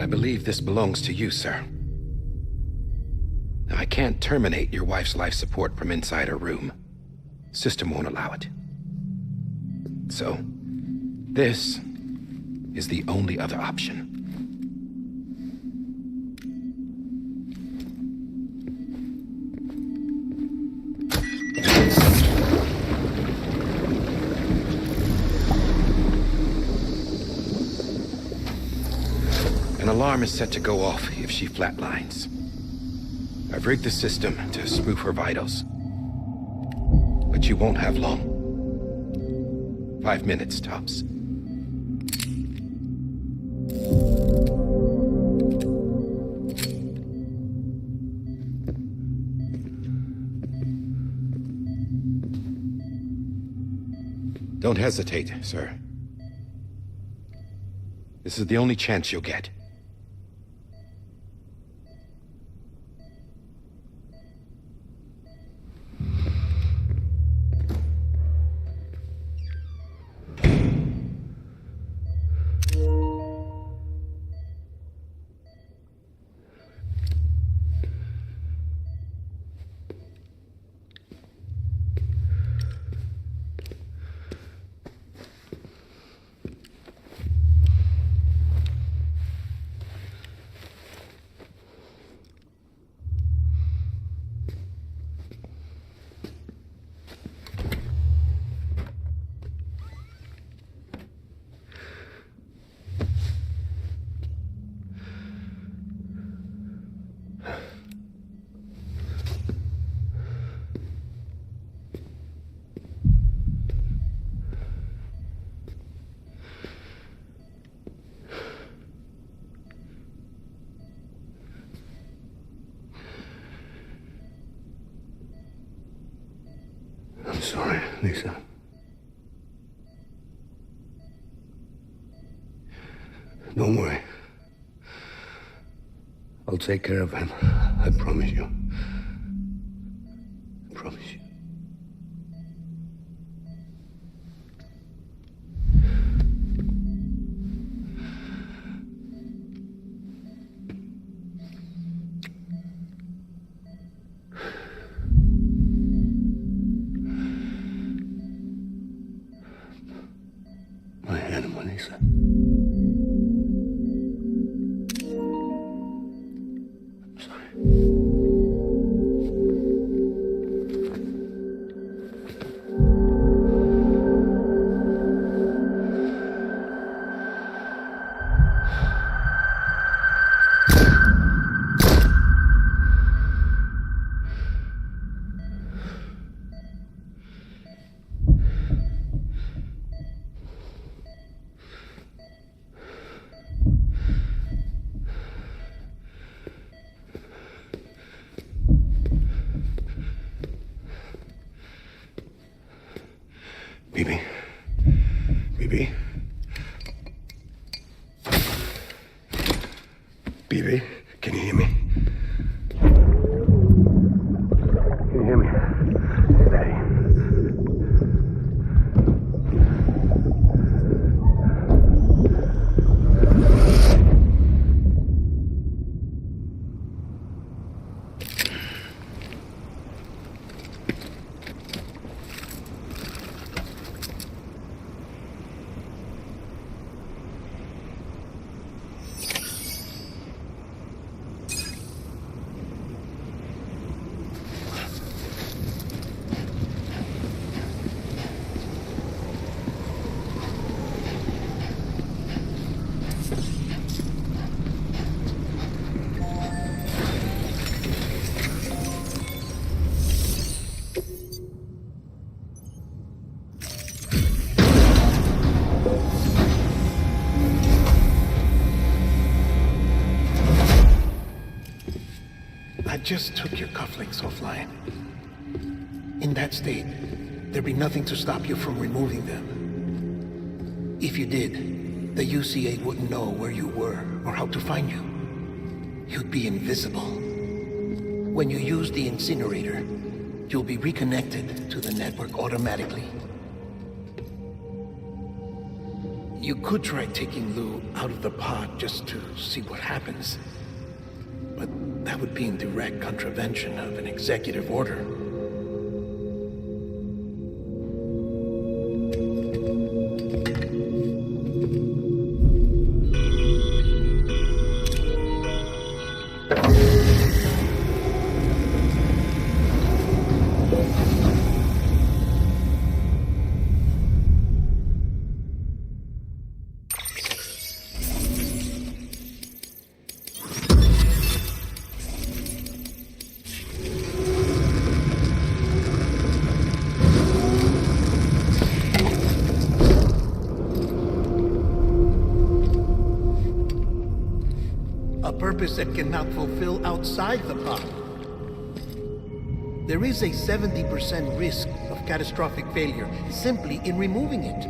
I believe this belongs to you, sir. Now, I can't terminate your wife's life support from inside her room. System won't allow it. So, this is the only other option. An alarm is set to go off if she flatlines. I've rigged the system to spoof her vitals. But you won't have long. 5 minutes, tops. Don't hesitate, sir. This is the only chance you'll get. I'm sorry, Lisa. Don't worry. I'll take care of him. I promise you. I promise you. My animal, Lisa. BB. BB. BB, can you hear me? Can you hear me? Steady. just took your cufflinks offline. In that state, there'd be nothing to stop you from removing them. If you did, the UCA wouldn't know where you were or how to find you. You'd be invisible. When you use the incinerator, you'll be reconnected to the network automatically. You could try taking Lou out of the pod just to see what happens. But that would be in direct contravention of an executive order. That cannot fulfill outside the pod. There is a 70% risk of catastrophic failure simply in removing it.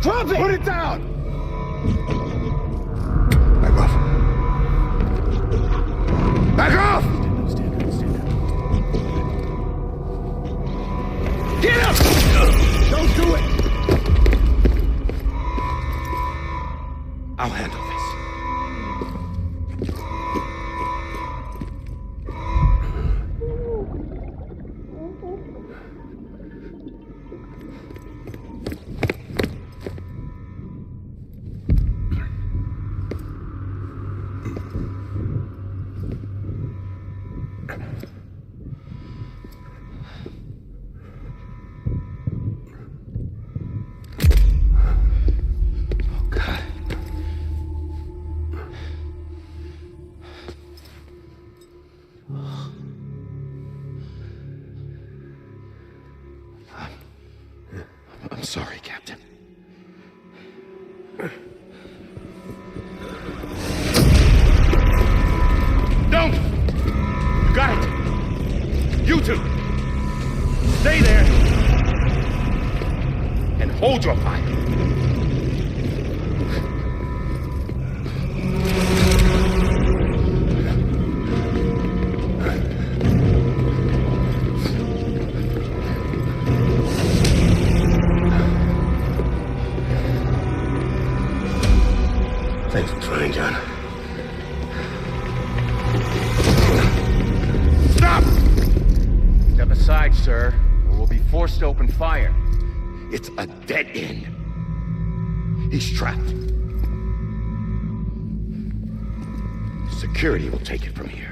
Drop it! Put it down! Back off. Back off! Get up! Don't do it! I'll handle this. I'm sorry, Captain. Don't! You got it! You two! Stay there! And hold your fire! Thanks for trying, John. Stop! Step aside, sir, or we'll be forced to open fire. It's a dead end. He's trapped. Security will take it from here.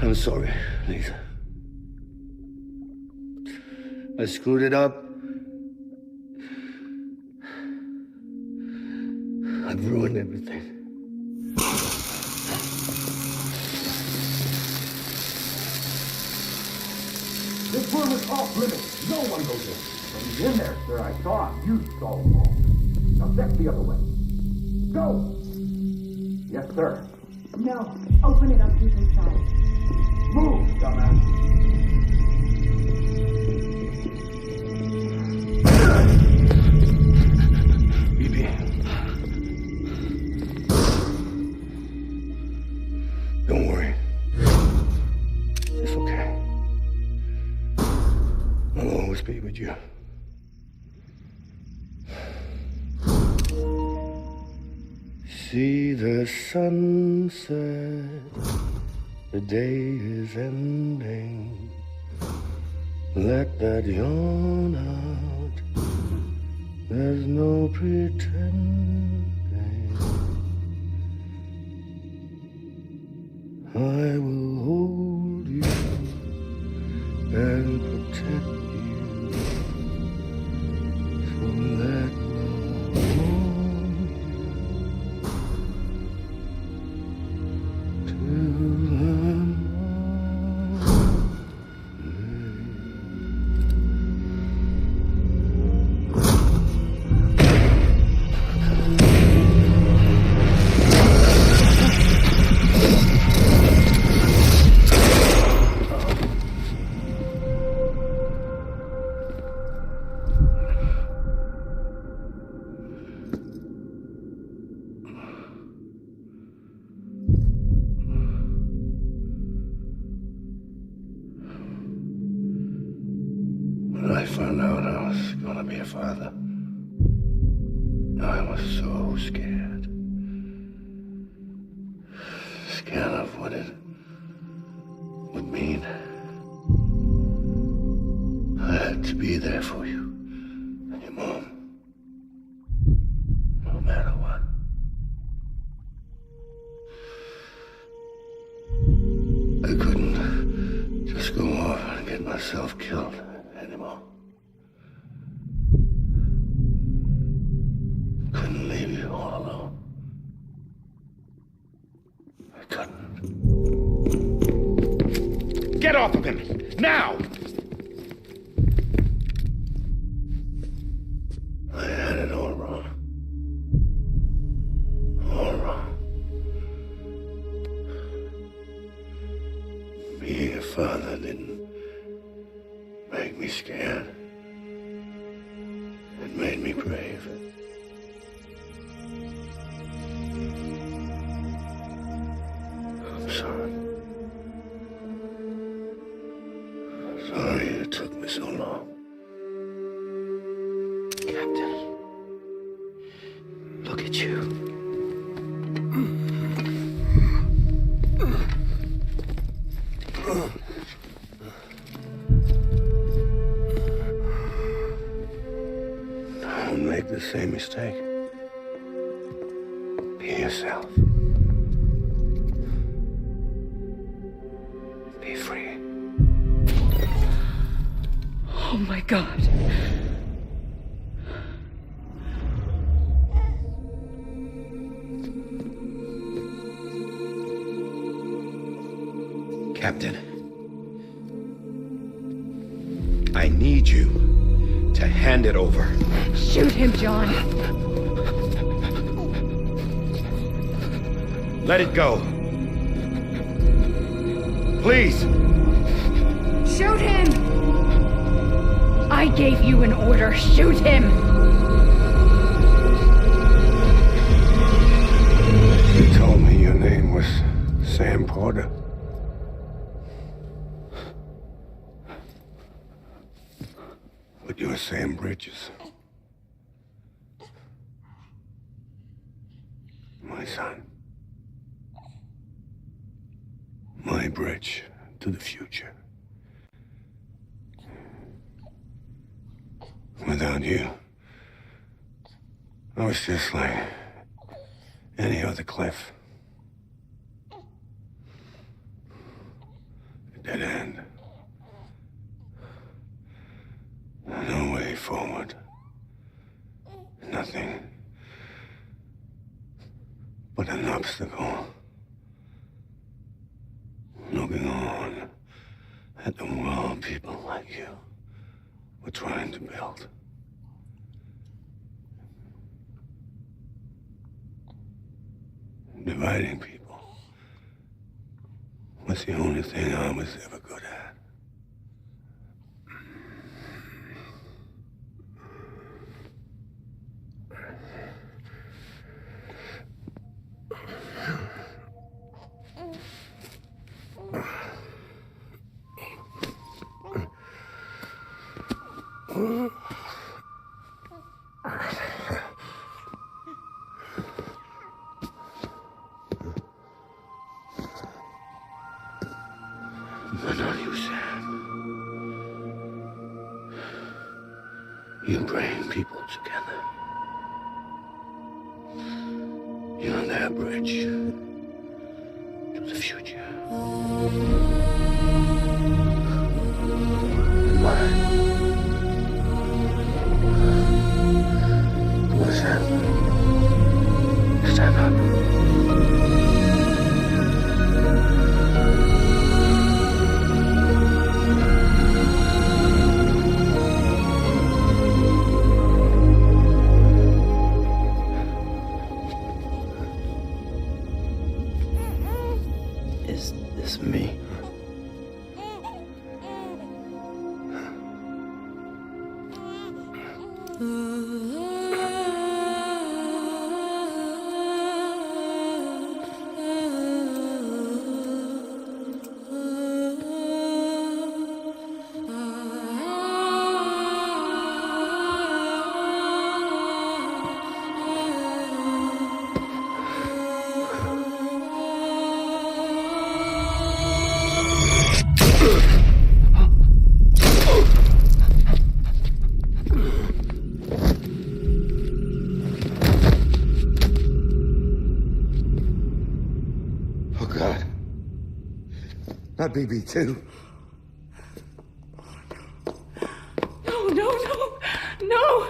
I'm sorry, Lisa. I screwed it up. I've ruined everything. This room is off limits. No one goes in. When he's in there, sir, I thought you saw them all. Now step the other way. Go! Yes, sir. No. Open it up, who's inside. Move, dumbass. Bibi. Don't worry. It's okay. I'll always be with you. See the sunset. The day is ending. Let that yawn out. There's no pretending. I will hold you and protect you. So let love hold you till When I found out I was gonna be a father, I was so scared. Scared of what it would mean. I had to be there for you and your mom, no matter what. I couldn't just go off and get myself killed anymore. Couldn't leave you all alone. I couldn't. Get off of him! Now! I had it all wrong. All wrong. father didn't make me scared. It made me brave. I'm sorry. Sorry it took me so long. Captain, look at you. Don't make the same mistake. Be yourself. Be free. Oh my God. Captain, I need you to hand it over. Shoot him, John. Let it go. Please. Shoot him! I gave you an order. Shoot him! You told me your name was Sam Porter. But you're Sam Bridges. My son. My bridge to the future. Without you, I was just like any other Cliff. A dead end. No way forward. Nothing but an obstacle. Looking on at the world people like you were trying to build. Dividing people was the only thing I was ever good at. But not you, Sam. You bring people together. You're their bridge to the future. Mine. Listen. Stand up. Is this me? Oh, God. Not BB2. No, no, no, no!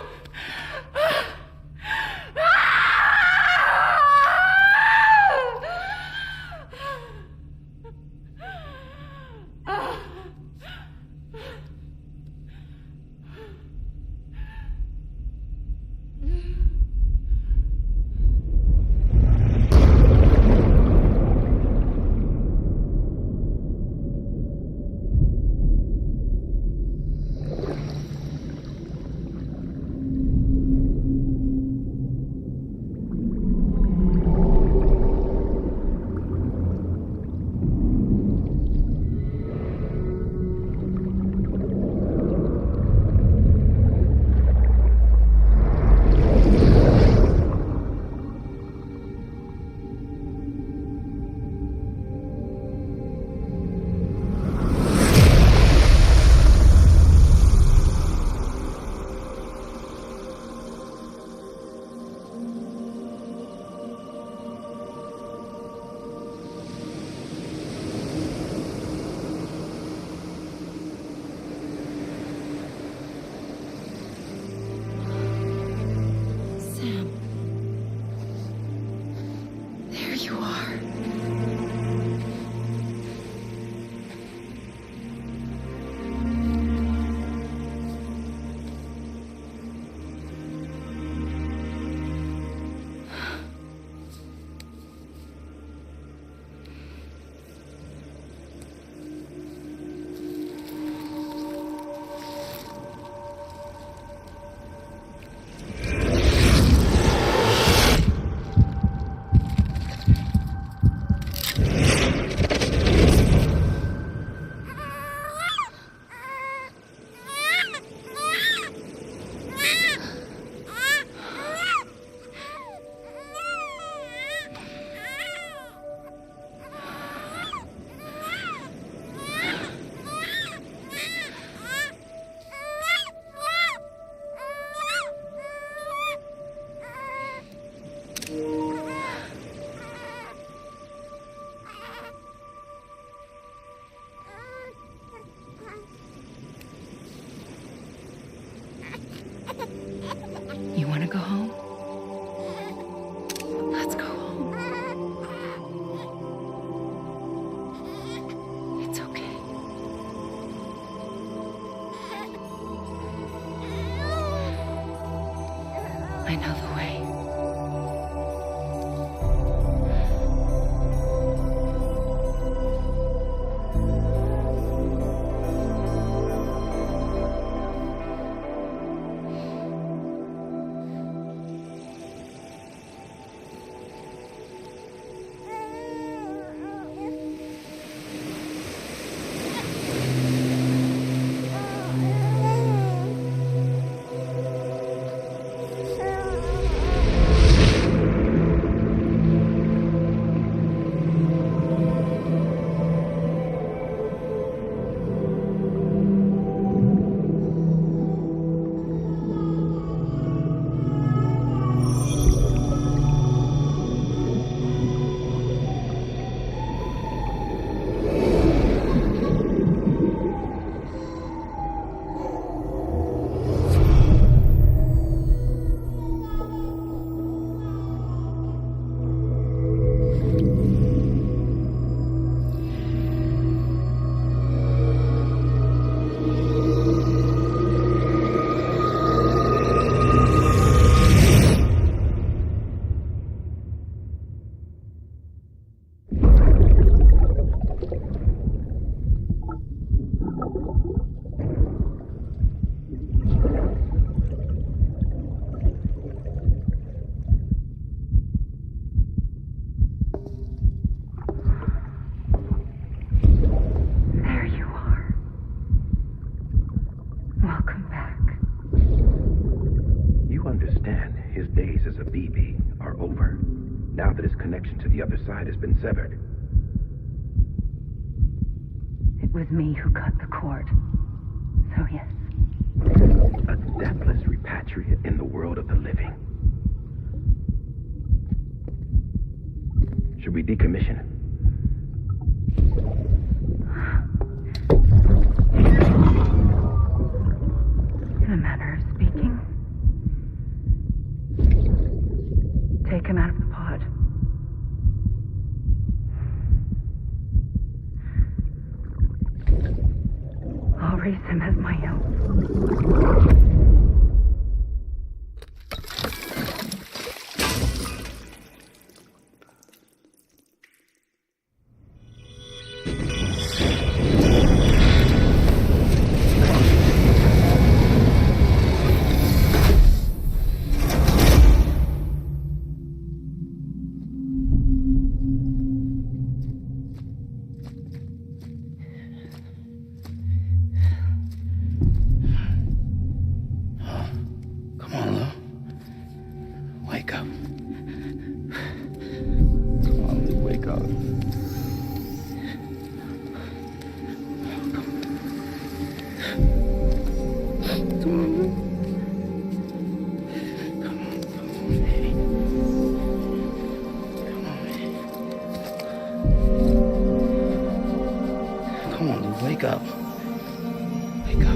you are. You want to go home? Let's go home. It's okay. I know the way. Side has been severed. It was me who cut the cord. So yes. A deathless repatriate in the world of the living. Should we decommission it? In a manner of speaking. Take him out of the pod. I'll raise him as my own. Wake up. Wake up.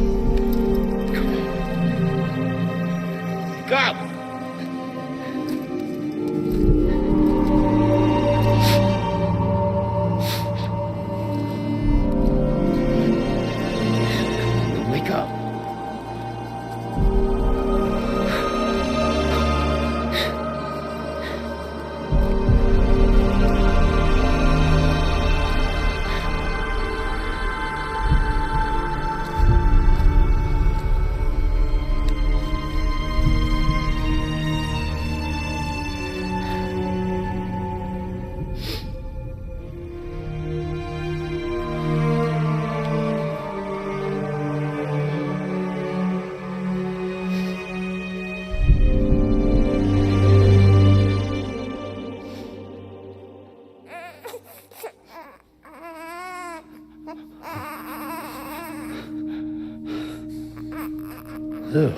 Come on. Wake up! Ew.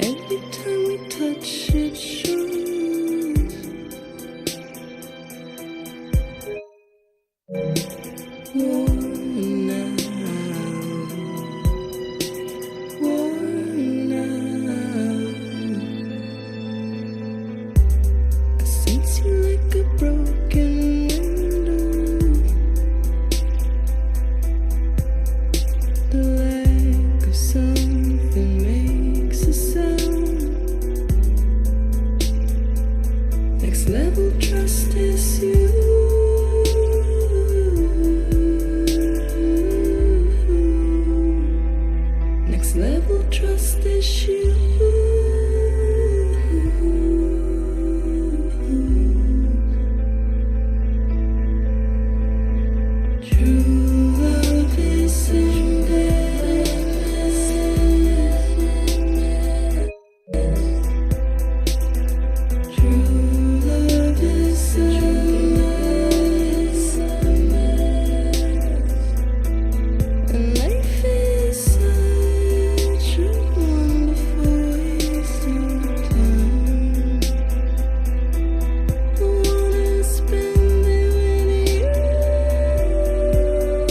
Every time we touch it shows. Worn out, worn out. I sense you like a broken window. The lack of something makes a sound. Next level trust is you. Next level trust is you. True love is in there. True love is in there. And life is such a wonderful waste of time. I wanna spend it with you.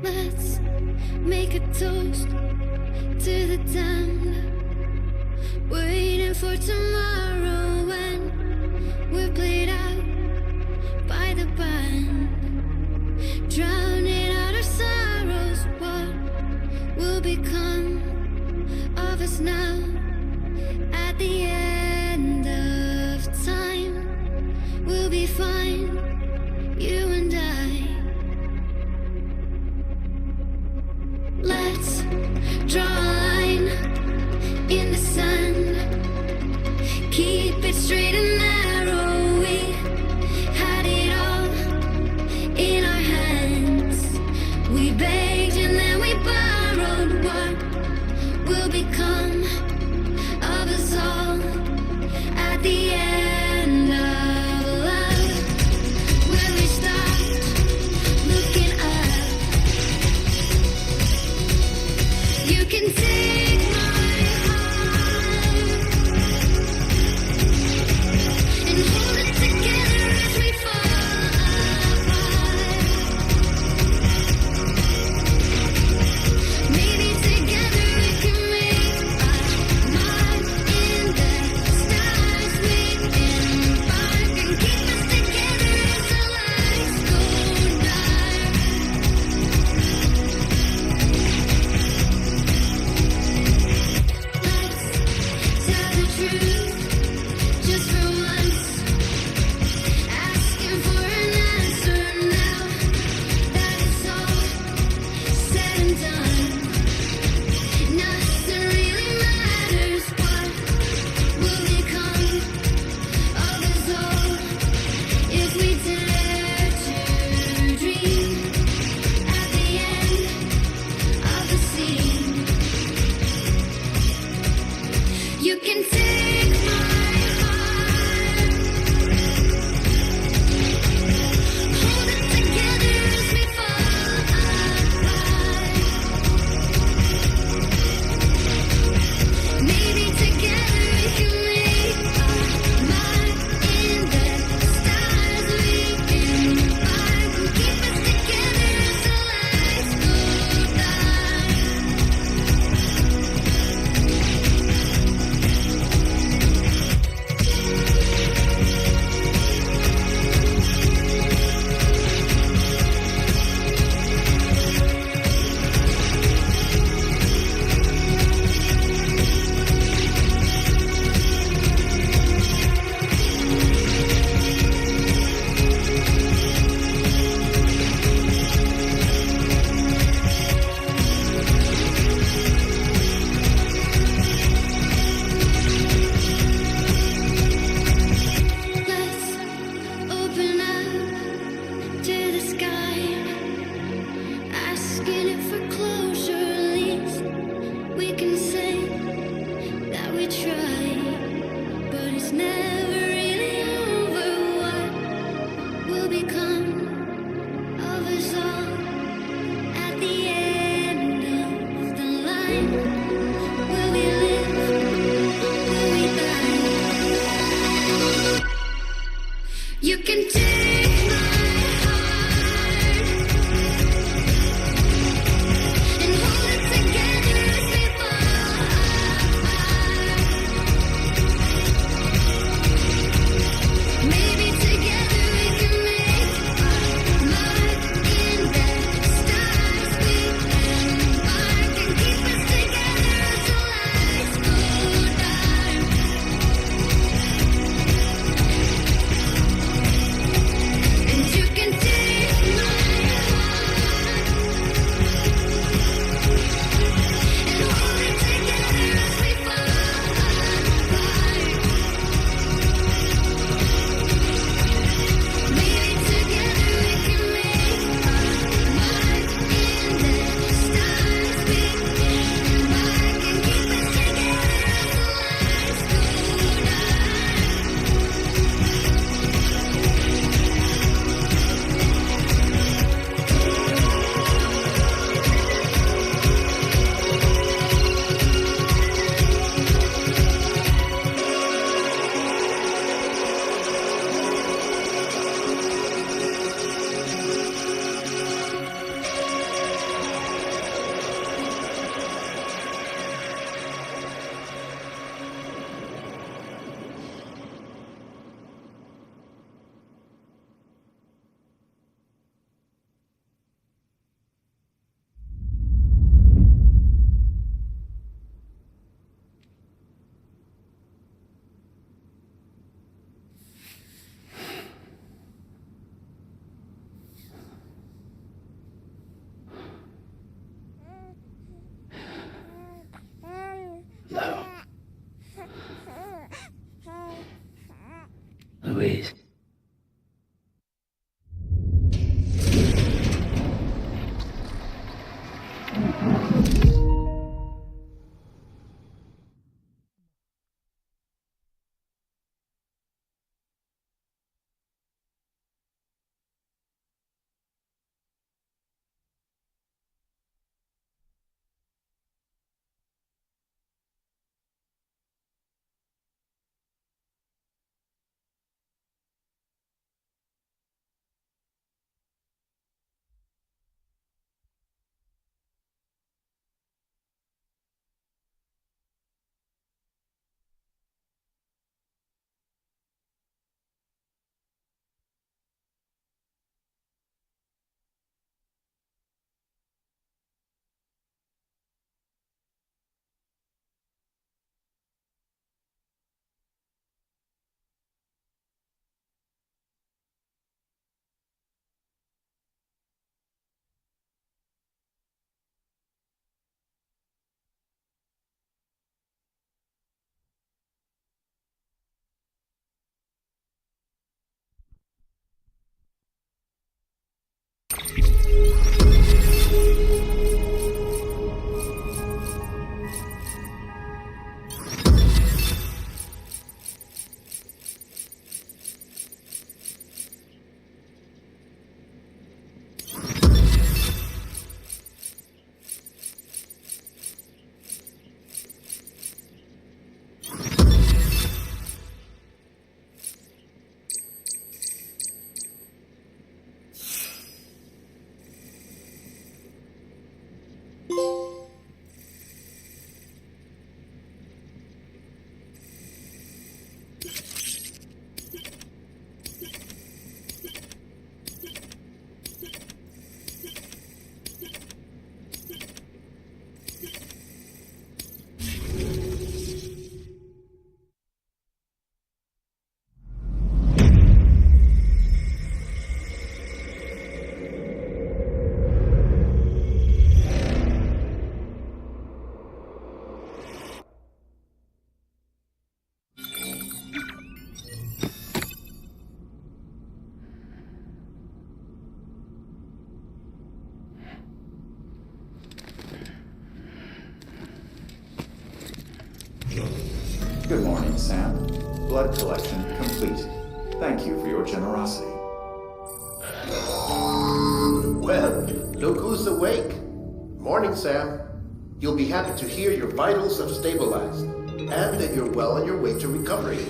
Let's make a toast to the damned, waiting for tomorrow when we're played out by the band, drowning out our sorrows. What will become of us now at the end of time? We'll be fine, you and I. Let's draw a line in the sand, keep it straight and narrow. We please. Good morning, Sam. Blood collection complete. Thank you for your generosity. Well, look who's awake. Morning, Sam. You'll be happy to hear your vitals have stabilized, and that you're well on your way to recovery.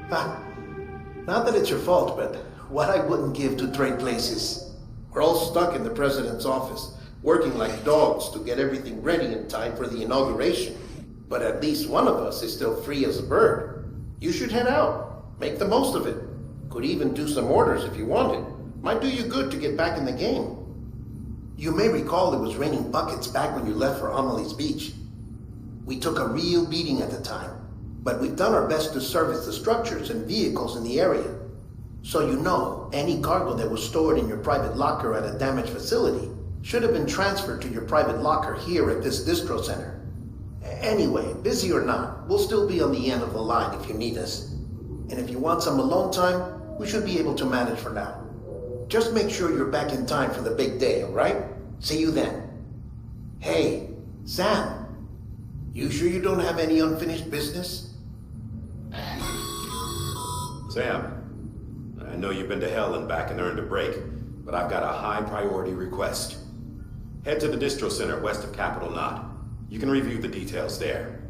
Not that it's your fault, but what I wouldn't give to trade places. We're all stuck in the president's office, working like dogs to get everything ready in time for the inauguration. But at least one of us is still free as a bird. You should head out. Make the most of it. Could even do some orders if you wanted. Might do you good to get back in the game. You may recall it was raining buckets back when you left for Amelie's Beach. We took a real beating at the time, but we've done our best to service the structures and vehicles in the area. So you know, any cargo that was stored in your private locker at a damaged facility should have been transferred to your private locker here at this distro center. Anyway, busy or not, we'll still be on the end of the line if you need us. And if you want some alone time, we should be able to manage for now. Just make sure you're back in time for the big day, alright? See you then. Hey, Sam, you sure you don't have any unfinished business? Sam, I know you've been to hell and back and earned a break, but I've got a high priority request. Head to the distro center west of Capital Knot. You can review the details there.